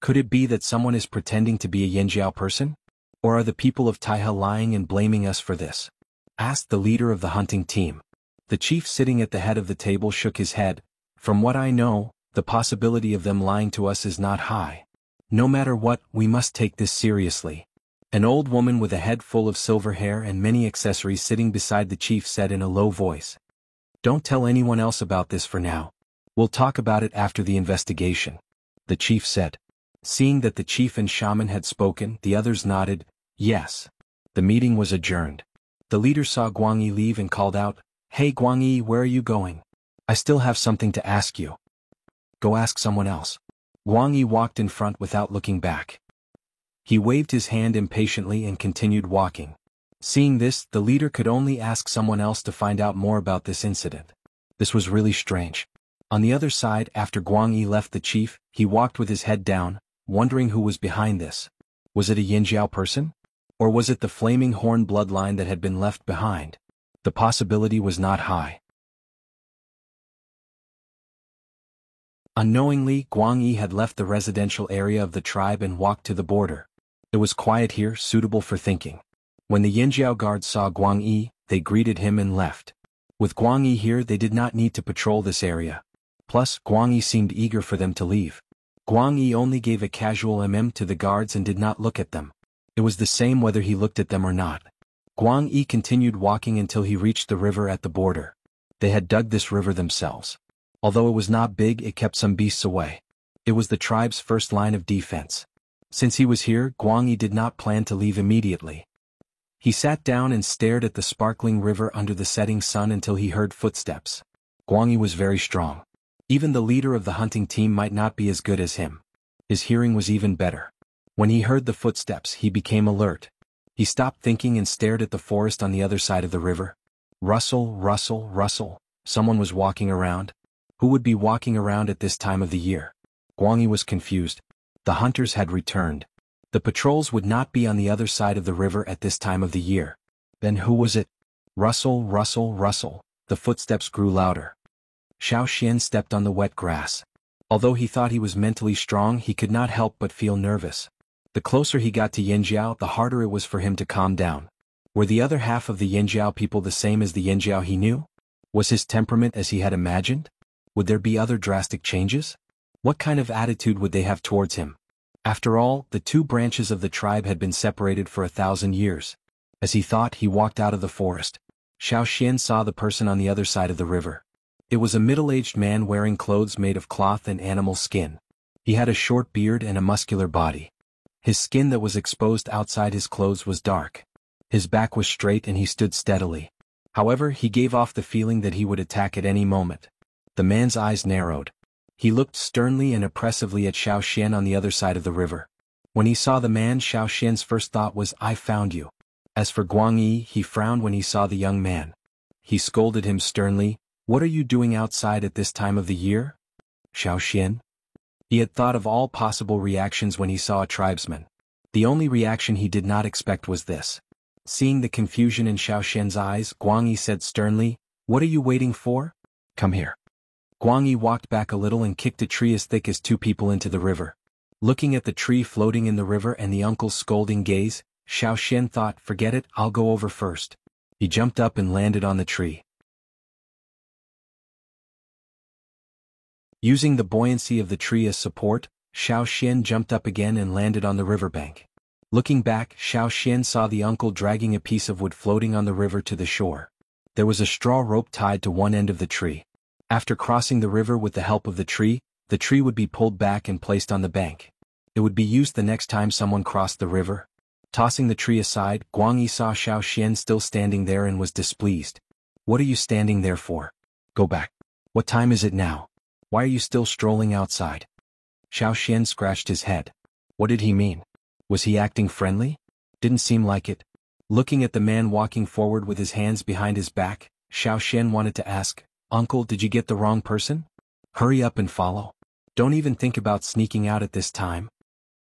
Could it be that someone is pretending to be a Yanjiao person? Or are the people of Taihe lying and blaming us for this? Asked the leader of the hunting team. The chief sitting at the head of the table shook his head. From what I know, the possibility of them lying to us is not high. No matter what, we must take this seriously. An old woman with a head full of silver hair and many accessories sitting beside the chief said in a low voice. Don't tell anyone else about this for now. We'll talk about it after the investigation. The chief said. Seeing that the chief and shaman had spoken, the others nodded, yes. The meeting was adjourned. The leader saw Guang Yi leave and called out, Hey Guang Yi, where are you going? I still have something to ask you. Go ask someone else. Guang Yi walked in front without looking back. He waved his hand impatiently and continued walking. Seeing this, the leader could only ask someone else to find out more about this incident. This was really strange. On the other side, after Guang Yi left the chief, he walked with his head down, wondering who was behind this. Was it a Yanjiao person? Or was it the flaming horn bloodline that had been left behind? The possibility was not high. Unknowingly, Guang Yi had left the residential area of the tribe and walked to the border. It was quiet here, suitable for thinking. When the Yanjiao guards saw Guang Yi, they greeted him and left. With Guang Yi here, they did not need to patrol this area. Plus, Guang Yi seemed eager for them to leave. Guang Yi only gave a casual to the guards and did not look at them. It was the same whether he looked at them or not. Guang Yi continued walking until he reached the river at the border. They had dug this river themselves. Although it was not big, it kept some beasts away. It was the tribe's first line of defense. Since he was here, Guang Yi did not plan to leave immediately. He sat down and stared at the sparkling river under the setting sun until he heard footsteps. Guang Yi was very strong. Even the leader of the hunting team might not be as good as him. His hearing was even better. When he heard the footsteps, he became alert. He stopped thinking and stared at the forest on the other side of the river. Rustle, rustle, rustle. Someone was walking around. Who would be walking around at this time of the year? Guang Yi was confused. The hunters had returned. The patrols would not be on the other side of the river at this time of the year. Then who was it? Rustle, rustle, rustle. The footsteps grew louder. Xiao Xian stepped on the wet grass. Although he thought he was mentally strong, he could not help but feel nervous. The closer he got to Yanjiao, the harder it was for him to calm down. Were the other half of the Yanjiao people the same as the Yanjiao he knew? Was his temperament as he had imagined? Would there be other drastic changes? What kind of attitude would they have towards him? After all, the two branches of the tribe had been separated for 1,000 years. As he thought, he walked out of the forest. Xiao Xian saw the person on the other side of the river. It was a middle-aged man wearing clothes made of cloth and animal skin. He had a short beard and a muscular body. His skin that was exposed outside his clothes was dark. His back was straight and he stood steadily. However, he gave off the feeling that he would attack at any moment. The man's eyes narrowed. He looked sternly and oppressively at Xiao Xian on the other side of the river. When he saw the man, Xiao Xian's first thought was, I found you. As for Guang Yi, he frowned when he saw the young man. He scolded him sternly, What are you doing outside at this time of the year? Xiao Xian? He had thought of all possible reactions when he saw a tribesman. The only reaction he did not expect was this. Seeing the confusion in Xiao Xian's eyes, Guang Yi said sternly, What are you waiting for? Come here. Guang Yi walked back a little and kicked a tree as thick as two people into the river. Looking at the tree floating in the river and the uncle's scolding gaze, Xiao Xian thought, Forget it, I'll go over first. He jumped up and landed on the tree. Using the buoyancy of the tree as support, Xiao Xian jumped up again and landed on the riverbank. Looking back, Xiao Xian saw the uncle dragging a piece of wood floating on the river to the shore. There was a straw rope tied to one end of the tree. After crossing the river with the help of the tree would be pulled back and placed on the bank. It would be used the next time someone crossed the river. Tossing the tree aside, Guang Yi saw Xiao Xian still standing there and was displeased. What are you standing there for? Go back. What time is it now? Why are you still strolling outside? Xiao Xian scratched his head. What did he mean? Was he acting friendly? Didn't seem like it. Looking at the man walking forward with his hands behind his back, Xiao Xian wanted to ask, Uncle, did you get the wrong person? Hurry up and follow. Don't even think about sneaking out at this time.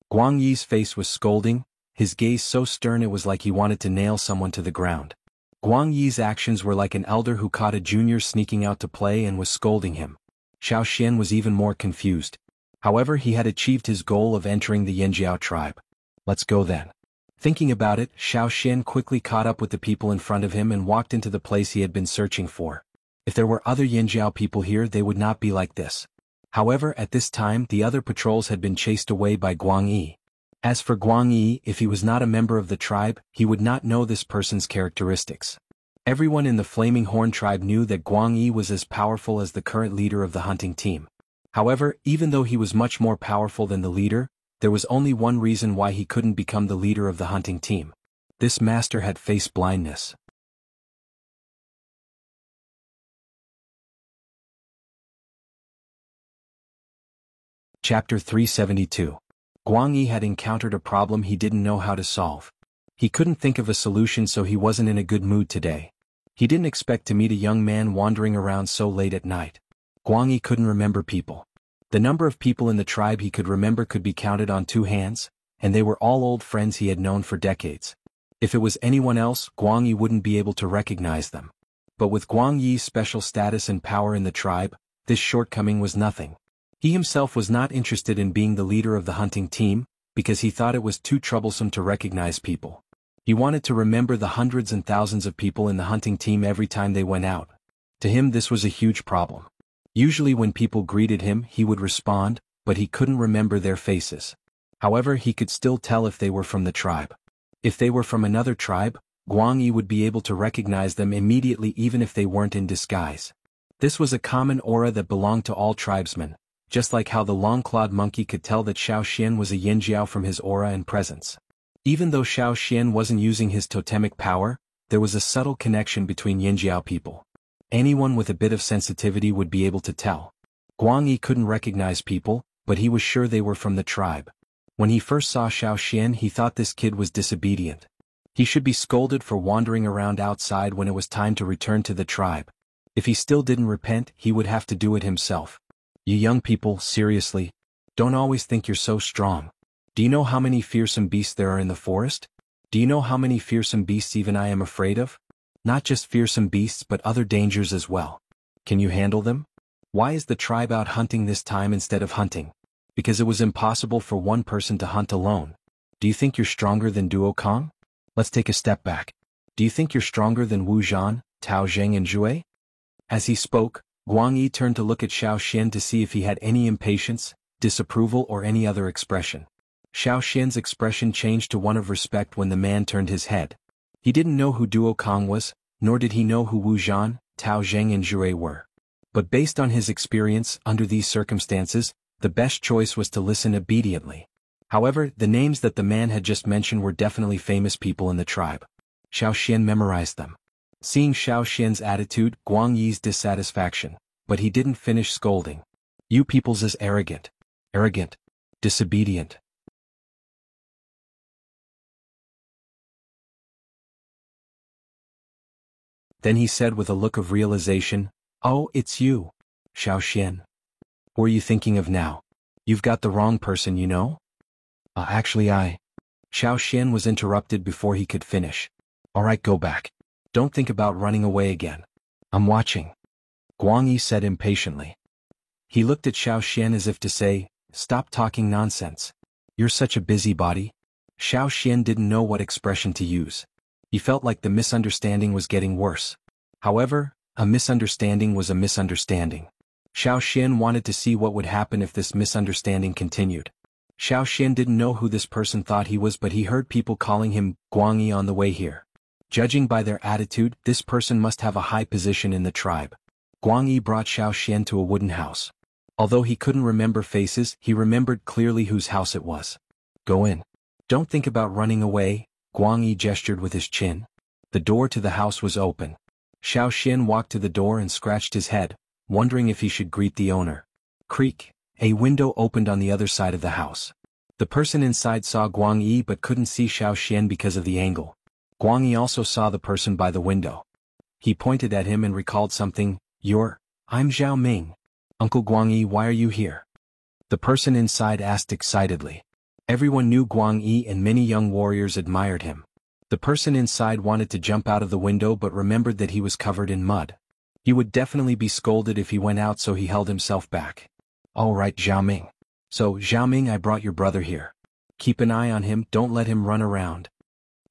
Guang Yi's face was scolding, his gaze so stern it was like he wanted to nail someone to the ground. Guang Yi's actions were like an elder who caught a junior sneaking out to play and was scolding him. Xiao Xian was even more confused. However, he had achieved his goal of entering the Yanjiao tribe. Let's go then. Thinking about it, Xiao Xian quickly caught up with the people in front of him and walked into the place he had been searching for. If there were other Yanjiao people here, they would not be like this. However, at this time, the other patrols had been chased away by Guang Yi. As for Guang Yi, if he was not a member of the tribe, he would not know this person's characteristics. Everyone in the Flaming Horn tribe knew that Guang Yi was as powerful as the current leader of the hunting team. However, even though he was much more powerful than the leader, there was only one reason why he couldn't become the leader of the hunting team. This master had face blindness. Chapter 372. Guang Yi had encountered a problem he didn't know how to solve. He couldn't think of a solution, so he wasn't in a good mood today. He didn't expect to meet a young man wandering around so late at night. Guang Yi couldn't remember people. The number of people in the tribe he could remember could be counted on 2 hands, and they were all old friends he had known for decades. If it was anyone else, Guang Yi wouldn't be able to recognize them. But with Guang Yi's special status and power in the tribe, this shortcoming was nothing. He himself was not interested in being the leader of the hunting team, because he thought it was too troublesome to recognize people. He wanted to remember the hundreds and thousands of people in the hunting team every time they went out. To him, this was a huge problem. Usually when people greeted him, he would respond, but he couldn't remember their faces. However, he could still tell if they were from the tribe. If they were from another tribe, Guang Yi would be able to recognize them immediately even if they weren't in disguise. This was a common aura that belonged to all tribesmen, just like how the long-clawed monkey could tell that Xiao Xian was a Yanjiao from his aura and presence. Even though Xiao Xian wasn't using his totemic power, there was a subtle connection between Yanjiao people. Anyone with a bit of sensitivity would be able to tell. Guang Yi couldn't recognize people, but he was sure they were from the tribe. When he first saw Xiao Xian, he thought this kid was disobedient. He should be scolded for wandering around outside when it was time to return to the tribe. If he still didn't repent, he would have to do it himself. You young people, seriously, don't always think you're so strong. Do you know how many fearsome beasts there are in the forest? Do you know how many fearsome beasts even I am afraid of? Not just fearsome beasts but other dangers as well. Can you handle them? Why is the tribe out hunting this time instead of hunting? Because it was impossible for one person to hunt alone. Do you think you're stronger than Duo Kong? Let's take a step back. Do you think you're stronger than Wu Zhan, Tao Zheng and Zhui? As he spoke, Guang Yi turned to look at Xiao Xian to see if he had any impatience, disapproval or any other expression. Xiao Xian's expression changed to one of respect when the man turned his head. He didn't know who Duo Kong was, nor did he know who Wu Zhan, Tao Zheng and Zhui were. But based on his experience, under these circumstances, the best choice was to listen obediently. However, the names that the man had just mentioned were definitely famous people in the tribe. Xiao Xian memorized them. Seeing Xiao Xian's attitude, Guang Yi's dissatisfaction, but he didn't finish scolding. You peoples is arrogant, disobedient. Then he said with a look of realization, "Oh, it's you, Xiao Xian. What are you thinking of now? You've got the wrong person, you know?" Actually Xiao Xian was interrupted before he could finish. "Alright, go back. Don't think about running away again. I'm watching," Guang Yi said impatiently. He looked at Xiao Xian as if to say, "Stop talking nonsense. You're such a busybody." Xiao Xian didn't know what expression to use. He felt like the misunderstanding was getting worse. However, a misunderstanding was a misunderstanding. Xiao Xian wanted to see what would happen if this misunderstanding continued. Xiao Xian didn't know who this person thought he was, but he heard people calling him Guang Yi on the way here. Judging by their attitude, this person must have a high position in the tribe. Guang Yi brought Xiao Xian to a wooden house. Although he couldn't remember faces, he remembered clearly whose house it was. "Go in. Don't think about running away," Guang Yi gestured with his chin. The door to the house was open. Xiao Xian walked to the door and scratched his head, wondering if he should greet the owner. Creak. A window opened on the other side of the house. The person inside saw Guang Yi but couldn't see Xiao Xian because of the angle. Guang Yi also saw the person by the window. He pointed at him and recalled something. I'm Zhao Ming. Uncle Guang Yi, why are you here?" The person inside asked excitedly. Everyone knew Guang Yi and many young warriors admired him. The person inside wanted to jump out of the window but remembered that he was covered in mud. He would definitely be scolded if he went out, so he held himself back. "All right, Zhao Ming. So, Xiaoming, I brought your brother here. Keep an eye on him, don't let him run around.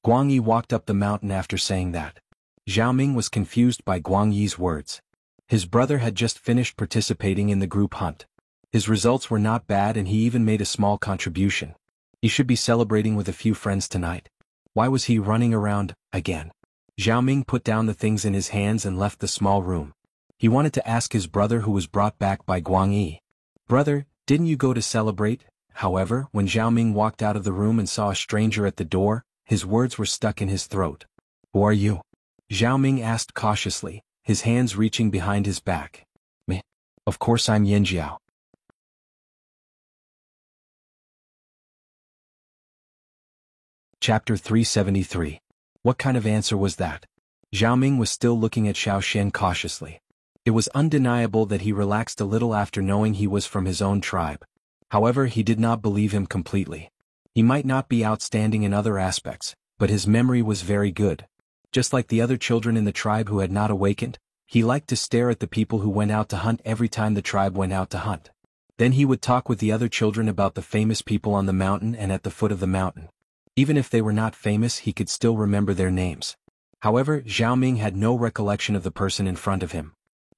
Guang Yi walked up the mountain after saying that. Xiaoming was confused by Guang Yi's words. His brother had just finished participating in the group hunt. His results were not bad and he even made a small contribution. He should be celebrating with a few friends tonight. Why was he running around again? Xiaoming put down the things in his hands and left the small room. He wanted to ask his brother who was brought back by Guang Yi. Brother, didn't you go to celebrate? However, when Xiaoming walked out of the room and saw a stranger at the door, his words were stuck in his throat. Who are you? Xiaoming asked cautiously, his hands reaching behind his back. Me. Of course I'm Yanjiao. Chapter 373. What kind of answer was that? Xiaoming was still looking at Xiaoxian cautiously. It was undeniable that he relaxed a little after knowing he was from his own tribe. However, he did not believe him completely. He might not be outstanding in other aspects, but his memory was very good. Just like the other children in the tribe who had not awakened, he liked to stare at the people who went out to hunt every time the tribe went out to hunt. Then he would talk with the other children about the famous people on the mountain and at the foot of the mountain. Even if they were not famous, he could still remember their names. However, Xiaoming had no recollection of the person in front of him.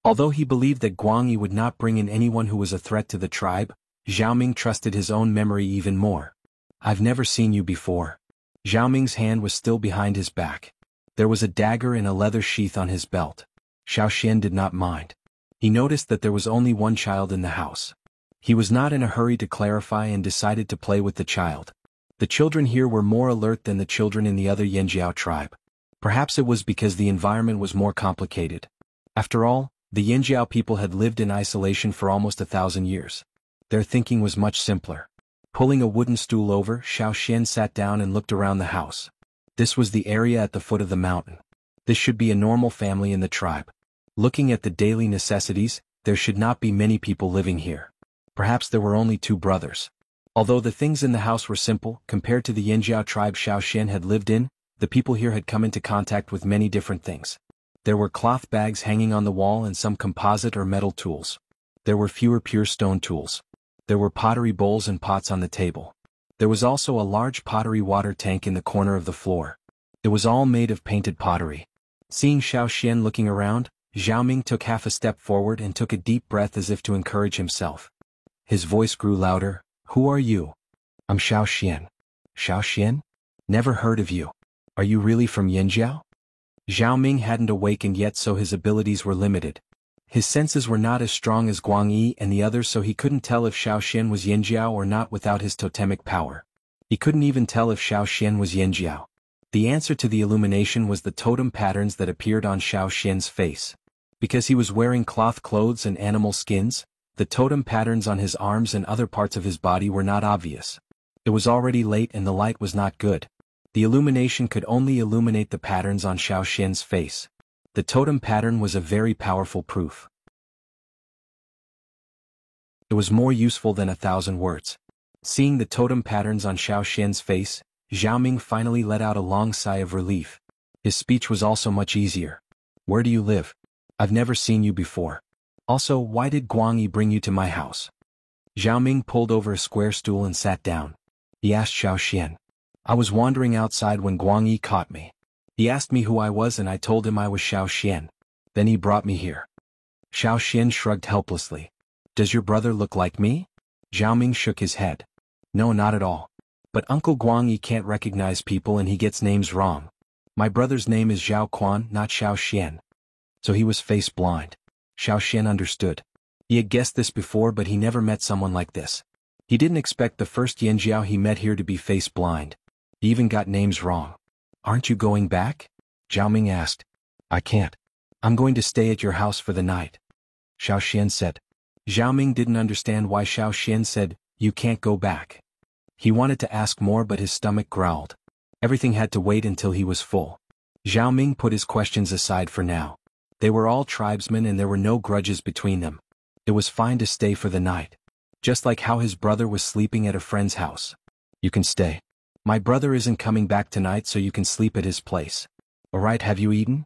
Although he believed that Guang Yi would not bring in anyone who was a threat to the tribe, Xiaoming trusted his own memory even more. I've never seen you before. Xiaoming's hand was still behind his back. There was a dagger in a leather sheath on his belt. Xiaoxian did not mind. He noticed that there was only one child in the house. He was not in a hurry to clarify and decided to play with the child. The children here were more alert than the children in the other Yanjiao tribe. Perhaps it was because the environment was more complicated. After all, the Yanjiao people had lived in isolation for almost 1,000 years. Their thinking was much simpler. Pulling a wooden stool over, Xiaoxian sat down and looked around the house. This was the area at the foot of the mountain. This should be a normal family in the tribe. Looking at the daily necessities, there should not be many people living here. Perhaps there were only 2 brothers. Although the things in the house were simple, compared to the Yanjiao tribe Xiaoxian had lived in, the people here had come into contact with many different things. There were cloth bags hanging on the wall and some composite or metal tools. There were fewer pure stone tools. There were pottery bowls and pots on the table. There was also a large pottery water tank in the corner of the floor. It was all made of painted pottery. Seeing Xiaoxian looking around, Xiaoming took half a step forward and took a deep breath as if to encourage himself. His voice grew louder. Who are you? I'm Xiaoxian. Xiaoxian? Never heard of you. Are you really from Yanjiao? Xiaoming hadn't awakened yet, so his abilities were limited. His senses were not as strong as Guang Yi and the others, so he couldn't tell if Xiaoxian was Yanjiao or not without his totemic power. He couldn't even tell if Xiaoxian was Yanjiao. The answer to the illumination was the totem patterns that appeared on Xiaoxian's face. Because he was wearing cloth clothes and animal skins, the totem patterns on his arms and other parts of his body were not obvious. It was already late and the light was not good. The illumination could only illuminate the patterns on Xiaoxian's face. The totem pattern was a very powerful proof. It was more useful than 1,000 words. Seeing the totem patterns on Xiaoxian's face, Xiaoming finally let out a long sigh of relief. His speech was also much easier. Where do you live? I've never seen you before. Also, why did Guang Yi bring you to my house? Xiaoming pulled over a square stool and sat down. He asked Xiaoxian. I was wandering outside when Guang Yi caught me. He asked me who I was and I told him I was Xiaoxian. Then he brought me here. Xiaoxian shrugged helplessly. Does your brother look like me? Xiaoming shook his head. No, not at all. But Uncle Guang Yi can't recognize people and he gets names wrong. My brother's name is Zhao Quan, not Xiaoxian. So he was face blind. Xiaoxian understood. He had guessed this before, but he never met someone like this. He didn't expect the first Yanjiao he met here to be face blind. He even got names wrong. Aren't you going back? Xiaoming asked. I can't. I'm going to stay at your house for the night. Xiaoxian said. Xiaoming didn't understand why Xiaoxian said, you can't go back. He wanted to ask more, but his stomach growled. Everything had to wait until he was full. Xiaoming put his questions aside for now. They were all tribesmen and there were no grudges between them. It was fine to stay for the night. Just like how his brother was sleeping at a friend's house. You can stay. My brother isn't coming back tonight, so you can sleep at his place. Alright, have you eaten?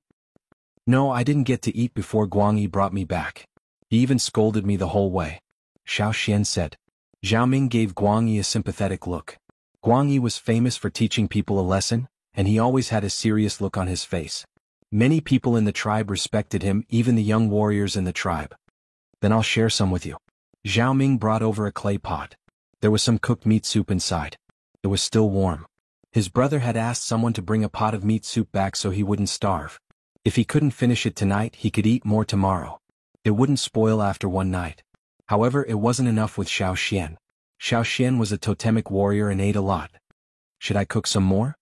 No, I didn't get to eat before Guang Yi brought me back. He even scolded me the whole way. Xiaoxian said. Zhao Ming gave Guang Yi a sympathetic look. Guang Yi was famous for teaching people a lesson, and he always had a serious look on his face. Many people in the tribe respected him, even the young warriors in the tribe. Then I'll share some with you. Zhao Ming brought over a clay pot. There was some cooked meat soup inside. It was still warm. His brother had asked someone to bring a pot of meat soup back so he wouldn't starve. If he couldn't finish it tonight, he could eat more tomorrow. It wouldn't spoil after one night. However, it wasn't enough with Xiao Xian. Xiao Xian was a totemic warrior and ate a lot. Should I cook some more?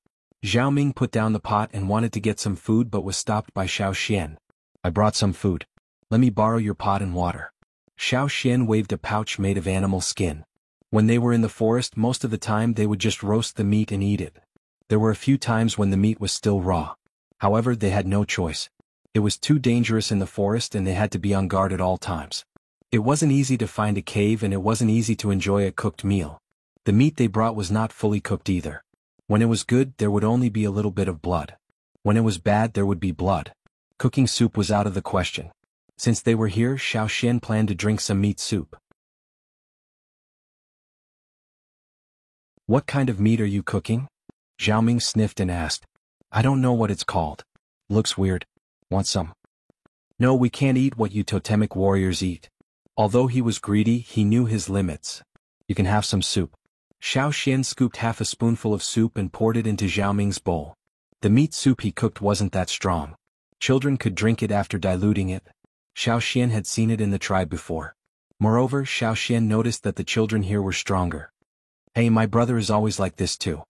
Zhao Ming put down the pot and wanted to get some food but was stopped by Xiao Xian. I brought some food. Let me borrow your pot and water. Xiao Xian waved a pouch made of animal skin. When they were in the forest, most of the time they would just roast the meat and eat it. There were a few times when the meat was still raw. However, they had no choice. It was too dangerous in the forest and they had to be on guard at all times. It wasn't easy to find a cave and it wasn't easy to enjoy a cooked meal. The meat they brought was not fully cooked either. When it was good, there would only be a little bit of blood. When it was bad, there would be blood. Cooking soup was out of the question. Since they were here, Xiao Xian planned to drink some meat soup. What kind of meat are you cooking? Zhao Ming sniffed and asked. I don't know what it's called. Looks weird. Want some? No, we can't eat what you totemic warriors eat. Although he was greedy, he knew his limits. You can have some soup. Xiao Xian scooped half a spoonful of soup and poured it into Zhao Ming's bowl. The meat soup he cooked wasn't that strong. Children could drink it after diluting it. Xiao Xian had seen it in the tribe before. Moreover, Xiao Xian noticed that the children here were stronger. Hey, my brother is always like this too.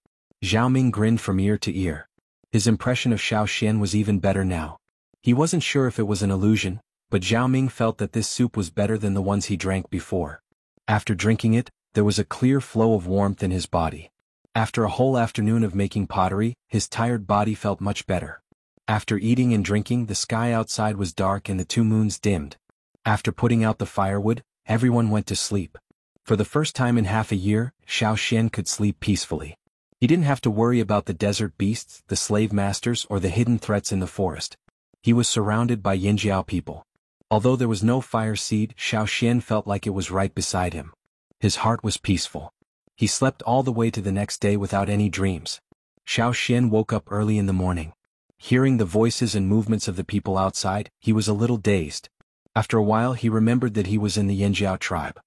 Zhao Ming grinned from ear to ear. His impression of Xiao Xian was even better now. He wasn't sure if it was an illusion, but Zhao Ming felt that this soup was better than the ones he drank before. After drinking it, there was a clear flow of warmth in his body. After a whole afternoon of making pottery, his tired body felt much better. After eating and drinking, the sky outside was dark and the two moons dimmed. After putting out the firewood, everyone went to sleep. For the first time in half a year, Xiao Xian could sleep peacefully. He didn't have to worry about the desert beasts, the slave masters, or the hidden threats in the forest. He was surrounded by Yinjiao people. Although there was no fire seed, Xiao Xian felt like it was right beside him. His heart was peaceful. He slept all the way to the next day without any dreams. Xiao Xian woke up early in the morning. Hearing the voices and movements of the people outside, he was a little dazed. After a while he remembered that he was in the Yinjiao tribe.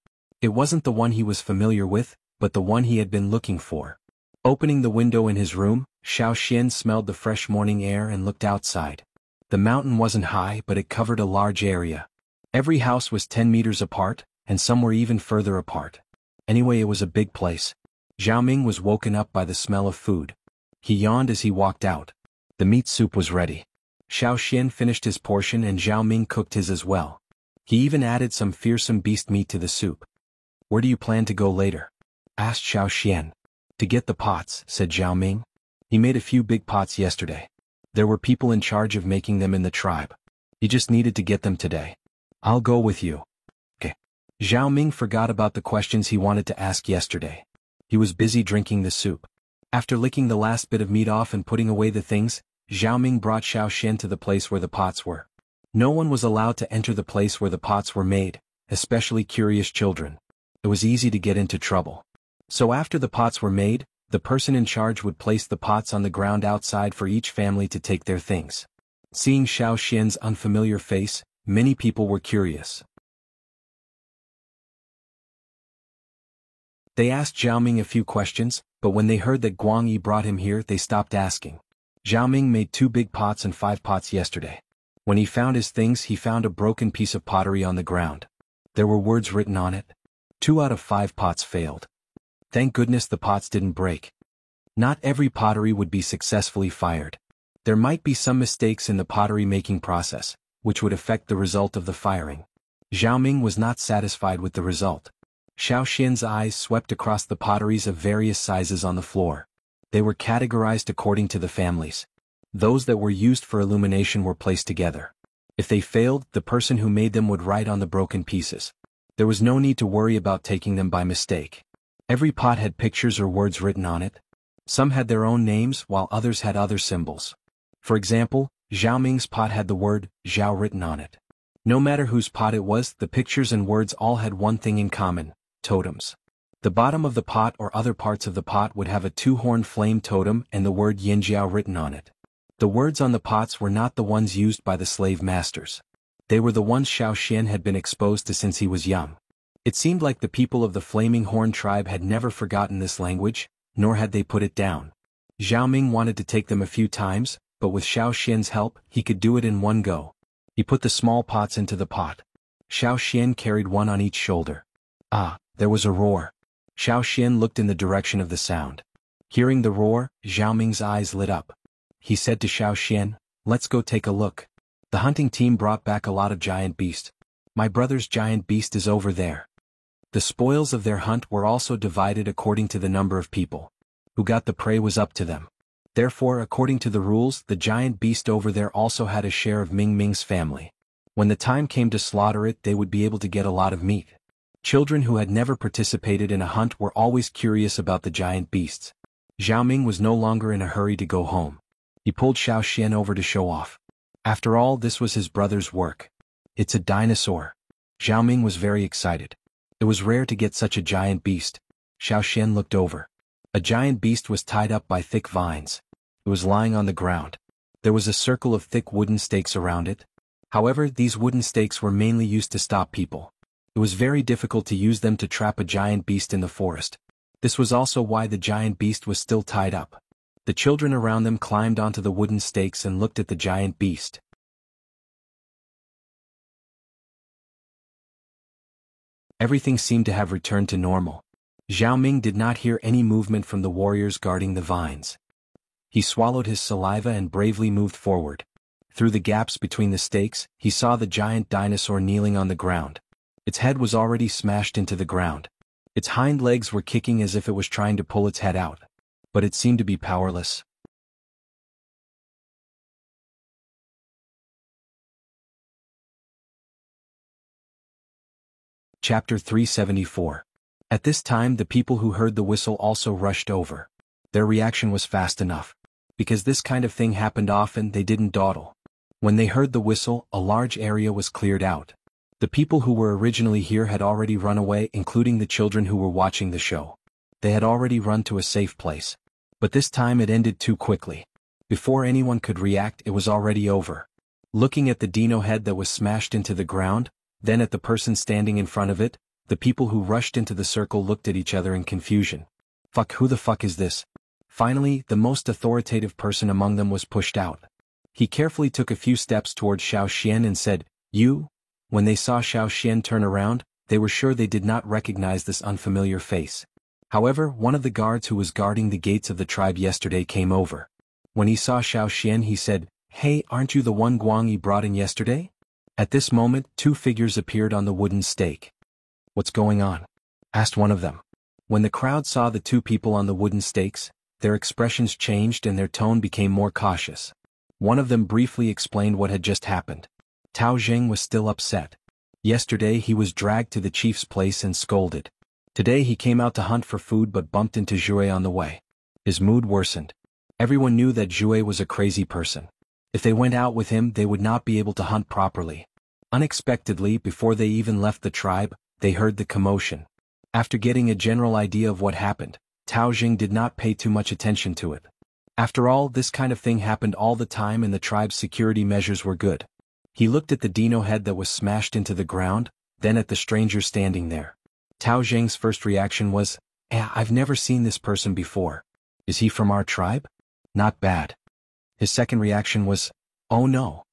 It wasn't the one he was familiar with, but the one he had been looking for. Opening the window in his room, Xiao Xian smelled the fresh morning air and looked outside. The mountain wasn't high, but it covered a large area. Every house was 10 meters apart, and some were even further apart. Anyway, it was a big place. Zhao Ming was woken up by the smell of food. He yawned as he walked out. The meat soup was ready. Xiao Xian finished his portion and Zhao Ming cooked his as well. He even added some fearsome beast meat to the soup. Where do you plan to go later? Asked Xiao Xian. To get the pots, said Zhao Ming. He made a few big pots yesterday. There were people in charge of making them in the tribe. He just needed to get them today. I'll go with you. Okay. Zhao Ming forgot about the questions he wanted to ask yesterday. He was busy drinking the soup. After licking the last bit of meat off and putting away the things, Zhao Ming brought Xiao Xian to the place where the pots were. No one was allowed to enter the place where the pots were made, especially curious children. It was easy to get into trouble. So after the pots were made, the person in charge would place the pots on the ground outside for each family to take their things. Seeing Xiao Xian's unfamiliar face, many people were curious. They asked Zhao Ming a few questions, but when they heard that Guang Yi brought him here, they stopped asking. Zhao Ming made 2 big pots and 5 pots yesterday. When he found his things, he found a broken piece of pottery on the ground. There were words written on it. 2 out of 5 pots failed. Thank goodness the pots didn't break. Not every pottery would be successfully fired. There might be some mistakes in the pottery making process, which would affect the result of the firing. Zhao Ming was not satisfied with the result. Xiao Xian's eyes swept across the potteries of various sizes on the floor. They were categorized according to the families. Those that were used for illumination were placed together. If they failed, the person who made them would write on the broken pieces. There was no need to worry about taking them by mistake. Every pot had pictures or words written on it. Some had their own names, while others had other symbols. For example, Zhao Ming's pot had the word Zhao written on it. No matter whose pot it was, the pictures and words all had one thing in common: totems. The bottom of the pot or other parts of the pot would have a two-horned flame totem and the word Yinjiao written on it. The words on the pots were not the ones used by the slave masters. They were the ones Xiao Xian had been exposed to since he was young. It seemed like the people of the Flaming Horn tribe had never forgotten this language, nor had they put it down. Zhao Ming wanted to take them a few times, but with Xiao Xian's help, he could do it in one go. He put the small pots into the pot. Xiao Xian carried one on each shoulder. Ah, there was a roar. Xiao Xian looked in the direction of the sound. Hearing the roar, Zhao Ming's eyes lit up. He said to Xiao Xian, "Let's go take a look." The hunting team brought back a lot of giant beast. My brother's giant beast is over there. The spoils of their hunt were also divided according to the number of people. Who got the prey was up to them. Therefore, according to the rules, the giant beast over there also had a share of Ming Ming's family. When the time came to slaughter it, they would be able to get a lot of meat. Children who had never participated in a hunt were always curious about the giant beasts. Zhao Ming was no longer in a hurry to go home. He pulled Xiao Xian over to show off. After all, this was his brother's work. It's a dinosaur. Zhao Ming was very excited. It was rare to get such a giant beast. Xiao Xian looked over. A giant beast was tied up by thick vines. It was lying on the ground. There was a circle of thick wooden stakes around it. However, these wooden stakes were mainly used to stop people. It was very difficult to use them to trap a giant beast in the forest. This was also why the giant beast was still tied up. The children around them climbed onto the wooden stakes and looked at the giant beast. Everything seemed to have returned to normal. Zhao Ming did not hear any movement from the warriors guarding the vines. He swallowed his saliva and bravely moved forward. Through the gaps between the stakes, he saw the giant dinosaur kneeling on the ground. Its head was already smashed into the ground. Its hind legs were kicking as if it was trying to pull its head out. But it seemed to be powerless. Chapter 374. At this time the people who heard the whistle also rushed over. Their reaction was fast enough. Because this kind of thing happened often, they didn't dawdle. When they heard the whistle, a large area was cleared out. The people who were originally here had already run away, including the children who were watching the show. They had already run to a safe place. But this time it ended too quickly. Before anyone could react, it was already over. Looking at the dino head that was smashed into the ground, then at the person standing in front of it, the people who rushed into the circle looked at each other in confusion. Fuck, who the fuck is this? Finally, the most authoritative person among them was pushed out. He carefully took a few steps towards Xiao Xian and said, "You?" When they saw Xiao Xian turn around, they were sure they did not recognize this unfamiliar face. However, one of the guards who was guarding the gates of the tribe yesterday came over. When he saw Xiao Xian, he said, "Hey, aren't you the one Guangyi brought in yesterday?" At this moment, two figures appeared on the wooden stake. "What's going on?" asked one of them. When the crowd saw the two people on the wooden stakes, their expressions changed and their tone became more cautious. One of them briefly explained what had just happened. Tao Zheng was still upset. Yesterday he was dragged to the chief's place and scolded. Today he came out to hunt for food but bumped into Zhui on the way. His mood worsened. Everyone knew that Zhui was a crazy person. If they went out with him, they would not be able to hunt properly. Unexpectedly, before they even left the tribe, they heard the commotion. After getting a general idea of what happened, Tao Jing did not pay too much attention to it. After all, this kind of thing happened all the time and the tribe's security measures were good. He looked at the dino head that was smashed into the ground, then at the stranger standing there. Tao Jing's first reaction was, I've never seen this person before. Is he from our tribe? Not bad. His second reaction was, oh no.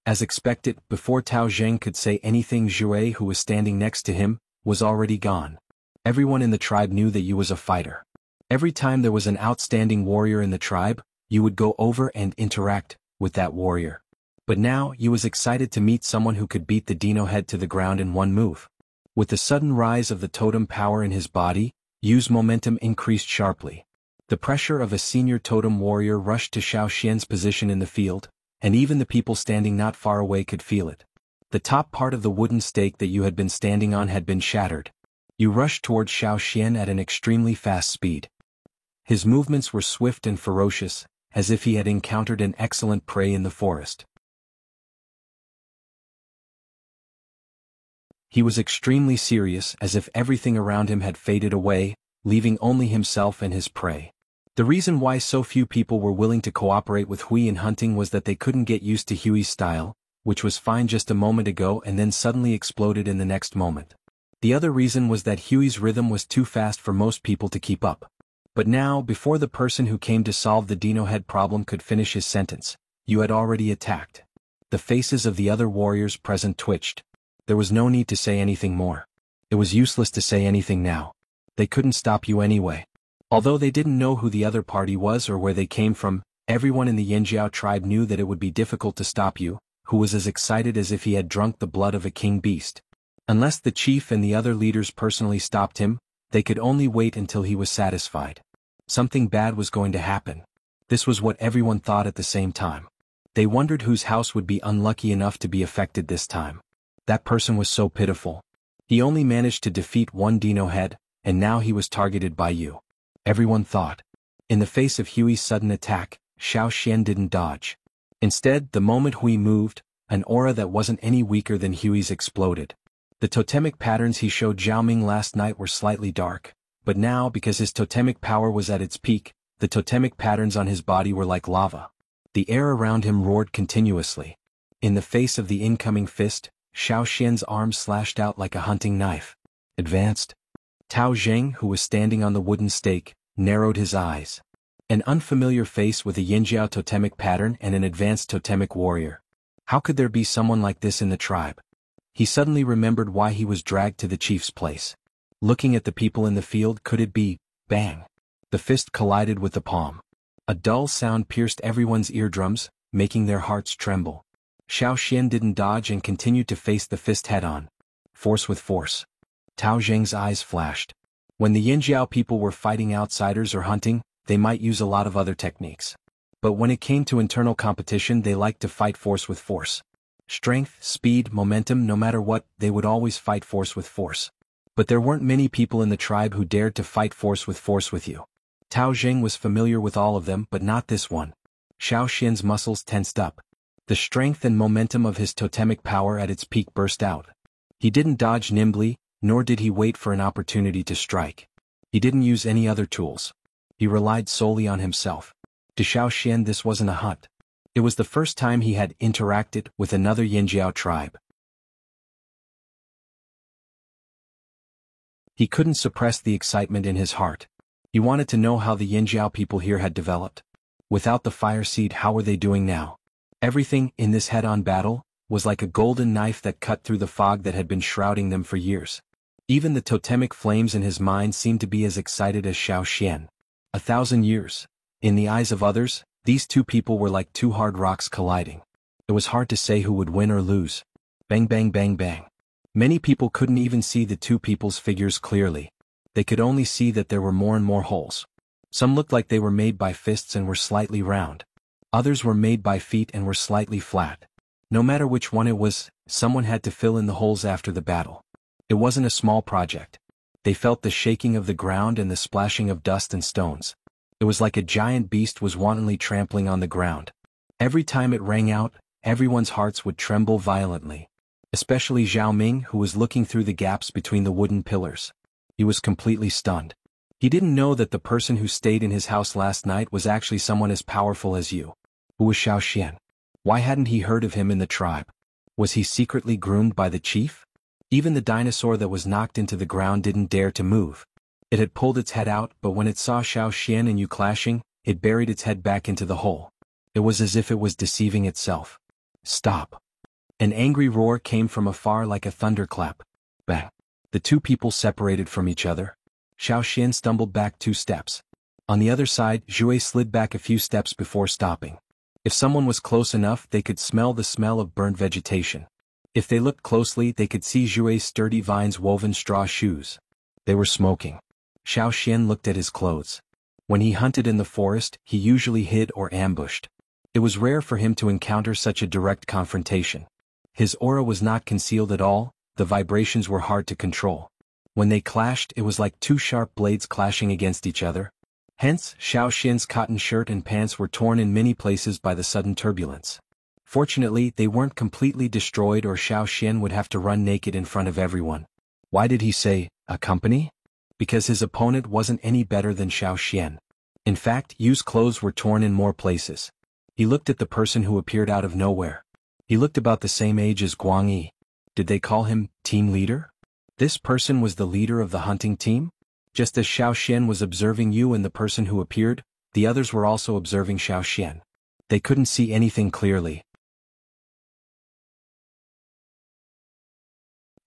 As expected, before Tao Zheng could say anything, Zhui, who was standing next to him, was already gone. Everyone in the tribe knew that you was a fighter. Every time there was an outstanding warrior in the tribe, you would go over and interact with that warrior. But now, you was excited to meet someone who could beat the dino head to the ground in one move. With the sudden rise of the totem power in his body, Yu's momentum increased sharply. The pressure of a senior totem warrior rushed to Xiao Xian's position in the field, and even the people standing not far away could feel it. The top part of the wooden stake that you had been standing on had been shattered. You rushed towards Xiao Xian at an extremely fast speed. His movements were swift and ferocious, as if he had encountered an excellent prey in the forest. He was extremely serious, as if everything around him had faded away, leaving only himself and his prey. The reason why so few people were willing to cooperate with Hui in hunting was that they couldn't get used to Huey's style, which was fine just a moment ago and then suddenly exploded in the next moment. The other reason was that Huey's rhythm was too fast for most people to keep up. But now, before the person who came to solve the Dino Head problem could finish his sentence, you had already attacked. The faces of the other warriors present twitched. There was no need to say anything more. It was useless to say anything now. They couldn't stop you anyway. Although they didn't know who the other party was or where they came from, everyone in the Yanjiao tribe knew that it would be difficult to stop you, who was as excited as if he had drunk the blood of a king beast. Unless the chief and the other leaders personally stopped him, they could only wait until he was satisfied. Something bad was going to happen. This was what everyone thought at the same time. They wondered whose house would be unlucky enough to be affected this time. That person was so pitiful. He only managed to defeat one Dino Head, and now he was targeted by you. Everyone thought. In the face of Huey's sudden attack, Xiao Xian didn't dodge. Instead, the moment Hui moved, an aura that wasn't any weaker than Huey's exploded. The totemic patterns he showed Zhao Ming last night were slightly dark, but now, because his totemic power was at its peak, the totemic patterns on his body were like lava. The air around him roared continuously. In the face of the incoming fist, Xiao Xian's arm slashed out like a hunting knife. Advanced. Tao Zheng, who was standing on the wooden stake, narrowed his eyes. An unfamiliar face with a Yinjiao totemic pattern and an advanced totemic warrior. How could there be someone like this in the tribe? He suddenly remembered why he was dragged to the chief's place. Looking at the people in the field, could it be, bang? The fist collided with the palm. A dull sound pierced everyone's eardrums, making their hearts tremble. Xiao Xian didn't dodge and continued to face the fist head-on. Force with force. Tao Zheng's eyes flashed. When the Yinjiao people were fighting outsiders or hunting, they might use a lot of other techniques. But when it came to internal competition, they liked to fight force with force. Strength, speed, momentum, no matter what, they would always fight force with force. But there weren't many people in the tribe who dared to fight force with you. Tao Zheng was familiar with all of them, but not this one. Xiao Xian's muscles tensed up. The strength and momentum of his totemic power at its peak burst out. He didn't dodge nimbly, nor did he wait for an opportunity to strike. He didn't use any other tools. He relied solely on himself. To Xiao Xian, this wasn't a hunt. It was the first time he had interacted with another Yinjiao tribe. He couldn't suppress the excitement in his heart. He wanted to know how the Yinjiao people here had developed. Without the fire seed, how were they doing now? Everything, in this head-on battle, was like a golden knife that cut through the fog that had been shrouding them for years. Even the totemic flames in his mind seemed to be as excited as Xiao Xian. 1,000 years. In the eyes of others, these two people were like two hard rocks colliding. It was hard to say who would win or lose. Bang bang bang bang. Many people couldn't even see the two people's figures clearly. They could only see that there were more and more holes. Some looked like they were made by fists and were slightly round. Others were made by feet and were slightly flat. No matter which one it was, someone had to fill in the holes after the battle. It wasn't a small project. They felt the shaking of the ground and the splashing of dust and stones. It was like a giant beast was wantonly trampling on the ground. Every time it rang out, everyone's hearts would tremble violently. Especially Zhao Ming, who was looking through the gaps between the wooden pillars. He was completely stunned. He didn't know that the person who stayed in his house last night was actually someone as powerful as you. Who was Xiao Xian? Why hadn't he heard of him in the tribe? Was he secretly groomed by the chief? Even the dinosaur that was knocked into the ground didn't dare to move. It had pulled its head out, but when it saw Xiao Xian and you clashing, it buried its head back into the hole. It was as if it was deceiving itself. Stop. An angry roar came from afar like a thunderclap. Bang. The two people separated from each other. Xiao Xian stumbled back 2 steps. On the other side, Zhui slid back a few steps before stopping. If someone was close enough, they could smell the smell of burnt vegetation. If they looked closely, they could see Zhui's sturdy vines-woven straw shoes. They were smoking. Xiao Xian looked at his clothes. When he hunted in the forest, he usually hid or ambushed. It was rare for him to encounter such a direct confrontation. His aura was not concealed at all, the vibrations were hard to control. When they clashed, it was like 2 sharp blades clashing against each other. Hence, Xiao Xian's cotton shirt and pants were torn in many places by the sudden turbulence. Fortunately, they weren't completely destroyed or Xiao Xian would have to run naked in front of everyone. Why did he say, a company? Because his opponent wasn't any better than Xiao Xian. In fact, Yu's clothes were torn in more places. He looked at the person who appeared out of nowhere. He looked about the same age as Guang Yi. Did they call him team leader? This person was the leader of the hunting team? Just as Xiao Xian was observing Yu and the person who appeared, the others were also observing Xiao Xian. They couldn't see anything clearly.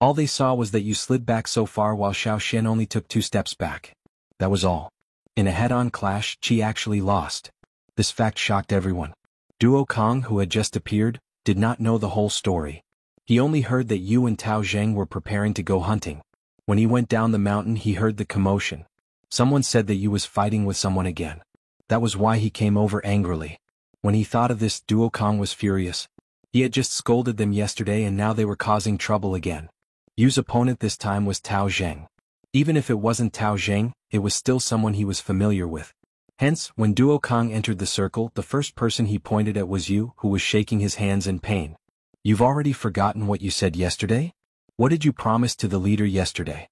All they saw was that Yu slid back so far while Xiao Xian only took 2 steps back. That was all. In a head-on clash, Qi actually lost. This fact shocked everyone. Duo Kong, who had just appeared, did not know the whole story. He only heard that Yu and Tao Zheng were preparing to go hunting. When he went down the mountain, he heard the commotion. Someone said that Yu was fighting with someone again. That was why he came over angrily. When he thought of this, Duo Kong was furious. He had just scolded them yesterday and now they were causing trouble again. Yu's opponent this time was Tao Zheng. Even if it wasn't Tao Zheng, it was still someone he was familiar with. Hence, when Duo Kong entered the circle, the first person he pointed at was Yu, who was shaking his hands in pain. You've already forgotten what you said yesterday? What did you promise to the leader yesterday?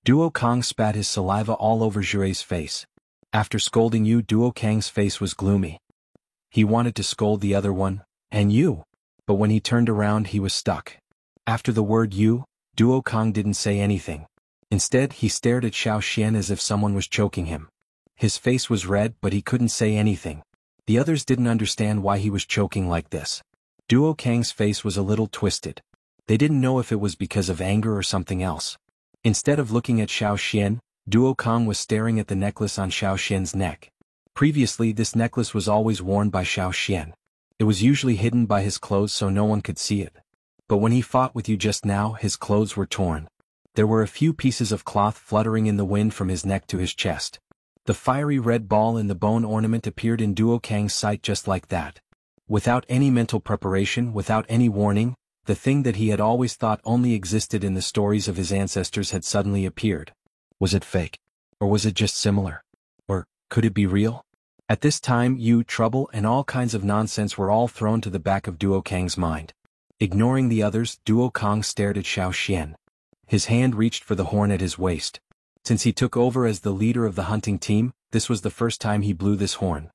Duo Kong spat his saliva all over Jure's face. After scolding Yu, Duo Kang's face was gloomy. He wanted to scold the other one, and Yu. But when he turned around, he was stuck. After the word Yu, Duo Kong didn't say anything. Instead, he stared at Xiao Xian as if someone was choking him. His face was red, but he couldn't say anything. The others didn't understand why he was choking like this. Duo Kang's face was a little twisted. They didn't know if it was because of anger or something else. Instead of looking at Xiao Xian, Duo Kong was staring at the necklace on Xiao Xian's neck. Previously, this necklace was always worn by Xiao Xian. It was usually hidden by his clothes so no one could see it. But when he fought with you just now, his clothes were torn. There were a few pieces of cloth fluttering in the wind from his neck to his chest. The fiery red ball in the bone ornament appeared in Duo Kang's sight just like that. Without any mental preparation, without any warning, the thing that he had always thought only existed in the stories of his ancestors had suddenly appeared. Was it fake? Or was it just similar? Or could it be real? At this time, Yu, trouble, and all kinds of nonsense were all thrown to the back of Duo Kang's mind. Ignoring the others, Duo Kong stared at Xiao Xian. His hand reached for the horn at his waist. Since he took over as the leader of the hunting team, this was the first time he blew this horn.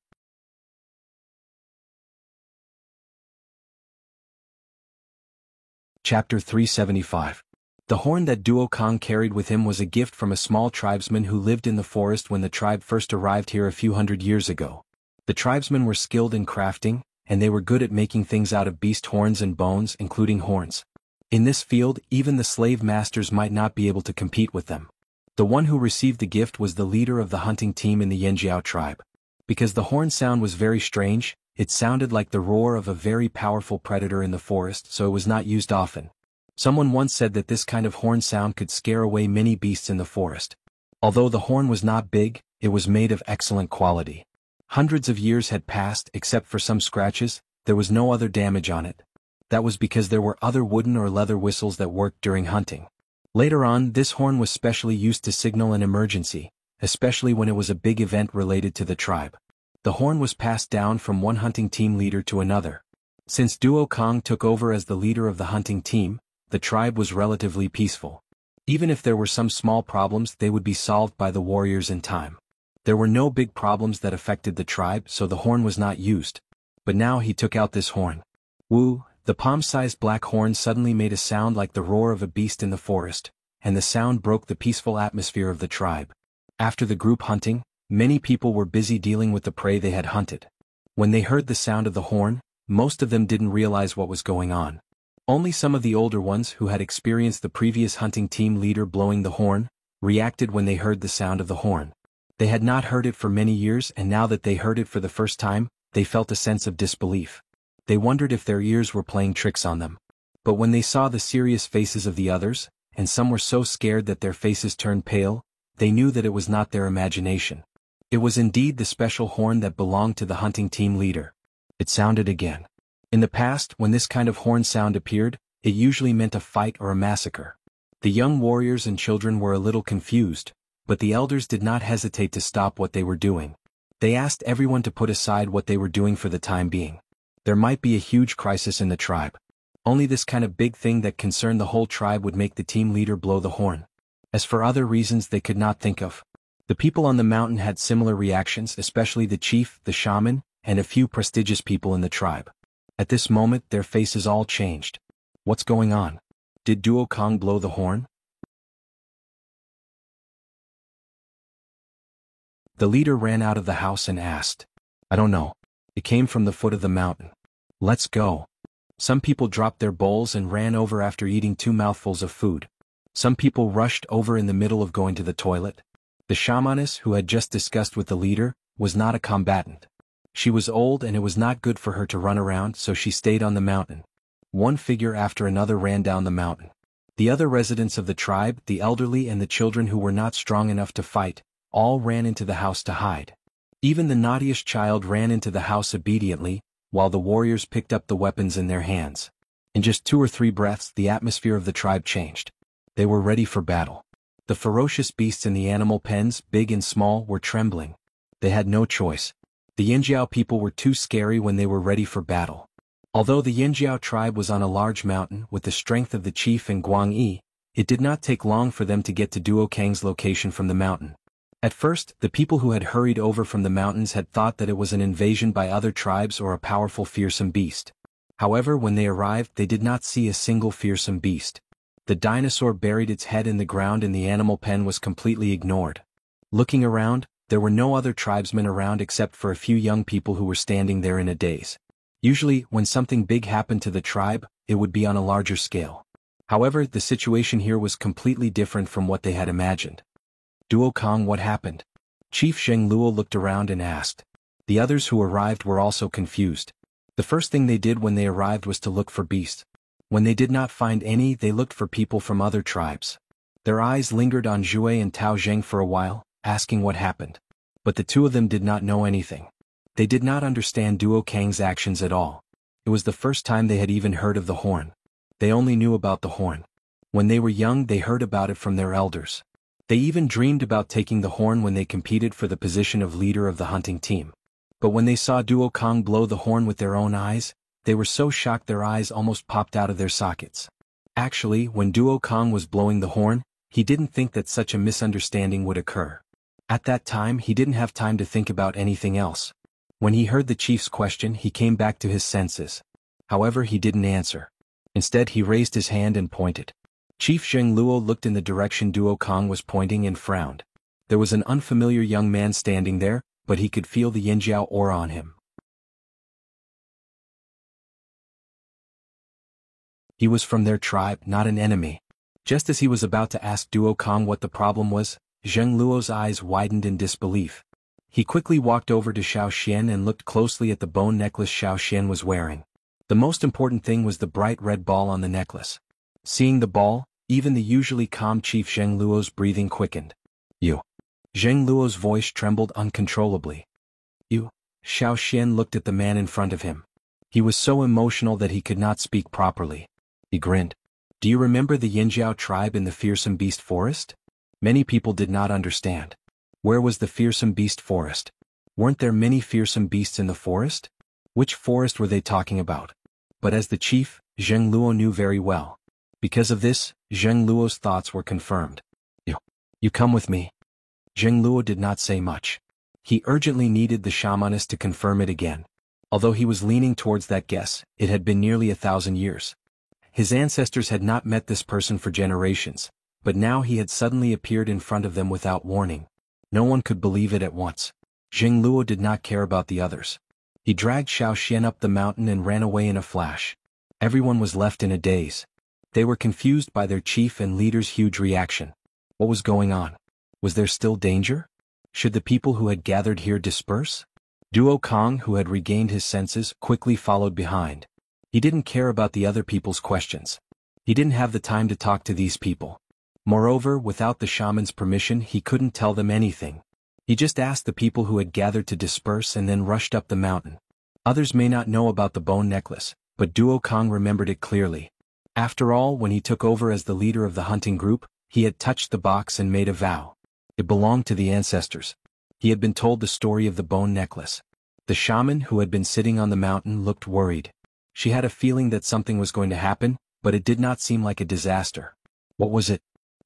Chapter 375. The horn that Duo Kong carried with him was a gift from a small tribesman who lived in the forest when the tribe first arrived here a few hundred years ago. The tribesmen were skilled in crafting, and they were good at making things out of beast horns and bones, including horns. In this field, even the slave masters might not be able to compete with them. The one who received the gift was the leader of the hunting team in the Yanjiao tribe. Because the horn sound was very strange, it sounded like the roar of a very powerful predator in the forest, so it was not used often. Someone once said that this kind of horn sound could scare away many beasts in the forest. Although the horn was not big, it was made of excellent quality. Hundreds of years had passed, except for some scratches, there was no other damage on it. That was because there were other wooden or leather whistles that worked during hunting. Later on, this horn was specially used to signal an emergency, especially when it was a big event related to the tribe. The horn was passed down from one hunting team leader to another. Since Duo Kong took over as the leader of the hunting team, the tribe was relatively peaceful. Even if there were some small problems, they would be solved by the warriors in time. There were no big problems that affected the tribe, so the horn was not used. But now he took out this horn. Woo! The palm-sized black horn suddenly made a sound like the roar of a beast in the forest, and the sound broke the peaceful atmosphere of the tribe. After the group hunting, many people were busy dealing with the prey they had hunted. When they heard the sound of the horn, most of them didn't realize what was going on. Only some of the older ones who had experienced the previous hunting team leader blowing the horn, reacted when they heard the sound of the horn. They had not heard it for many years, and now that they heard it for the first time, they felt a sense of disbelief. They wondered if their ears were playing tricks on them. But when they saw the serious faces of the others, and some were so scared that their faces turned pale, they knew that it was not their imagination. It was indeed the special horn that belonged to the hunting team leader. It sounded again. In the past, when this kind of horn sound appeared, it usually meant a fight or a massacre. The young warriors and children were a little confused, but the elders did not hesitate to stop what they were doing. They asked everyone to put aside what they were doing for the time being. There might be a huge crisis in the tribe. Only this kind of big thing that concerned the whole tribe would make the team leader blow the horn. As for other reasons they could not think of. The people on the mountain had similar reactions, especially the chief, the shaman, and a few prestigious people in the tribe. At this moment their faces all changed. What's going on? Did Duo Kong blow the horn? The leader ran out of the house and asked. I don't know. It came from the foot of the mountain. Let's go. Some people dropped their bowls and ran over after eating 2 mouthfuls of food. Some people rushed over in the middle of going to the toilet. The shamaness, who had just discussed with the leader, was not a combatant. She was old and it was not good for her to run around, so she stayed on the mountain. One figure after another ran down the mountain. The other residents of the tribe, the elderly and the children who were not strong enough to fight, all ran into the house to hide. Even the naughtiest child ran into the house obediently, while the warriors picked up the weapons in their hands. In just 2 or 3 breaths the atmosphere of the tribe changed. They were ready for battle. The ferocious beasts in the animal pens, big and small, were trembling. They had no choice. The Yinjiao people were too scary when they were ready for battle. Although the Yinjiao tribe was on a large mountain with the strength of the chief and Guang Yi, it did not take long for them to get to Duo Kang's location from the mountain. At first, the people who had hurried over from the mountains had thought that it was an invasion by other tribes or a powerful fearsome beast. However, when they arrived they did not see a single fearsome beast. The dinosaur buried its head in the ground and the animal pen was completely ignored. Looking around, there were no other tribesmen around except for a few young people who were standing there in a daze. Usually, when something big happened to the tribe, it would be on a larger scale. However, the situation here was completely different from what they had imagined. Duo Kong, what happened? Chief Zheng Luo looked around and asked. The others who arrived were also confused. The first thing they did when they arrived was to look for beasts. When they did not find any, they looked for people from other tribes. Their eyes lingered on Zhui and Tao Zheng for a while, asking what happened. But the 2 of them did not know anything. They did not understand Duo Kang's actions at all. It was the first time they had even heard of the horn. They only knew about the horn. When they were young they heard about it from their elders. They even dreamed about taking the horn when they competed for the position of leader of the hunting team. But when they saw Duo Kong blow the horn with their own eyes, they were so shocked their eyes almost popped out of their sockets. Actually, when Duo Kong was blowing the horn, he didn't think that such a misunderstanding would occur. At that time he didn't have time to think about anything else. When he heard the chief's question he came back to his senses. However, he didn't answer. Instead he raised his hand and pointed. Chief Zheng Luo looked in the direction Duo Kong was pointing and frowned. There was an unfamiliar young man standing there, but he could feel the Yinjiao aura on him. He was from their tribe, not an enemy. Just as he was about to ask Duo Kong what the problem was, Zheng Luo's eyes widened in disbelief. He quickly walked over to Xiao Xian and looked closely at the bone necklace Xiao Xian was wearing. The most important thing was the bright red ball on the necklace. Seeing the ball, even the usually calm Chief Zheng Luo's breathing quickened. You. Zheng Luo's voice trembled uncontrollably. You. Xiao Xian looked at the man in front of him. He was so emotional that he could not speak properly. He grinned. Do you remember the Yinjiao tribe in the fearsome beast forest? Many people did not understand. Where was the fearsome beast forest? Weren't there many fearsome beasts in the forest? Which forest were they talking about? But as the chief, Zheng Luo knew very well. Because of this, Zheng Luo's thoughts were confirmed. You come with me. Zheng Luo did not say much. He urgently needed the shamaness to confirm it again. Although he was leaning towards that guess, it had been nearly 1,000 years. His ancestors had not met this person for generations, but now he had suddenly appeared in front of them without warning. No one could believe it at once. Zheng Luo did not care about the others. He dragged Xiao Xian up the mountain and ran away in a flash. Everyone was left in a daze. They were confused by their chief and leader's huge reaction. What was going on? Was there still danger? Should the people who had gathered here disperse? Duo Kong, who had regained his senses, quickly followed behind. He didn't care about the other people's questions. He didn't have the time to talk to these people. Moreover, without the shaman's permission, he couldn't tell them anything. He just asked the people who had gathered to disperse and then rushed up the mountain. Others may not know about the bone necklace, but Duo Kong remembered it clearly. After all, when he took over as the leader of the hunting group, he had touched the box and made a vow. It belonged to the ancestors. He had been told the story of the bone necklace. The shaman who had been sitting on the mountain looked worried. She had a feeling that something was going to happen, but it did not seem like a disaster. What was it?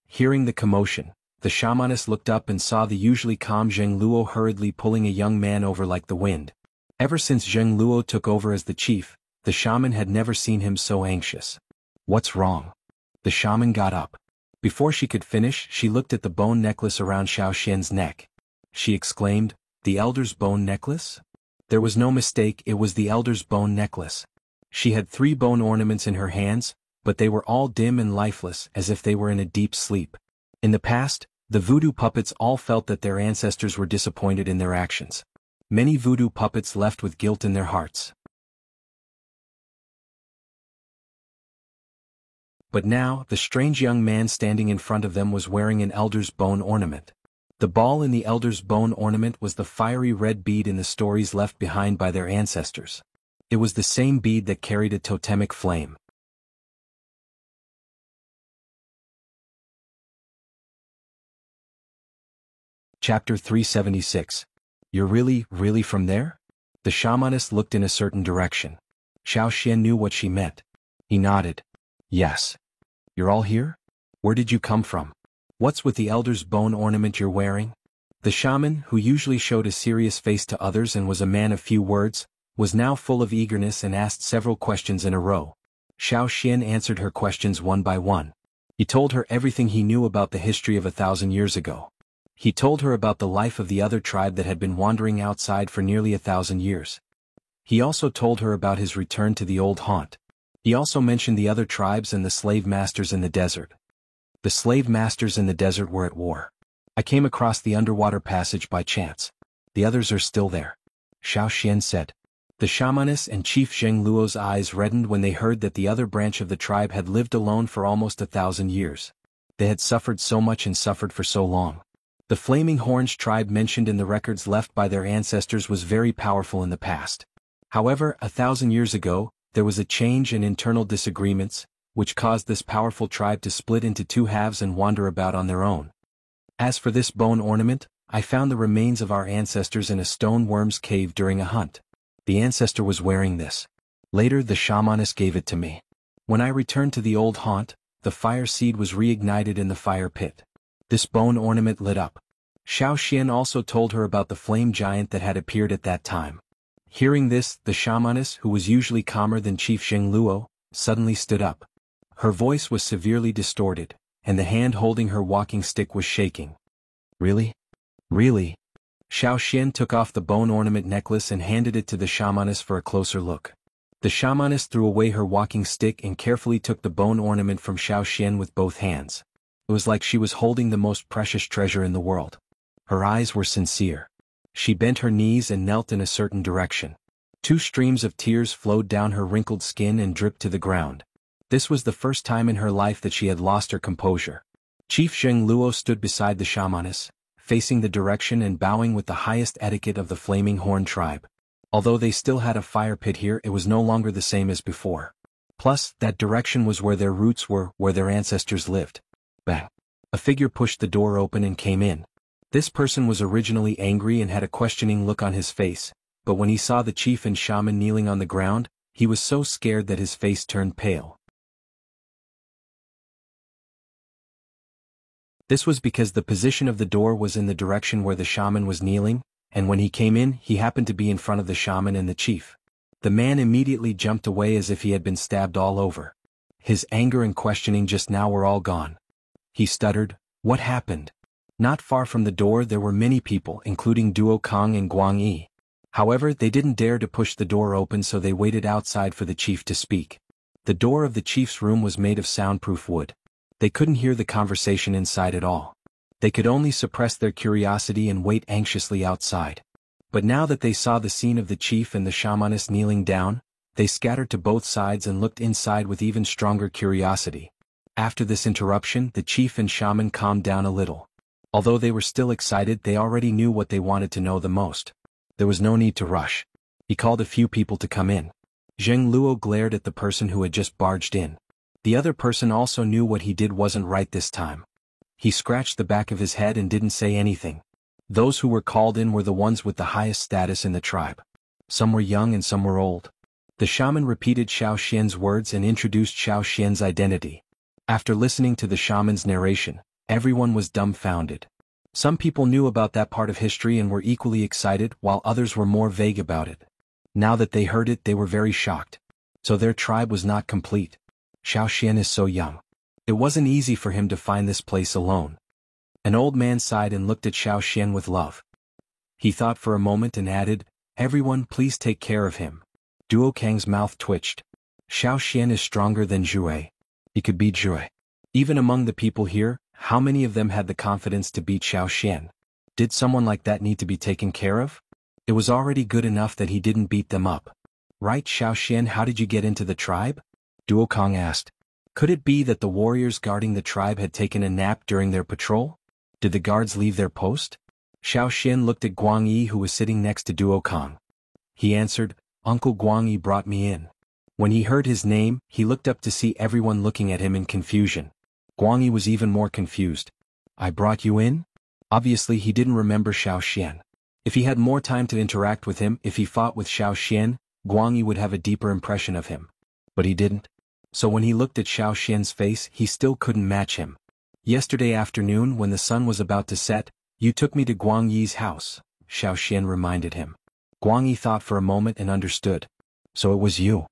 Hearing the commotion, the shamaness looked up and saw the usually calm Zheng Luo hurriedly pulling a young man over like the wind. Ever since Zheng Luo took over as the chief, the shaman had never seen him so anxious. What's wrong? The shaman got up. Before she could finish, she looked at the bone necklace around Xiao Xian's neck. She exclaimed, "The elder's bone necklace?" There was no mistake, it was the elder's bone necklace. She had 3 bone ornaments in her hands, but they were all dim and lifeless, as if they were in a deep sleep. In the past, the voodoo puppets all felt that their ancestors were disappointed in their actions. Many voodoo puppets left with guilt in their hearts. But now, the strange young man standing in front of them was wearing an elder's bone ornament. The ball in the elder's bone ornament was the fiery red bead in the stories left behind by their ancestors. It was the same bead that carried a totemic flame. Chapter 376. You're really from there? The shamaness looked in a certain direction. Xiao Xian knew what she meant. He nodded. Yes. You're all here? Where did you come from? What's with the elder's bone ornament you're wearing? The shaman, who usually showed a serious face to others and was a man of few words, was now full of eagerness and asked several questions in a row. Xiao Xian answered her questions one by one. He told her everything he knew about the history of 1,000 years ago. He told her about the life of the other tribe that had been wandering outside for nearly 1,000 years. He also told her about his return to the old haunt. He also mentioned the other tribes and the slave masters in the desert. The slave masters in the desert were at war. I came across the underwater passage by chance. The others are still there. Xiao Xian said. The shamaness and Chief Zheng Luo's eyes reddened when they heard that the other branch of the tribe had lived alone for almost 1,000 years. They had suffered so much and suffered for so long. The Flaming Horns tribe mentioned in the records left by their ancestors was very powerful in the past. However, 1,000 years ago, there was a change and internal disagreements, which caused this powerful tribe to split into 2 halves and wander about on their own. As for this bone ornament, I found the remains of our ancestors in a stone worm's cave during a hunt. The ancestor was wearing this. Later the shamaness gave it to me. When I returned to the old haunt, the fire seed was reignited in the fire pit. This bone ornament lit up. Xiao Xian also told her about the flame giant that had appeared at that time. Hearing this, the shamaness, who was usually calmer than Chief Zheng Luo, suddenly stood up. Her voice was severely distorted, and the hand holding her walking stick was shaking. Really? Really? Xiao Xian took off the bone ornament necklace and handed it to the shamaness for a closer look. The shamaness threw away her walking stick and carefully took the bone ornament from Xiao Xian with both hands. It was like she was holding the most precious treasure in the world. Her eyes were sincere. She bent her knees and knelt in a certain direction. 2 streams of tears flowed down her wrinkled skin and dripped to the ground. This was the first time in her life that she had lost her composure. Chief Zheng Luo stood beside the shamaness, facing the direction and bowing with the highest etiquette of the Flaming Horn tribe. Although they still had a fire pit here, it was no longer the same as before. Plus, that direction was where their roots were, where their ancestors lived. Bang! A figure pushed the door open and came in. This person was originally angry and had a questioning look on his face, but when he saw the chief and shaman kneeling on the ground, he was so scared that his face turned pale. This was because the position of the door was in the direction where the shaman was kneeling, and when he came in, he happened to be in front of the shaman and the chief. The man immediately jumped away as if he had been stabbed all over. His anger and questioning just now were all gone. He stuttered, "What happened?" Not far from the door there were many people, including Duo Kong and Guang Yi. However, they didn't dare to push the door open, so they waited outside for the chief to speak. The door of the chief's room was made of soundproof wood. They couldn't hear the conversation inside at all. They could only suppress their curiosity and wait anxiously outside. But now that they saw the scene of the chief and the shamaness kneeling down, they scattered to both sides and looked inside with even stronger curiosity. After this interruption, the chief and shaman calmed down a little. Although they were still excited, they already knew what they wanted to know the most. There was no need to rush. He called a few people to come in. Zheng Luo glared at the person who had just barged in. The other person also knew what he did wasn't right this time. He scratched the back of his head and didn't say anything. Those who were called in were the ones with the highest status in the tribe. Some were young and some were old. The shaman repeated Xiao Xian's words and introduced Xiao Xian's identity. After listening to the shaman's narration, everyone was dumbfounded. Some people knew about that part of history and were equally excited, while others were more vague about it. Now that they heard it, they were very shocked. So their tribe was not complete. Xiao Xian is so young. It wasn't easy for him to find this place alone. An old man sighed and looked at Xiao Xian with love. He thought for a moment and added, "Everyone, please take care of him." Duo Kang's mouth twitched. Xiao Xian is stronger than Zhui. He could beat Zhui. Even among the people here, how many of them had the confidence to beat Xiao Xian? Did someone like that need to be taken care of? It was already good enough that he didn't beat them up. Right, Xiao Xian, how did you get into the tribe? Duo Kang asked. Could it be that the warriors guarding the tribe had taken a nap during their patrol? Did the guards leave their post? Xiao Xian looked at Guang Yi, who was sitting next to Duo Kang. He answered, "Uncle Guang Yi brought me in." When he heard his name, he looked up to see everyone looking at him in confusion. Guang Yi was even more confused. "I brought you in?" Obviously he didn't remember Xiao Xian. If he had more time to interact with him, if he fought with Xiao Xian, Guang Yi would have a deeper impression of him. But he didn't. So when he looked at Xiao Xian's face, he still couldn't match him. "Yesterday afternoon, when the sun was about to set, you took me to Guang Yi's house," Xiao Xian reminded him. Guang Yi thought for a moment and understood. "So it was you."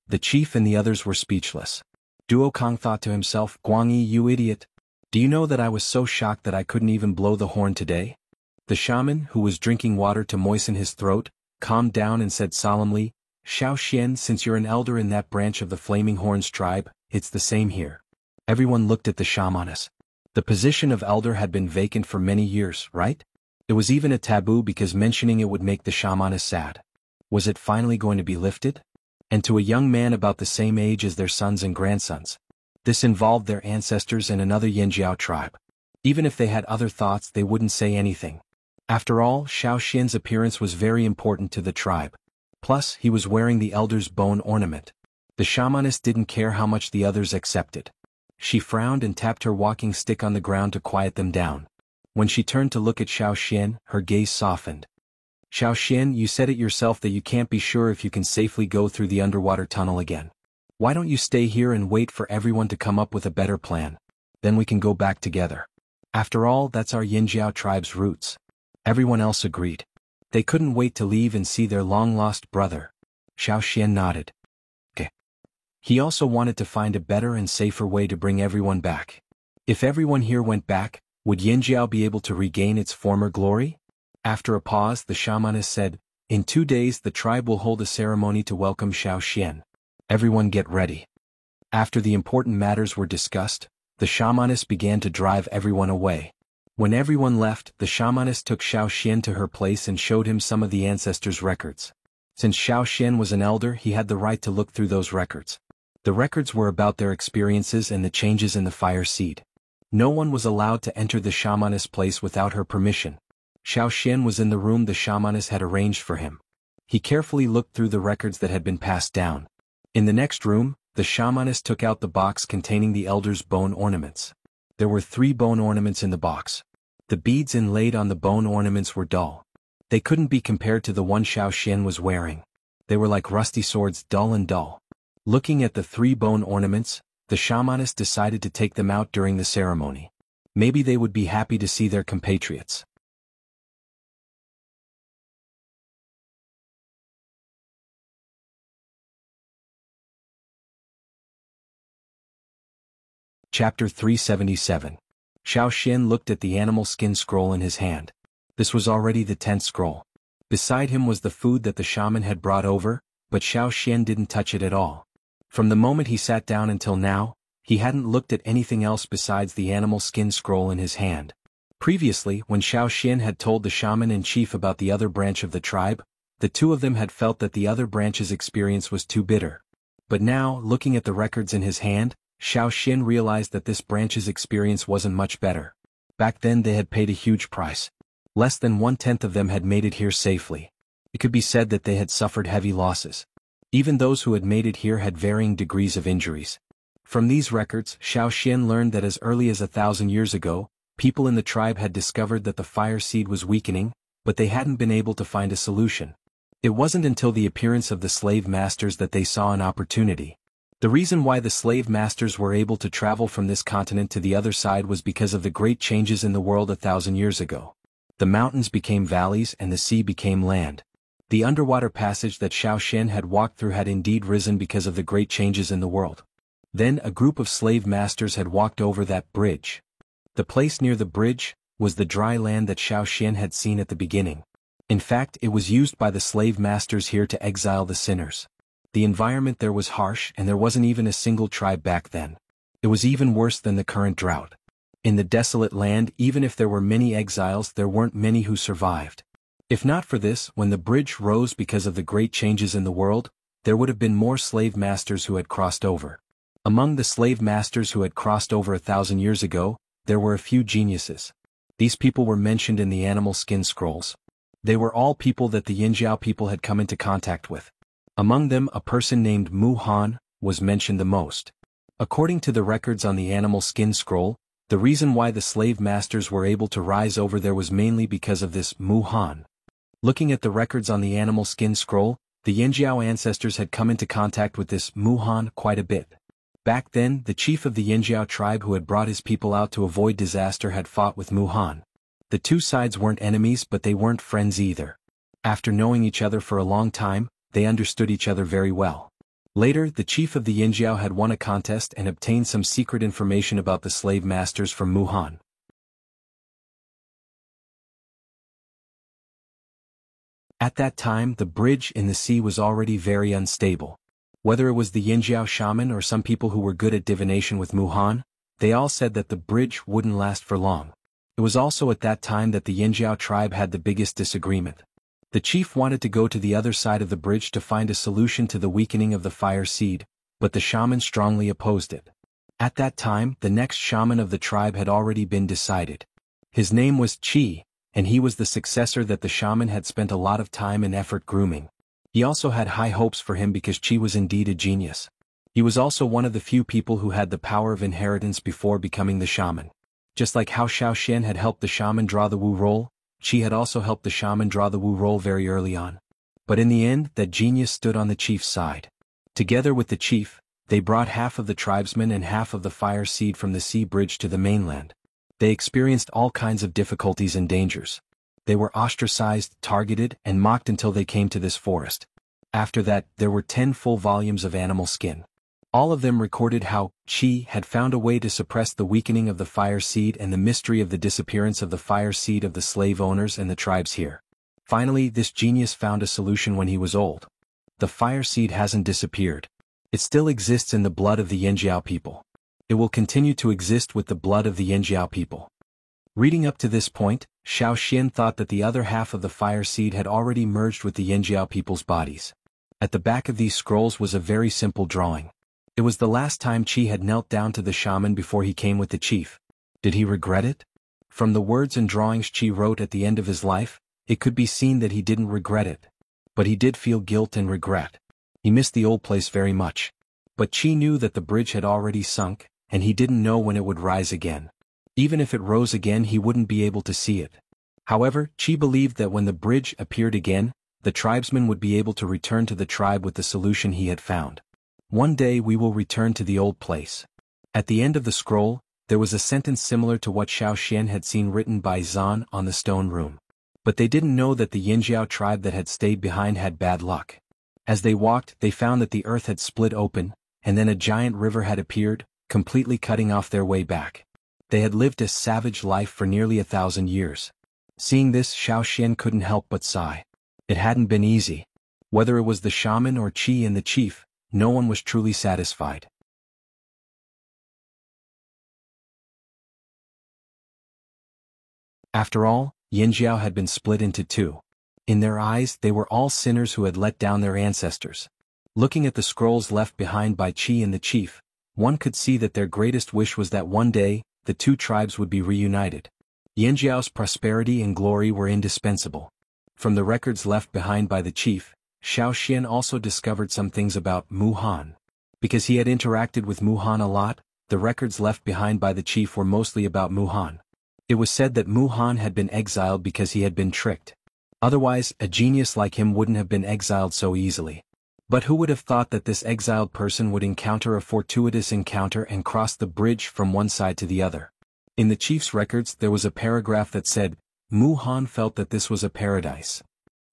The chief and the others were speechless. Duo Kang thought to himself, "Guang Yi, you idiot. Do you know that I was so shocked that I couldn't even blow the horn today?" The shaman, who was drinking water to moisten his throat, calmed down and said solemnly, "Xiao Xian, since you're an elder in that branch of the Flaming Horns tribe, it's the same here." Everyone looked at the shamaness. The position of elder had been vacant for many years, right? It was even a taboo because mentioning it would make the shamaness sad. Was it finally going to be lifted? And to a young man about the same age as their sons and grandsons. This involved their ancestors and another Yanjiao tribe. Even if they had other thoughts, they wouldn't say anything. After all, Xiao Xian's appearance was very important to the tribe. Plus, he was wearing the elder's bone ornament. The shamaness didn't care how much the others accepted. She frowned and tapped her walking stick on the ground to quiet them down. When she turned to look at Xiao Xian, her gaze softened. "Xiao Xian, you said it yourself that you can't be sure if you can safely go through the underwater tunnel again. Why don't you stay here and wait for everyone to come up with a better plan? Then we can go back together. After all, that's our Yanjiao tribe's roots." Everyone else agreed. They couldn't wait to leave and see their long-lost brother. Xiao Xian nodded. Okay. He also wanted to find a better and safer way to bring everyone back. If everyone here went back, would Yanjiao be able to regain its former glory? After a pause, the shamaness said, "In 2 days the tribe will hold a ceremony to welcome Xiao Xian. Everyone get ready." After the important matters were discussed, the shamaness began to drive everyone away. When everyone left, the shamaness took Xiao Xian to her place and showed him some of the ancestors' records. Since Xiao Xian was an elder, he had the right to look through those records. The records were about their experiences and the changes in the fire seed. No one was allowed to enter the shamaness' place without her permission. Xiao Xian was in the room the shamaness had arranged for him. He carefully looked through the records that had been passed down. In the next room, the shamaness took out the box containing the elder's bone ornaments. There were 3 bone ornaments in the box. The beads inlaid on the bone ornaments were dull. They couldn't be compared to the one Xiao Xian was wearing. They were like rusty swords, dull and dull. Looking at the 3 bone ornaments, the shamaness decided to take them out during the ceremony. Maybe they would be happy to see their compatriots. Chapter 377. Xiao Xian looked at the animal skin scroll in his hand. This was already the 10th scroll. Beside him was the food that the shaman had brought over, but Xiao Xian didn't touch it at all. From the moment he sat down until now, he hadn't looked at anything else besides the animal skin scroll in his hand. Previously, when Xiao Xian had told the shaman in chief about the other branch of the tribe, the two of them had felt that the other branch's experience was too bitter. But now, looking at the records in his hand, Xiao Xian realized that this branch's experience wasn't much better. Back then they had paid a huge price. Less than 1/10 of them had made it here safely. It could be said that they had suffered heavy losses. Even those who had made it here had varying degrees of injuries. From these records, Xiao Xian learned that as early as 1,000 years ago, People in the tribe had discovered that the fire seed was weakening, but they hadn't been able to find a solution. It wasn't until the appearance of the slave masters that they saw an opportunity. The reason why the slave masters were able to travel from this continent to the other side was because of the great changes in the world 1,000 years ago. The mountains became valleys and the sea became land. The underwater passage that Xiao Xian had walked through had indeed risen because of the great changes in the world. Then a group of slave masters had walked over that bridge. The place near the bridge was the dry land that Xiao Xian had seen at the beginning. In fact, it was used by the slave masters here to exile the sinners. The environment there was harsh and there wasn't even a single tribe back then. It was even worse than the current drought. In the desolate land, even if there were many exiles, there weren't many who survived. If not for this, when the bridge rose because of the great changes in the world, there would have been more slave masters who had crossed over. Among the slave masters who had crossed over 1,000 years ago, there were a few geniuses. These people were mentioned in the animal skin scrolls. They were all people that the Yinjiao people had come into contact with. Among them, a person named Mu Han was mentioned the most. According to the records on the animal skin scroll, the reason why the slave masters were able to rise over there was mainly because of this Mu Han. Looking at the records on the animal skin scroll, the Yinjiao ancestors had come into contact with this Mu Han quite a bit. Back then, the chief of the Yinjiao tribe who had brought his people out to avoid disaster had fought with Mu Han. The two sides weren't enemies, but they weren't friends either. After knowing each other for a long time, they understood each other very well. Later, the chief of the Yinjiao had won a contest and obtained some secret information about the slave masters from Mu Han. At that time, the bridge in the sea was already very unstable. Whether it was the Yinjiao shaman or some people who were good at divination with Mu Han, they all said that the bridge wouldn't last for long. It was also at that time that the Yinjiao tribe had the biggest disagreement. The chief wanted to go to the other side of the bridge to find a solution to the weakening of the fire seed, but the shaman strongly opposed it. At that time, the next shaman of the tribe had already been decided. His name was Qi, and he was the successor that the shaman had spent a lot of time and effort grooming. He also had high hopes for him because Qi was indeed a genius. He was also one of the few people who had the power of inheritance before becoming the shaman. Just like how Xiao Xian had helped the shaman draw the Wu roll, Qi had also helped the shaman draw the Wu roll very early on. But in the end, that genius stood on the chief's side. Together with the chief, they brought half of the tribesmen and half of the fire seed from the sea bridge to the mainland. They experienced all kinds of difficulties and dangers. They were ostracized, targeted, and mocked until they came to this forest. After that, there were 10 full volumes of animal skin. All of them recorded how Qi had found a way to suppress the weakening of the fire seed and the mystery of the disappearance of the fire seed of the slave owners and the tribes here. Finally, this genius found a solution when he was old. The fire seed hasn't disappeared. It still exists in the blood of the Yinjiao people. It will continue to exist with the blood of the Yinjiao people. Reading up to this point, Xiao Xian thought that the other half of the fire seed had already merged with the Yinjiao people's bodies. At the back of these scrolls was a very simple drawing. It was the last time Qi had knelt down to the shaman before he came with the chief. Did he regret it? From the words and drawings Qi wrote at the end of his life, it could be seen that he didn't regret it. But he did feel guilt and regret. He missed the old place very much. But Qi knew that the bridge had already sunk, and he didn't know when it would rise again. Even if it rose again, he wouldn't be able to see it. However, Qi believed that when the bridge appeared again, the tribesmen would be able to return to the tribe with the solution he had found. One day we will return to the old place. At the end of the scroll, there was a sentence similar to what Xiao Xian had seen written by Zan on the stone room. But they didn't know that the Yinjiao tribe that had stayed behind had bad luck. As they walked, they found that the earth had split open, and then a giant river had appeared, completely cutting off their way back. They had lived a savage life for nearly 1,000 years. Seeing this, Xiao Xian couldn't help but sigh. It hadn't been easy. Whether it was the shaman or Qi and the chief, no one was truly satisfied. After all, Yinjiao had been split into two. In their eyes, they were all sinners who had let down their ancestors. Looking at the scrolls left behind by Qi and the chief, one could see that their greatest wish was that one day, the two tribes would be reunited. Yinjiao's prosperity and glory were indispensable. From the records left behind by the chief, Xiao Xian also discovered some things about Mu Han. Because he had interacted with Mu Han a lot, the records left behind by the chief were mostly about Mu Han. It was said that Mu Han had been exiled because he had been tricked. Otherwise, a genius like him wouldn't have been exiled so easily. But who would have thought that this exiled person would encounter a fortuitous encounter and cross the bridge from one side to the other? In the chief's records there was a paragraph that said, Mu Han felt that this was a paradise.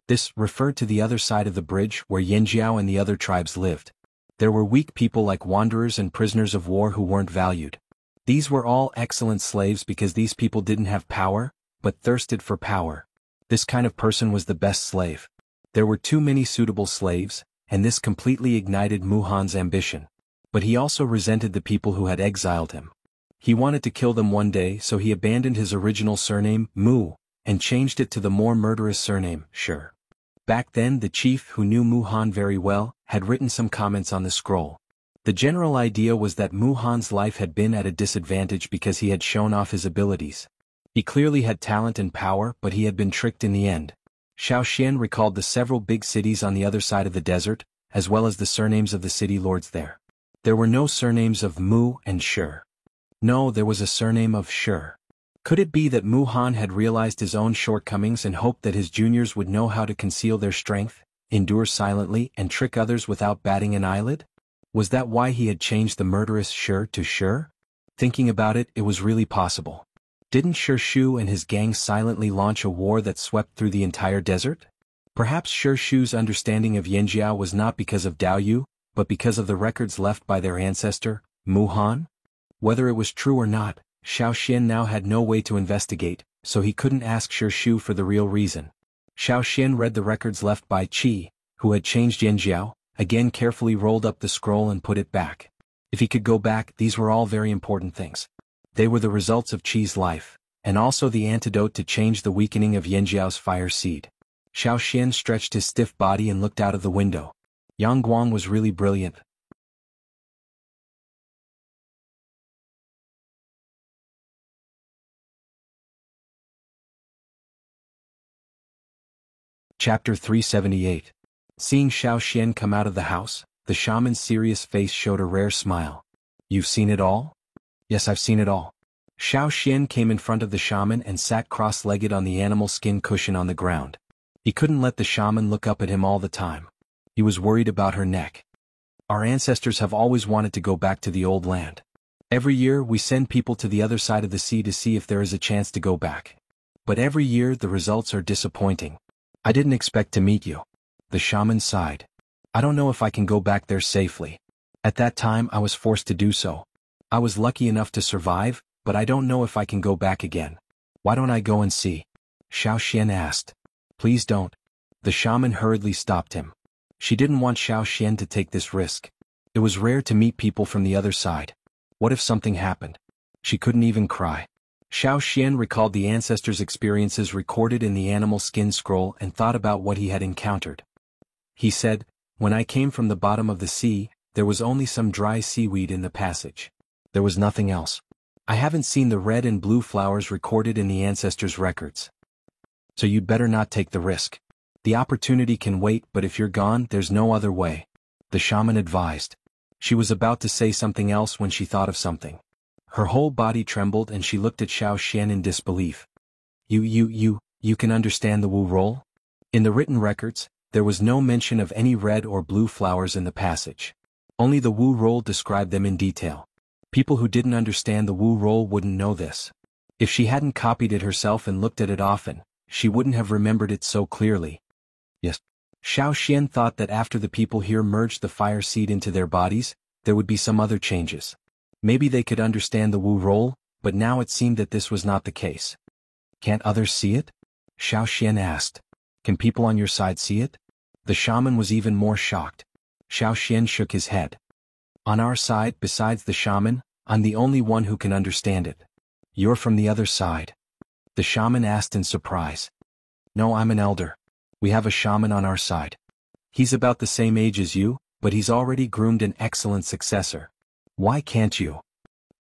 This referred to the other side of the bridge where Yanjiao and the other tribes lived. There were weak people like wanderers and prisoners of war who weren't valued. These were all excellent slaves because these people didn't have power, but thirsted for power. This kind of person was the best slave. There were too many suitable slaves, and this completely ignited Mu Han's ambition. But he also resented the people who had exiled him. He wanted to kill them one day, so he abandoned his original surname, Mu, and changed it to the more murderous surname, Shi. Back then the chief, who knew Mu Han very well, had written some comments on the scroll. The general idea was that Mu Han's life had been at a disadvantage because he had shown off his abilities. He clearly had talent and power, but he had been tricked in the end. Xiao Xian recalled the several big cities on the other side of the desert, as well as the surnames of the city lords there. There were no surnames of Mu and Shi. No, there was a surname of Shi. Could it be that Mu Han had realized his own shortcomings and hoped that his juniors would know how to conceal their strength, endure silently, and trick others without batting an eyelid? Was that why he had changed the murderous Shi to Shi? Thinking about it, it was really possible. Didn't Shi Shu and his gang silently launch a war that swept through the entire desert? Perhaps Shi Shu's understanding of Yanjiao was not because of Dao Yu, but because of the records left by their ancestor, Mu Han? Whether it was true or not, Xiao Xian now had no way to investigate, so he couldn't ask Shi Shu for the real reason. Xiao Xian read the records left by Qi, who had changed Yanjiao, again carefully rolled up the scroll and put it back. If he could go back, these were all very important things. They were the results of Qi's life, and also the antidote to change the weakening of Yanjiao's fire seed. Xiao Xian stretched his stiff body and looked out of the window. Yang Guang was really brilliant. Chapter 378. Seeing Xiao Xian come out of the house, the shaman's serious face showed a rare smile. You've seen it all? Yes, I've seen it all. Xiao Xian came in front of the shaman and sat cross-legged on the animal skin cushion on the ground. He couldn't let the shaman look up at him all the time. He was worried about her neck. Our ancestors have always wanted to go back to the old land. Every year we send people to the other side of the sea to see if there is a chance to go back. But every year the results are disappointing. I didn't expect to meet you. The shaman sighed. I don't know if I can go back there safely. At that time I was forced to do so. I was lucky enough to survive, but I don't know if I can go back again. Why don't I go and see? Xiao Xian asked. Please don't. The shaman hurriedly stopped him. She didn't want Xiao Xian to take this risk. It was rare to meet people from the other side. What if something happened? She couldn't even cry. Xiao Xian recalled the ancestors' experiences recorded in the animal skin scroll and thought about what he had encountered. He said, when I came from the bottom of the sea, there was only some dry seaweed in the passage. There was nothing else. I haven't seen the red and blue flowers recorded in the ancestors' records. So you'd better not take the risk. The opportunity can wait, but if you're gone, there's no other way. The shaman advised. She was about to say something else when she thought of something. Her whole body trembled and she looked at Xiao Xian in disbelief. You can understand the Wu roll? In the written records, there was no mention of any red or blue flowers in the passage. Only the Wu roll described them in detail. People who didn't understand the Wu roll wouldn't know this. If she hadn't copied it herself and looked at it often, she wouldn't have remembered it so clearly. Yes. Xiao Xian thought that after the people here merged the fire seed into their bodies, there would be some other changes. Maybe they could understand the Wu roll, but now it seemed that this was not the case. Can't others see it? Xiao Xian asked. Can people on your side see it? The shaman was even more shocked. Xiao Xian shook his head. On our side, besides the shaman, I'm the only one who can understand it. You're from the other side? The shaman asked in surprise. No, I'm an elder. We have a shaman on our side. He's about the same age as you, but he's already groomed an excellent successor. Why can't you?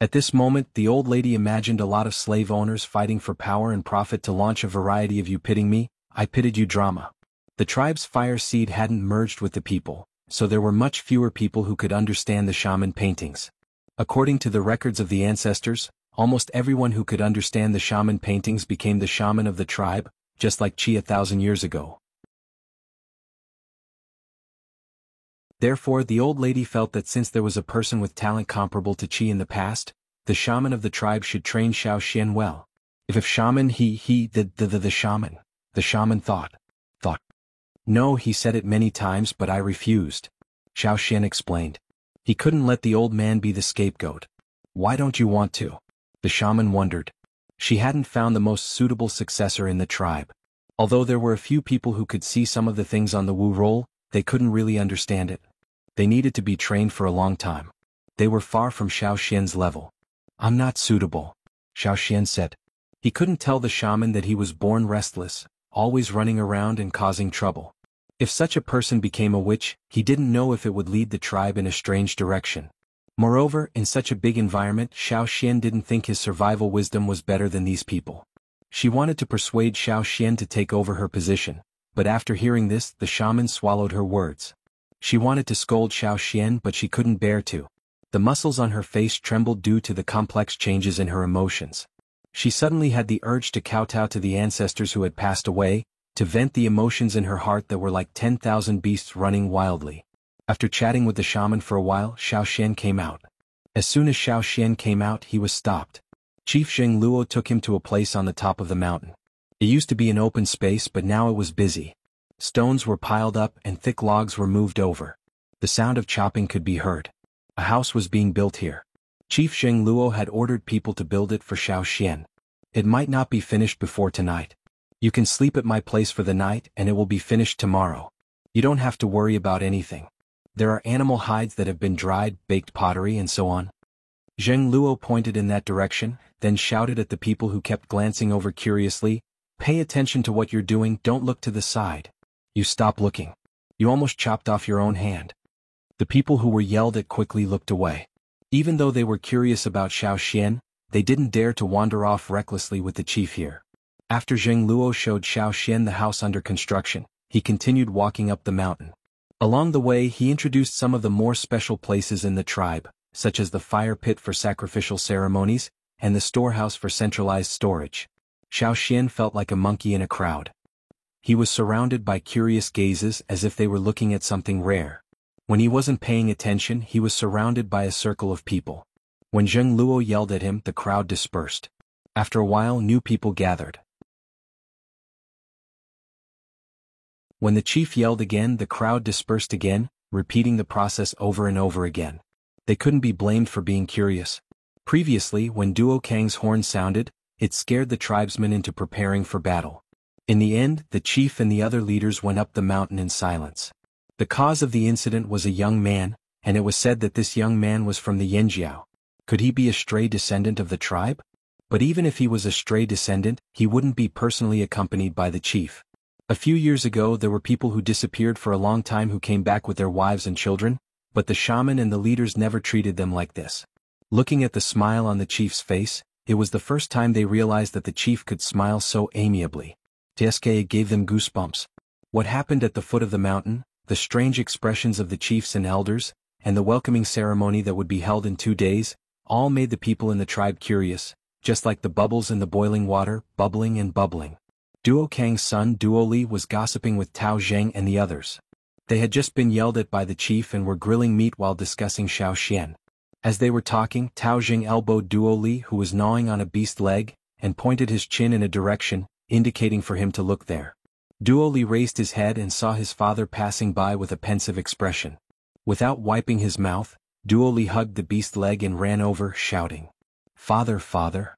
At this moment the old lady imagined a lot of slave owners fighting for power and profit to launch a variety of you pitting me, I pitted you drama. The tribe's fire seed hadn't merged with the people, so there were much fewer people who could understand the shaman paintings. According to the records of the ancestors, Almost everyone who could understand the shaman paintings became the shaman of the tribe, just like Qi 1,000 years ago. Therefore, the old lady felt that since there was a person with talent comparable to Qi in the past, the shaman of the tribe should train Xiao Xian well. If shaman the shaman thought. No, he said it many times, but I refused. Xiao Xian explained. He couldn't let the old man be the scapegoat. Why don't you want to? The shaman wondered. She hadn't found the most suitable successor in the tribe. Although there were a few people who could see some of the things on the Wu roll, they couldn't really understand it. They needed to be trained for a long time. They were far from Xiao Xian's level. I'm not suitable, Xiao Xian said. He couldn't tell the shaman that he was born restless, always running around and causing trouble. If such a person became a witch, he didn't know if it would lead the tribe in a strange direction. Moreover, in such a big environment, Xiao Xian didn't think his survival wisdom was better than these people. She wanted to persuade Xiao Xian to take over her position, but after hearing this, the shaman swallowed her words. She wanted to scold Xiao Xian, but she couldn't bear to. The muscles on her face trembled due to the complex changes in her emotions. She suddenly had the urge to kowtow to the ancestors who had passed away, to vent the emotions in her heart that were like 10,000 beasts running wildly. After chatting with the shaman for a while, Xiao Xian came out. As soon as Xiao Xian came out, he was stopped. Chief Zheng Luo took him to a place on the top of the mountain. It used to be an open space, but now it was busy. Stones were piled up and thick logs were moved over. The sound of chopping could be heard. A house was being built here. Chief Zheng Luo had ordered people to build it for Xiao Xian. It might not be finished before tonight. You can sleep at my place for the night and it will be finished tomorrow. You don't have to worry about anything. There are animal hides that have been dried, baked pottery and so on. Zheng Luo pointed in that direction, then shouted at the people who kept glancing over curiously, "Pay attention to what you're doing, don't look to the side. You stop looking. You almost chopped off your own hand." The people who were yelled at quickly looked away. Even though they were curious about Xiao Xian, they didn't dare to wander off recklessly with the chief here. After Zheng Luo showed Xiao Xian the house under construction, he continued walking up the mountain. Along the way, he introduced some of the more special places in the tribe, such as the fire pit for sacrificial ceremonies, and the storehouse for centralized storage. Xiao Xian felt like a monkey in a crowd. He was surrounded by curious gazes as if they were looking at something rare. When he wasn't paying attention, he was surrounded by a circle of people. When Zheng Luo yelled at him, the crowd dispersed. After a while, new people gathered. When the chief yelled again, the crowd dispersed again, repeating the process over and over again. They couldn't be blamed for being curious. Previously, when Duo Kang's horn sounded, it scared the tribesmen into preparing for battle. In the end, the chief and the other leaders went up the mountain in silence. The cause of the incident was a young man, and it was said that this young man was from the Yanjiao. Could he be a stray descendant of the tribe? But even if he was a stray descendant, he wouldn't be personally accompanied by the chief. A few years ago there were people who disappeared for a long time who came back with their wives and children, but the shaman and the leaders never treated them like this. Looking at the smile on the chief's face, it was the first time they realized that the chief could smile so amiably. TSK gave them goosebumps. What happened at the foot of the mountain, the strange expressions of the chiefs and elders, and the welcoming ceremony that would be held in 2 days, all made the people in the tribe curious, just like the bubbles in the boiling water, bubbling and bubbling. Duo Kang's son Duo Li was gossiping with Tao Zheng and the others. They had just been yelled at by the chief and were grilling meat while discussing Xiao Xian. As they were talking, Tao Zheng elbowed Duo Li, who was gnawing on a beast leg, and pointed his chin in a direction, indicating for him to look there. Duo Li raised his head and saw his father passing by with a pensive expression. Without wiping his mouth, Duo Li hugged the beast leg and ran over, shouting, "Father, father!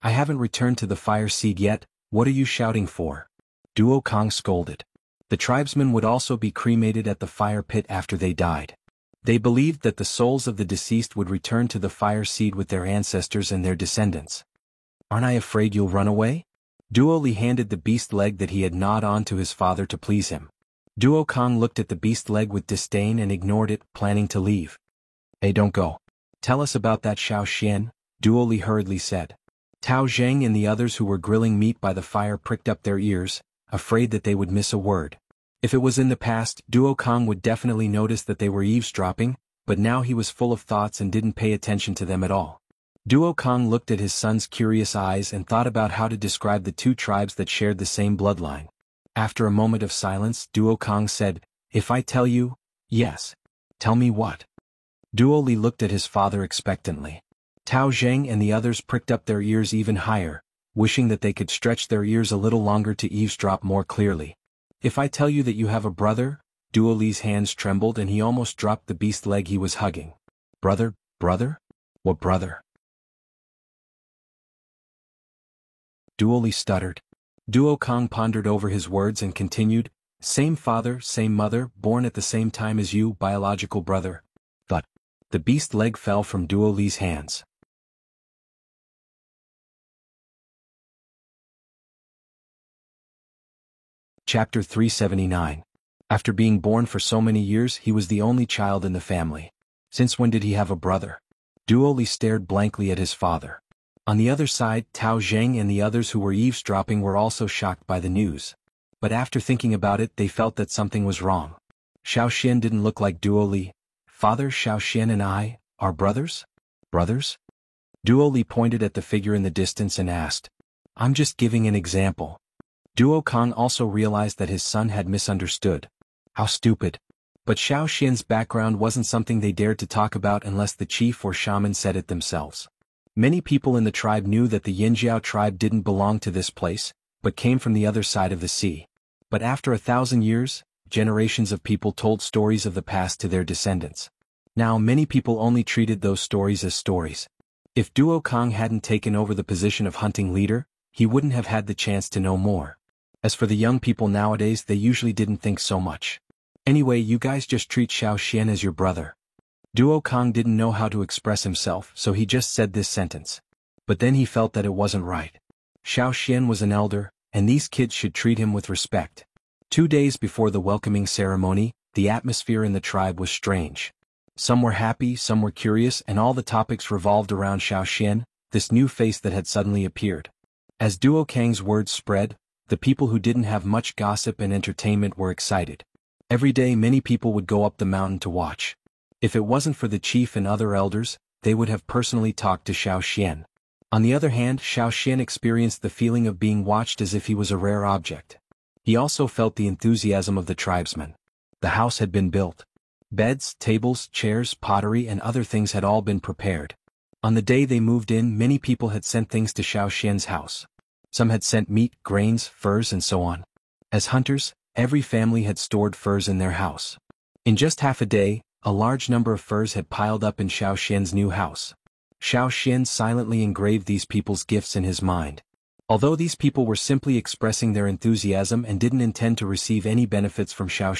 I haven't returned to the fire seed yet, what are you shouting for?" Duo Kang scolded. The tribesmen would also be cremated at the fire pit after they died. They believed that the souls of the deceased would return to the fire seed with their ancestors and their descendants. "Aren't I afraid you'll run away?" Duo Li handed the beast leg that he had gnawed on to his father to please him. Duo Kang looked at the beast leg with disdain and ignored it, planning to leave. "Hey, don't go. Tell us about that Xiao Xian," Duo Li hurriedly said. Tao Zheng and the others who were grilling meat by the fire pricked up their ears, afraid that they would miss a word. If it was in the past, Duo Kang would definitely notice that they were eavesdropping, but now he was full of thoughts and didn't pay attention to them at all. Duo Kong looked at his son's curious eyes and thought about how to describe the two tribes that shared the same bloodline. After a moment of silence, Duo Kong said, "If I tell you, yes. Tell me what?" Duo Li looked at his father expectantly. Tao Zheng and the others pricked up their ears even higher, wishing that they could stretch their ears a little longer to eavesdrop more clearly. "If I tell you that you have a brother?" Duo Li's hands trembled and he almost dropped the beast leg he was hugging. "Brother? Brother? What brother?" Duo Li stuttered. Duo Kong pondered over his words and continued, "Same father, same mother, born at the same time as you, biological brother." But the beast leg fell from Duo Li's hands. Chapter 379. After being born for so many years, he was the only child in the family. Since when did he have a brother? Duo Li stared blankly at his father. On the other side, Tao Zheng and the others who were eavesdropping were also shocked by the news. But after thinking about it, they felt that something was wrong. Xiao Xian didn't look like Duo Li. "Father, Xiao Xian and I are brothers? Brothers?" Duo Li pointed at the figure in the distance and asked. "I'm just giving an example." Duo Kong also realized that his son had misunderstood. How stupid. But Xiao Xian's background wasn't something they dared to talk about unless the chief or shaman said it themselves. Many people in the tribe knew that the Yinjiao tribe didn't belong to this place, but came from the other side of the sea. But after 1,000 years, generations of people told stories of the past to their descendants. Now many people only treated those stories as stories. If Duo Kong hadn't taken over the position of hunting leader, he wouldn't have had the chance to know more. As for the young people nowadays, they usually didn't think so much. "Anyway, you guys just treat Xiao Xian as your brother." Duo Kong didn't know how to express himself, so he just said this sentence. But then he felt that it wasn't right. Xiao Xian was an elder, and these kids should treat him with respect. 2 days before the welcoming ceremony, the atmosphere in the tribe was strange. Some were happy, some were curious, and all the topics revolved around Xiao Xian, this new face that had suddenly appeared. As Duo Kang's words spread, the people who didn't have much gossip and entertainment were excited. Every day many people would go up the mountain to watch. If it wasn't for the chief and other elders, they would have personally talked to Xiao Xian. On the other hand, Xiao Xian experienced the feeling of being watched as if he was a rare object. He also felt the enthusiasm of the tribesmen. The house had been built. Beds, tables, chairs, pottery and other things had all been prepared. On the day they moved in, many people had sent things to Xiao Xian's house. Some had sent meat, grains, furs and so on. As hunters, every family had stored furs in their house. In just half a day, a large number of furs had piled up in Xiao Xian's new house. Xiao Xian silently engraved these people's gifts in his mind. Although these people were simply expressing their enthusiasm and didn't intend to receive any benefits from Xiao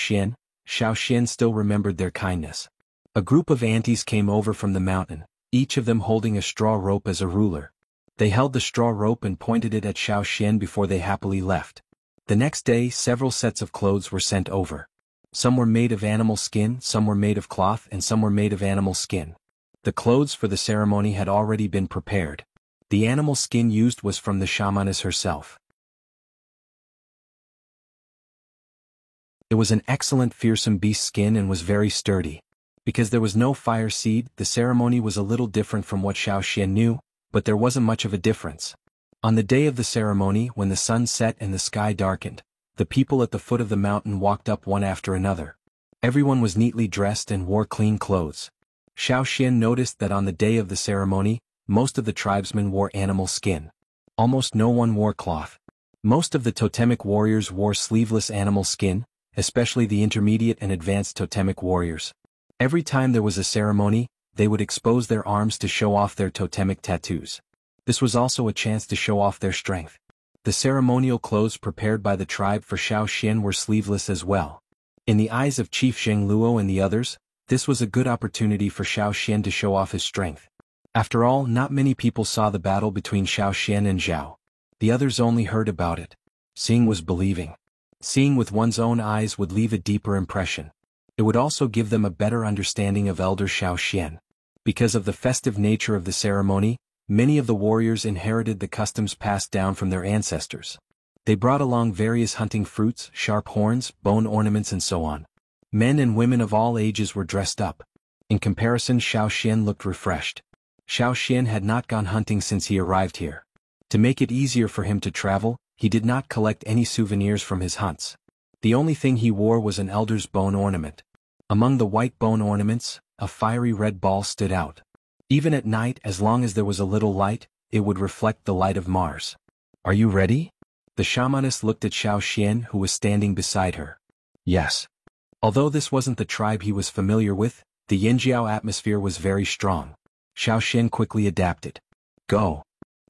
Xian still remembered their kindness. A group of aunties came over from the mountain, each of them holding a straw rope as a ruler. They held the straw rope and pointed it at Xiao Xian before they happily left. The next day, several sets of clothes were sent over. Some were made of animal skin, some were made of cloth, and some were made of animal skin. The clothes for the ceremony had already been prepared. The animal skin used was from the shamaness herself. It was an excellent fearsome beast skin and was very sturdy. Because there was no fire seed, the ceremony was a little different from what Xiao Xian knew, but there wasn't much of a difference. On the day of the ceremony, when the sun set and the sky darkened, the people at the foot of the mountain walked up one after another. Everyone was neatly dressed and wore clean clothes. Xiao Xian noticed that on the day of the ceremony, most of the tribesmen wore animal skin. Almost no one wore cloth. Most of the totemic warriors wore sleeveless animal skin, especially the intermediate and advanced totemic warriors. Every time there was a ceremony, they would expose their arms to show off their totemic tattoos. This was also a chance to show off their strength. The ceremonial clothes prepared by the tribe for Xiao Xian were sleeveless as well. In the eyes of Chief Zheng Luo and the others, this was a good opportunity for Xiao Xian to show off his strength. After all, not many people saw the battle between Xiao Xian and Zhao. The others only heard about it. Seeing was believing. Seeing with one's own eyes would leave a deeper impression. It would also give them a better understanding of Elder Xiao Xian. Because of the festive nature of the ceremony, many of the warriors inherited the customs passed down from their ancestors. They brought along various hunting fruits, sharp horns, bone ornaments and so on. Men and women of all ages were dressed up. In comparison, Xiao Xian looked refreshed. Xiao Xian had not gone hunting since he arrived here. To make it easier for him to travel, he did not collect any souvenirs from his hunts. The only thing he wore was an elder's bone ornament. Among the white bone ornaments, a fiery red ball stood out. Even at night, as long as there was a little light, it would reflect the light of Mars. "Are you ready?" The shamaness looked at Xiao Xian, who was standing beside her. "Yes." Although this wasn't the tribe he was familiar with, the Yinjiao atmosphere was very strong. Xiao Xian quickly adapted. "Go,"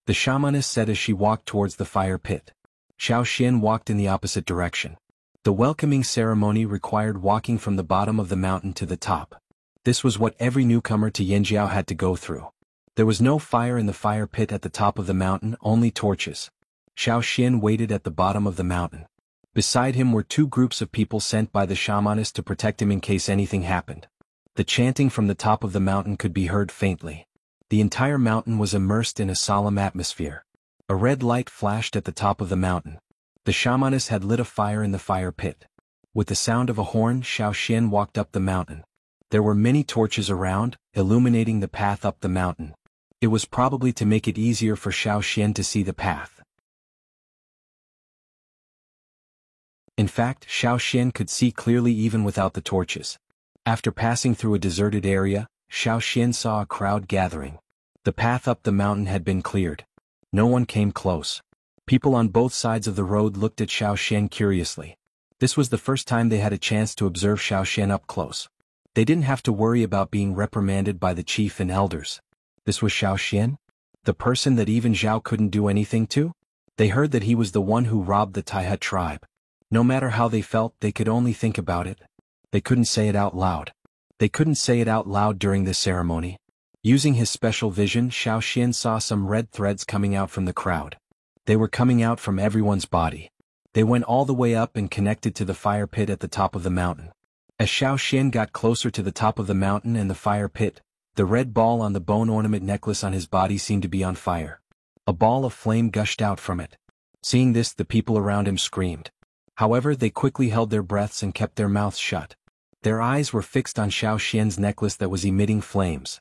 the shamaness said as she walked towards the fire pit. Xiao Xian walked in the opposite direction. The welcoming ceremony required walking from the bottom of the mountain to the top. This was what every newcomer to Yinjiao had to go through. There was no fire in the fire pit at the top of the mountain, only torches. Xiao Xian waited at the bottom of the mountain. Beside him were two groups of people sent by the shamaness to protect him in case anything happened. The chanting from the top of the mountain could be heard faintly. The entire mountain was immersed in a solemn atmosphere. A red light flashed at the top of the mountain. The shamaness had lit a fire in the fire pit. With the sound of a horn, Xiao Xian walked up the mountain. There were many torches around, illuminating the path up the mountain. It was probably to make it easier for Xiao Xian to see the path. In fact, Xiao Xian could see clearly even without the torches. After passing through a deserted area, Xiao Xian saw a crowd gathering. The path up the mountain had been cleared. No one came close. People on both sides of the road looked at Xiao Xian curiously. This was the first time they had a chance to observe Xiao Xian up close. They didn't have to worry about being reprimanded by the chief and elders. This was Xiao Xian? The person that even Zhao couldn't do anything to? They heard that he was the one who robbed the Taihe tribe. No matter how they felt, they could only think about it. They couldn't say it out loud. They couldn't say it out loud during this ceremony. Using his special vision, Xiao Xian saw some red threads coming out from the crowd. They were coming out from everyone's body. They went all the way up and connected to the fire pit at the top of the mountain. As Xiao Xian got closer to the top of the mountain and the fire pit, the red ball on the bone ornament necklace on his body seemed to be on fire. A ball of flame gushed out from it. Seeing this, the people around him screamed. However, they quickly held their breaths and kept their mouths shut. Their eyes were fixed on Xiao Xian's necklace that was emitting flames.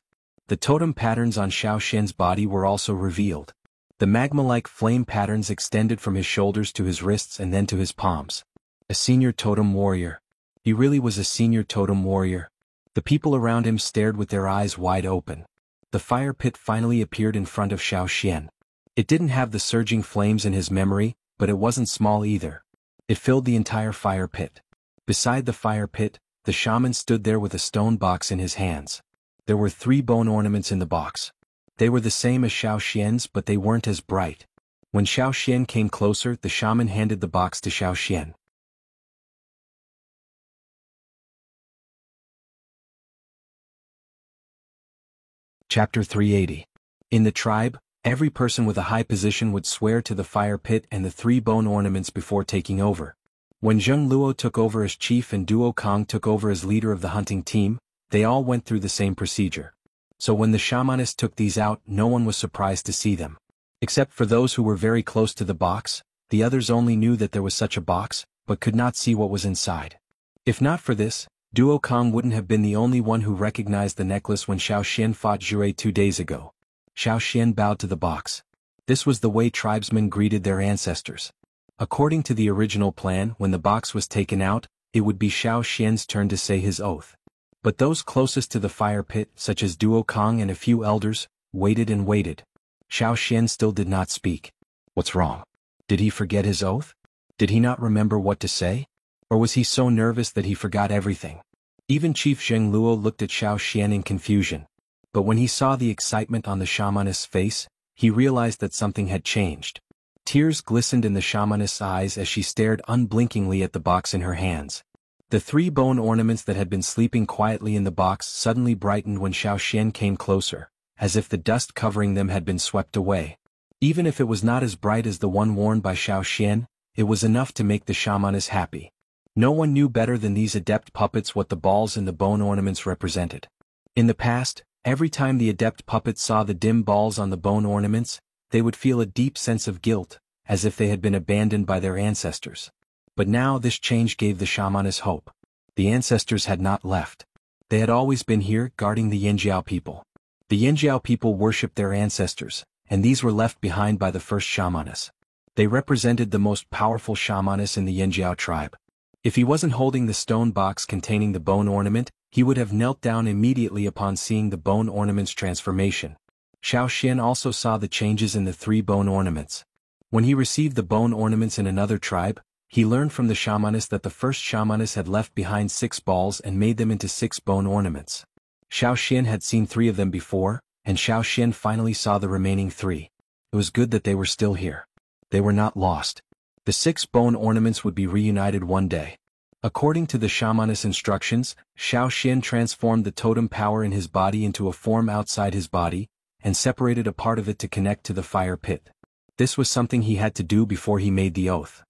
The totem patterns on Xiao Xian's body were also revealed. The magma-like flame patterns extended from his shoulders to his wrists and then to his palms. A senior totem warrior. He really was a senior totem warrior. The people around him stared with their eyes wide open. The fire pit finally appeared in front of Xiao Xian. It didn't have the surging flames in his memory, but it wasn't small either. It filled the entire fire pit. Beside the fire pit, the shaman stood there with a stone box in his hands. There were 3 bone ornaments in the box. They were the same as Xiao Xian's, but they weren't as bright. When Xiao Xian came closer, the shaman handed the box to Xiao Xian. Chapter 380. In the tribe, every person with a high position would swear to the fire pit and the 3 bone ornaments before taking over. When Zheng Luo took over as chief and Duo Kong took over as leader of the hunting team, they all went through the same procedure. So when the shamaness took these out, no one was surprised to see them. Except for those who were very close to the box, the others only knew that there was such a box, but could not see what was inside. If not for this, Duo Kong wouldn't have been the only one who recognized the necklace when Xiao Xian fought Jure 2 days ago. Xiao Xian bowed to the box. This was the way tribesmen greeted their ancestors. According to the original plan, when the box was taken out, it would be Xiao Xian's turn to say his oath. But those closest to the fire pit, such as Duo Kong and a few elders, waited and waited. Xiao Xian still did not speak. What's wrong? Did he forget his oath? Did he not remember what to say? Or was he so nervous that he forgot everything? Even Chief Zheng Luo looked at Xiao Xian in confusion. But when he saw the excitement on the shamanist's face, he realized that something had changed. Tears glistened in the shamanist's eyes as she stared unblinkingly at the box in her hands. The 3 bone ornaments that had been sleeping quietly in the box suddenly brightened when Xiao Xian came closer, as if the dust covering them had been swept away. Even if it was not as bright as the one worn by Xiao Xian, it was enough to make the shamanist happy. No one knew better than these adept puppets what the balls in the bone ornaments represented. In the past, every time the adept puppets saw the dim balls on the bone ornaments, they would feel a deep sense of guilt, as if they had been abandoned by their ancestors. But now this change gave the shamanist hope. The ancestors had not left. They had always been here, guarding the Yinjiao people. The Yinjiao people worshipped their ancestors, and these were left behind by the first shamanists. They represented the most powerful shamanists in the Yinjiao tribe. If he wasn't holding the stone box containing the bone ornament, he would have knelt down immediately upon seeing the bone ornament's transformation. Xiao Xian also saw the changes in the 3 bone ornaments. When he received the bone ornaments in another tribe, he learned from the shamanist that the first shamanist had left behind 6 balls and made them into 6 bone ornaments. Xiao Xian had seen 3 of them before, and Xiao Xian finally saw the remaining 3. It was good that they were still here. They were not lost. The 6 bone ornaments would be reunited one day. According to the shamanist's instructions, Xiao Xian transformed the totem power in his body into a form outside his body, and separated a part of it to connect to the fire pit. This was something he had to do before he made the oath.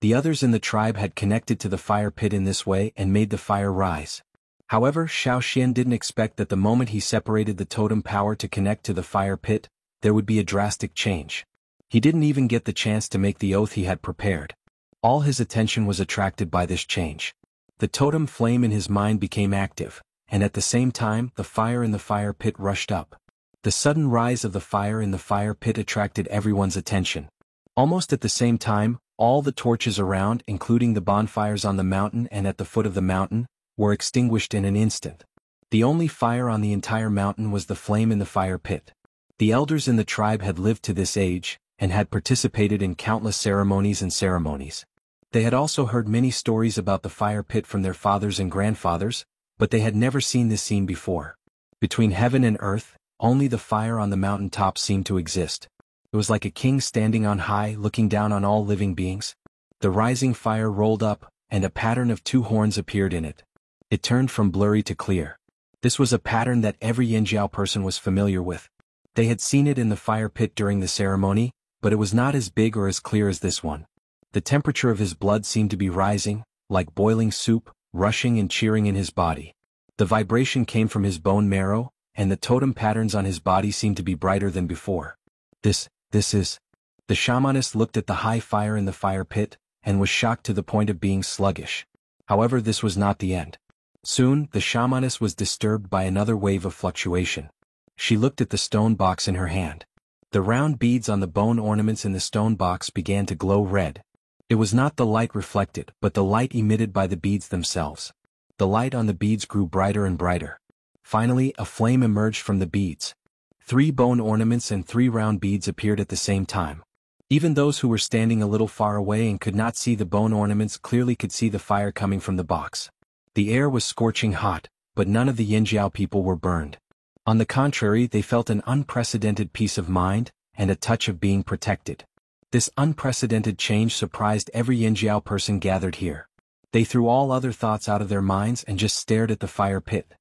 The others in the tribe had connected to the fire pit in this way and made the fire rise. However, Xiao Xian didn't expect that the moment he separated the totem power to connect to the fire pit, there would be a drastic change. He didn't even get the chance to make the oath he had prepared. All his attention was attracted by this change. The totem flame in his mind became active, and at the same time the fire in the fire pit rushed up. The sudden rise of the fire in the fire pit attracted everyone's attention. Almost at the same time, all the torches around, including the bonfires on the mountain and at the foot of the mountain, were extinguished in an instant. The only fire on the entire mountain was the flame in the fire pit. The elders in the tribe had lived to this age, and had participated in countless ceremonies. They had also heard many stories about the fire pit from their fathers and grandfathers, but they had never seen this scene before. Between heaven and earth, only the fire on the mountain top seemed to exist. It was like a king standing on high looking down on all living beings. The rising fire rolled up, and a pattern of 2 horns appeared in it. It turned from blurry to clear. This was a pattern that every Yinjiao person was familiar with. They had seen it in the fire pit during the ceremony, but it was not as big or as clear as this one. The temperature of his blood seemed to be rising, like boiling soup, rushing and cheering in his body. The vibration came from his bone marrow, and the totem patterns on his body seemed to be brighter than before. This is... The shamanist looked at the high fire in the fire pit, and was shocked to the point of being sluggish. However, this was not the end. Soon, the shamanist was disturbed by another wave of fluctuation. She looked at the stone box in her hand. The round beads on the bone ornaments in the stone box began to glow red. It was not the light reflected, but the light emitted by the beads themselves. The light on the beads grew brighter and brighter. Finally, a flame emerged from the beads. 3 bone ornaments and 3 round beads appeared at the same time. Even those who were standing a little far away and could not see the bone ornaments clearly could see the fire coming from the box. The air was scorching hot, but none of the Yinjiao people were burned. On the contrary, they felt an unprecedented peace of mind, and a touch of being protected. This unprecedented change surprised every Yinjiao person gathered here. They threw all other thoughts out of their minds and just stared at the fire pit.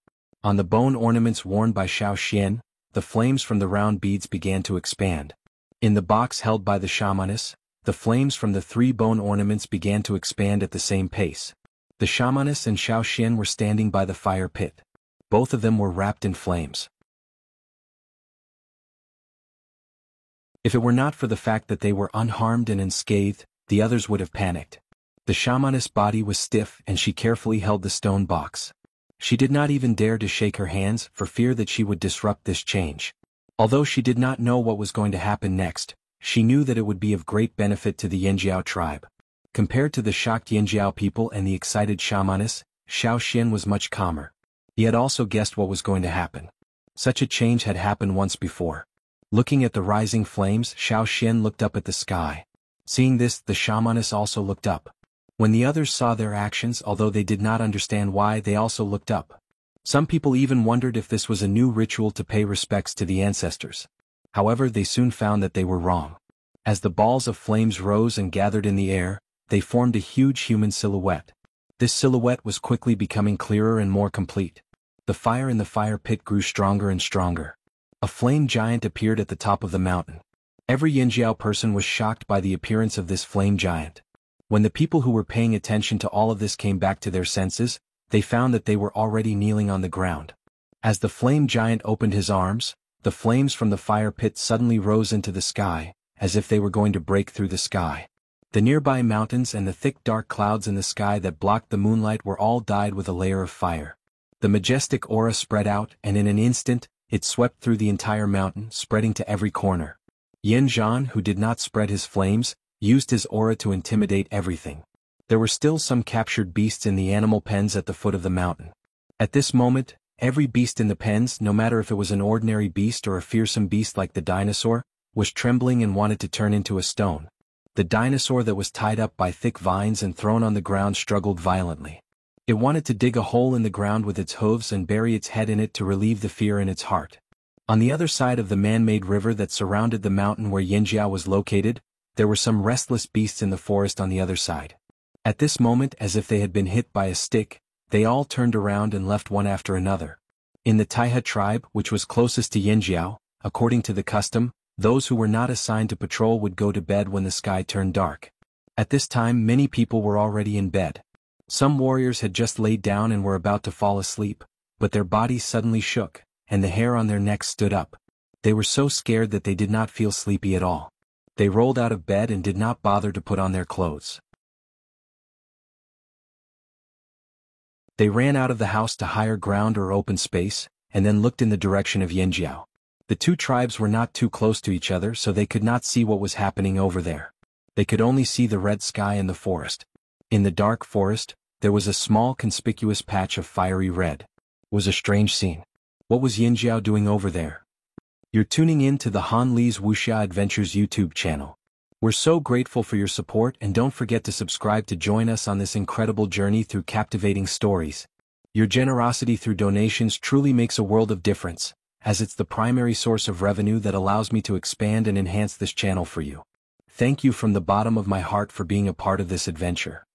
On the bone ornaments worn by Xiao Xian, the flames from the round beads began to expand. In the box held by the shamanist, the flames from the 3 bone ornaments began to expand at the same pace. The shamanist and Xiao Xian were standing by the fire pit. Both of them were wrapped in flames. If it were not for the fact that they were unharmed and unscathed, the others would have panicked. The shamanist's body was stiff and she carefully held the stone box. She did not even dare to shake her hands for fear that she would disrupt this change. Although she did not know what was going to happen next, she knew that it would be of great benefit to the Yinjiao tribe. Compared to the shocked Yinjiao people and the excited shamanist, Xiao Xian was much calmer. He had also guessed what was going to happen. Such a change had happened once before. Looking at the rising flames, Xiao Xian looked up at the sky. Seeing this, the shamanist also looked up. When the others saw their actions, although they did not understand why, they also looked up. Some people even wondered if this was a new ritual to pay respects to the ancestors. However, they soon found that they were wrong. As the balls of flames rose and gathered in the air, they formed a huge human silhouette. This silhouette was quickly becoming clearer and more complete. The fire in the fire pit grew stronger and stronger. A flame giant appeared at the top of the mountain. Every Yinjiao person was shocked by the appearance of this flame giant. When the people who were paying attention to all of this came back to their senses, they found that they were already kneeling on the ground. As the flame giant opened his arms, the flames from the fire pit suddenly rose into the sky, as if they were going to break through the sky. The nearby mountains and the thick dark clouds in the sky that blocked the moonlight were all dyed with a layer of fire. The majestic aura spread out, and in an instant, it swept through the entire mountain, spreading to every corner. Yin Zhan, who did not spread his flames, used his aura to intimidate everything. There were still some captured beasts in the animal pens at the foot of the mountain. At this moment, every beast in the pens, no matter if it was an ordinary beast or a fearsome beast like the dinosaur, was trembling and wanted to turn into a stone. The dinosaur that was tied up by thick vines and thrown on the ground struggled violently. It wanted to dig a hole in the ground with its hooves and bury its head in it to relieve the fear in its heart. On the other side of the man-made river that surrounded the mountain where Yinjiao was located, there were some restless beasts in the forest on the other side. At this moment, as if they had been hit by a stick, they all turned around and left one after another. In the Taiha tribe, which was closest to Yinjiao, according to the custom, those who were not assigned to patrol would go to bed when the sky turned dark. At this time many people were already in bed. Some warriors had just laid down and were about to fall asleep, but their bodies suddenly shook, and the hair on their necks stood up. They were so scared that they did not feel sleepy at all. They rolled out of bed and did not bother to put on their clothes. They ran out of the house to higher ground or open space, and then looked in the direction of Yinjiao. The two tribes were not too close to each other, so they could not see what was happening over there. They could only see the red sky and the forest. In the dark forest, there was a small conspicuous patch of fiery red. It was a strange scene. What was Yinjiao doing over there? You're tuning in to the Han Li's Wuxia Adventures YouTube channel. We're so grateful for your support, and don't forget to subscribe to join us on this incredible journey through captivating stories. Your generosity through donations truly makes a world of difference, as it's the primary source of revenue that allows me to expand and enhance this channel for you. Thank you from the bottom of my heart for being a part of this adventure.